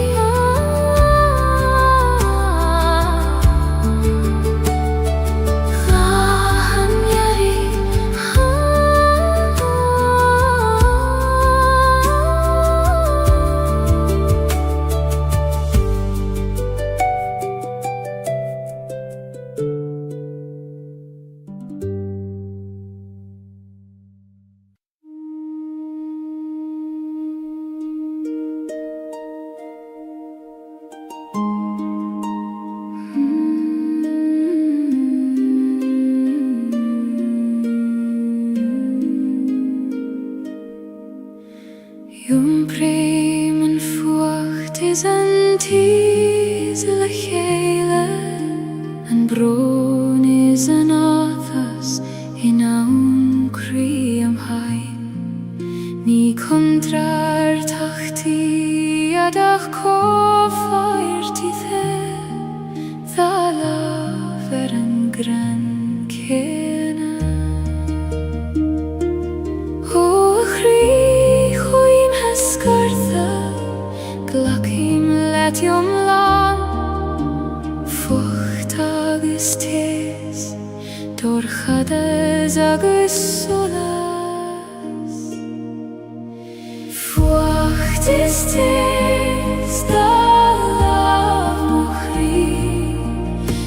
[SPEAKER 1] Jum bremen fucht is an tiesele Gaeilge An bron is an athas in aun kriam hain Ni kontrar tachti adach kofair tithe Thala ver an gran kena O Skartha Glachim let jom lan Fucht agus tes Dorchades agus solas Fucht is tes Da lav mohri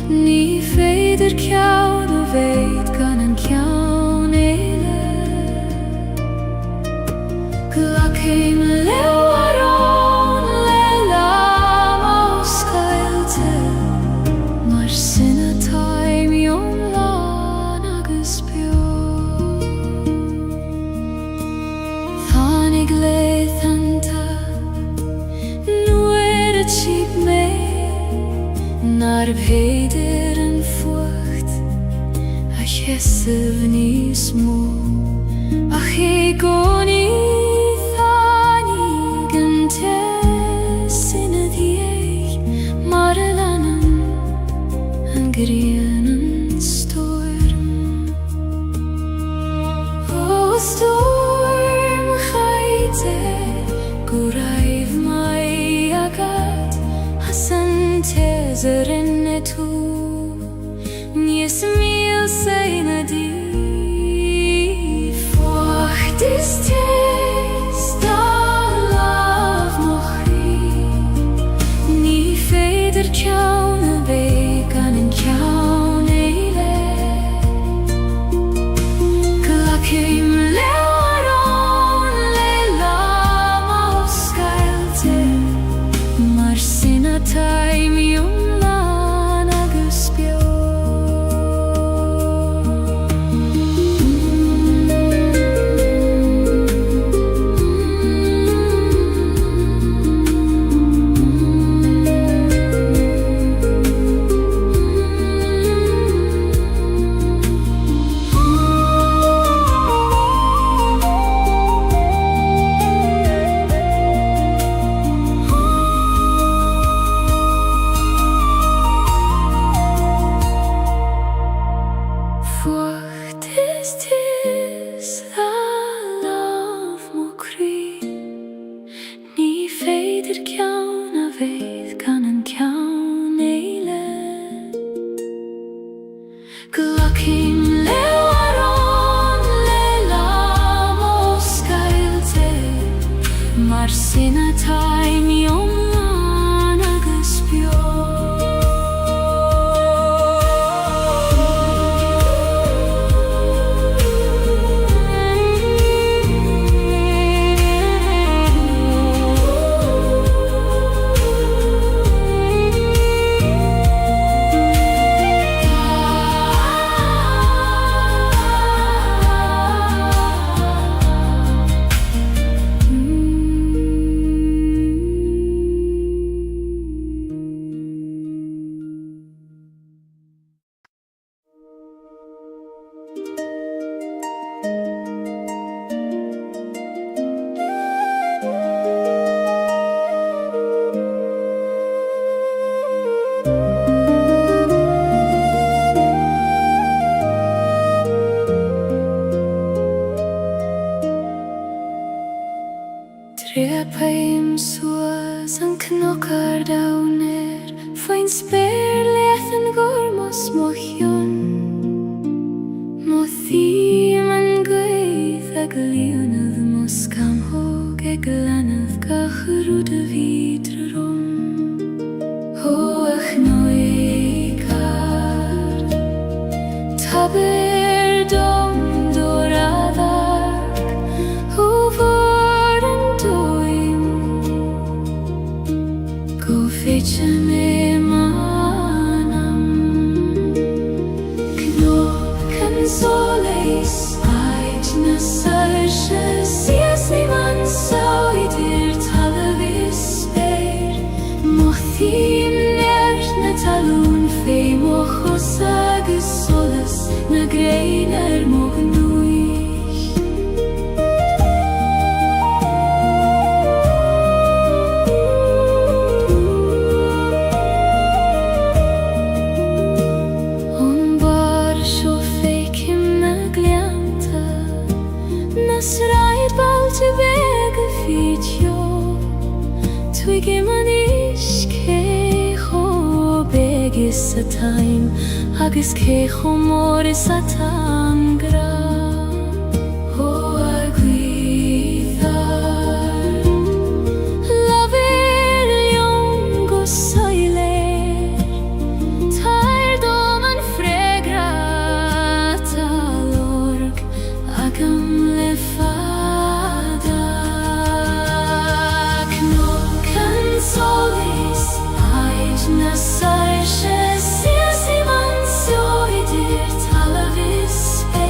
[SPEAKER 1] Ni feider kjaun og veit gan an kjaun eile Glachim lewaron lelam ausgailte Mar sinna taim jom lan agus bio Thanig leithanta Nuer a tjip me Nar bheidir an fucht A chesev ní smó Ach e goni Grenen storm O storm chaite Guraiv mai agat Hasan tezerin etu Nies mil seina di Fucht is tes da ceanna bhegan an ceann éile Glacim leabharán le lama ó Scailte mar sin atá miomlán agus beo Glacim leabharán le lama ó Scailte mar sin atá miomlán agus beo Trepaim suas an cnocar downer Fain spéir leith an gormos mo chion Mo thím an gwaith ag líonad mo scamhóg ag lanad gacharúd a vidre rom Hoach noikar Taber dom doradar Húvar an doim Go fitcha me manam Knob can soleis Aid na sarsha Sias ni man sauidir talavis speir Mothim nert na talún fé mochos agus solas Na grein moch nuich On bar seo fécim na glianta Nas raid balte beg a fitio Twigim an isce cho beg is a time Agus cecho mór is a tam gra Ho a gwyddar Lafir lion go soiler Tair dom an fregrat al org Agam le fada Knob can solis Aid na sarsha Sias i man sioidir talavis speir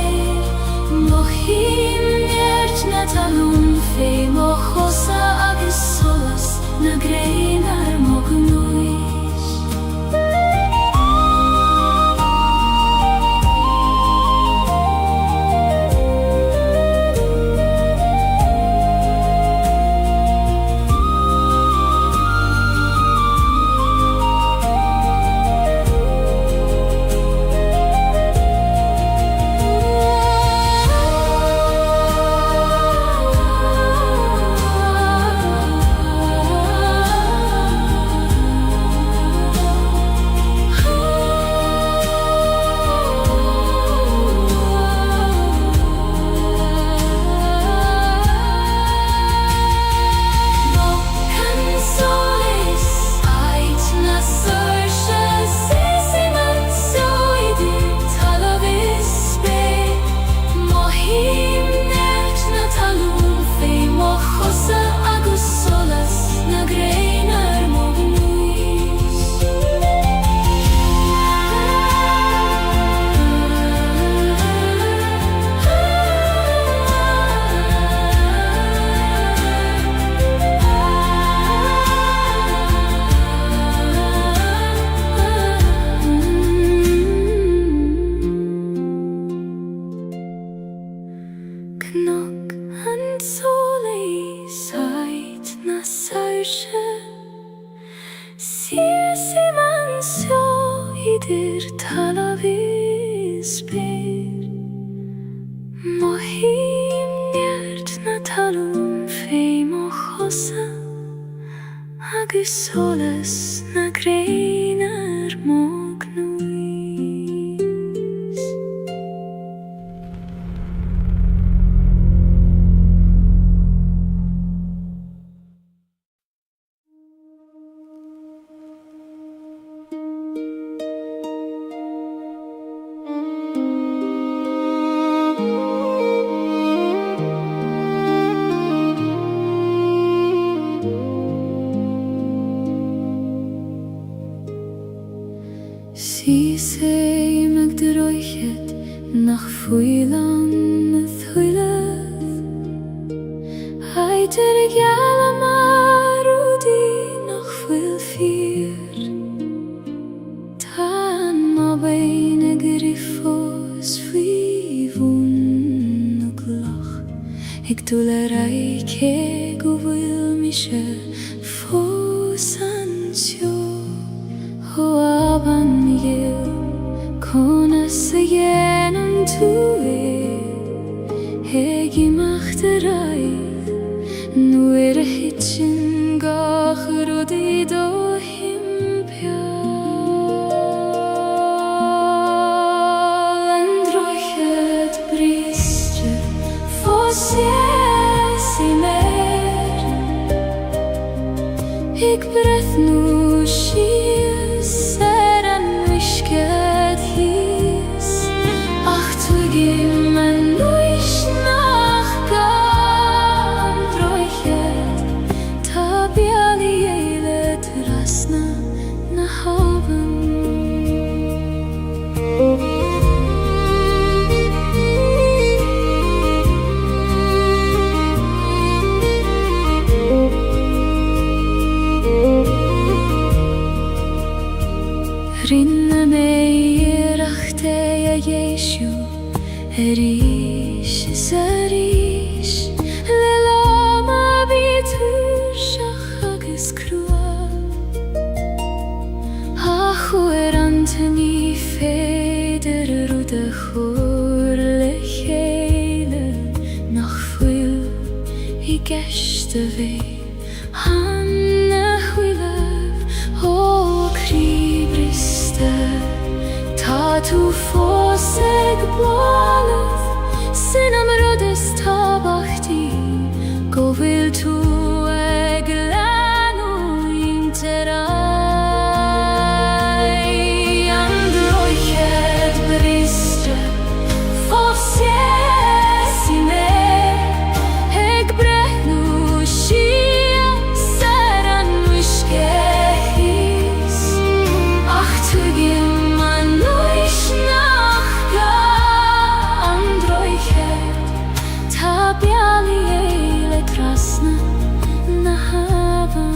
[SPEAKER 1] dir talavis ber Mohim njert na talun feim o chosa agus solas na greinar mognuis Si sei meg de roichet nach fuilan na thuileth Haidir ag jala marudi nach fuil fir Tan ma bain ag rifos fuivun na glach Ag dula raike go fuil mishe fos ansio Ho aban yil kona sayen antue Hegi machterai Nuer hitchin gach rodi do himpia Androchet bristre Fos yes I mer Ik breth nu shies Seran wishket his Ach tu gimmen nuish nach gan Droichet Tabiali eile trasna na haven Rinne mei rachte ja Jeshu Erish zarish Lelama bitur shach agus krua Achu antoni feder rude chur lechele Nach fuil I geshte vei Hanne huilev O kribriste Ta tu foseg bloleth Sin am rudes tabachti Go vil tu eg lanu interai Androchet bristre Fos yes I mer Eg brehnu shia Seran wishkehis Ach tu gimman nuish nach ga Androchet Tabiali eile trasna na havan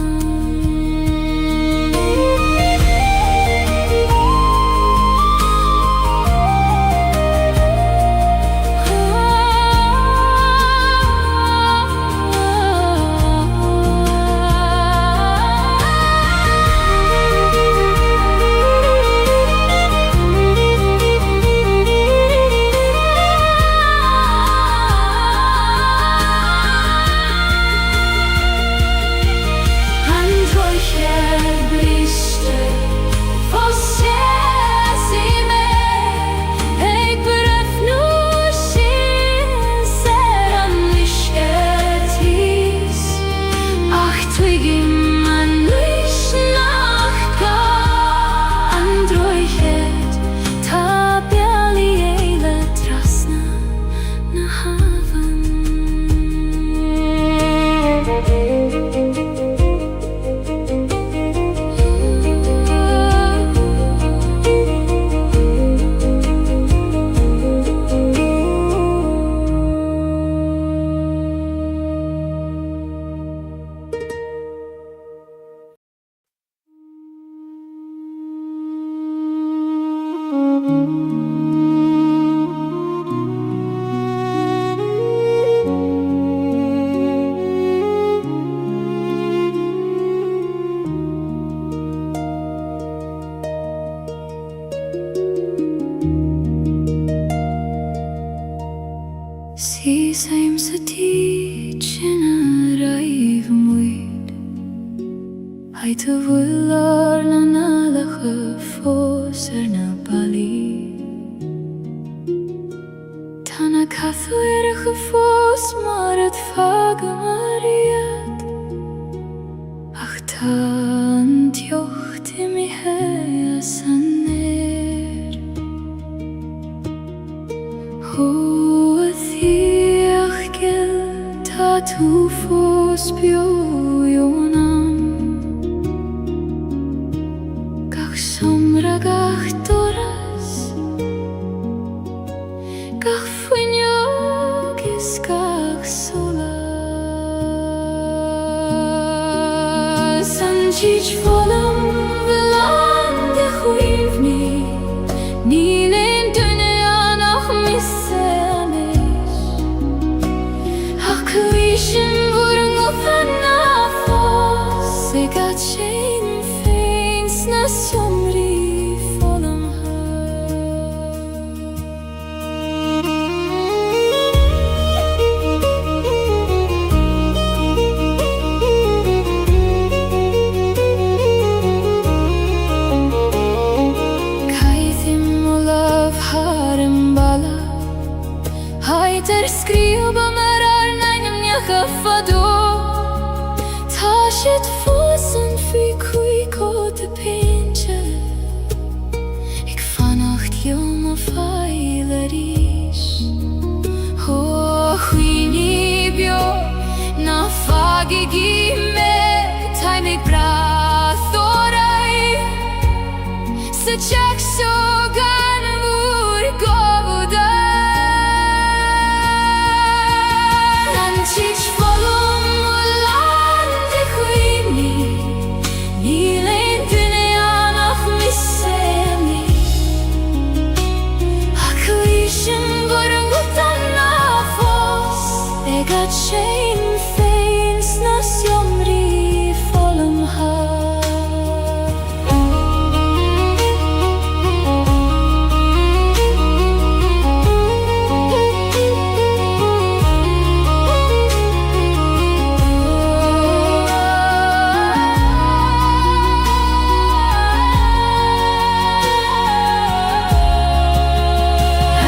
[SPEAKER 1] Androchet bristre Fos yes I mer Eg bref nu shis Seran wishket his Ach twigimman nuish nach ga Androchet Tabiali eile trasna na havan Chinna raif muid Hai te willar na nalige fos na bali Tana kathuerige fos maar het vage mariet Ach tant jocht in mi hea saner Ho Ethereal tu fos bioionam Gach somra gach doras Gach fuignogis gach solas Sanjich volam velande chuivni Nilen dünya nach misseanish Ach kuishin vurung ufanna fos Segat shein feins na somri volam Kaithim olav harem bala Haiter skriva merar neinem njachafado Tashet fosen fi kui kote pinche Ik vanacht joma feilerish Ho huini bio na fagi gime Taimig brathorai Se chak so gan vur govuda Nanchich volum ulande chuini Nilen dünya nach misseni Akuishin vurung utanna fos Egat shein feins na somri volum ha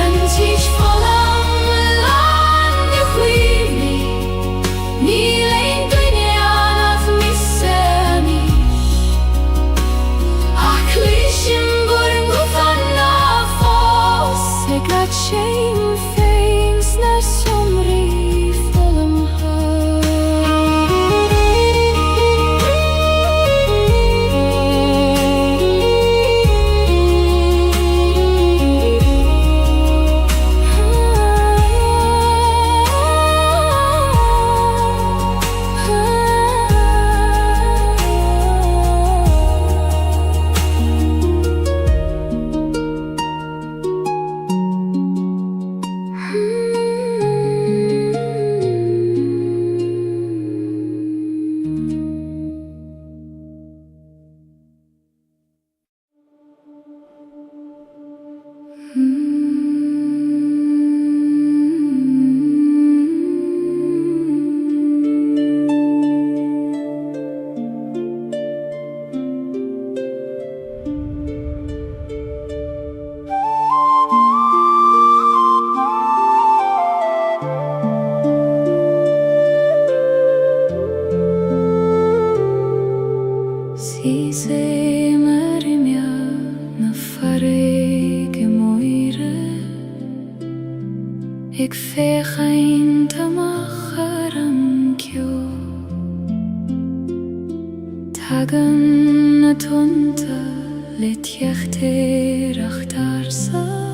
[SPEAKER 1] Antish volam lande chuivni Nilen dünya nach misseni Akuishin vurung ufanna fos Egat shein feins na somri volum ha Si se marimia na farege moire Ik veeg een tamacharam kyo Tagan na tunta let jechter achtarsa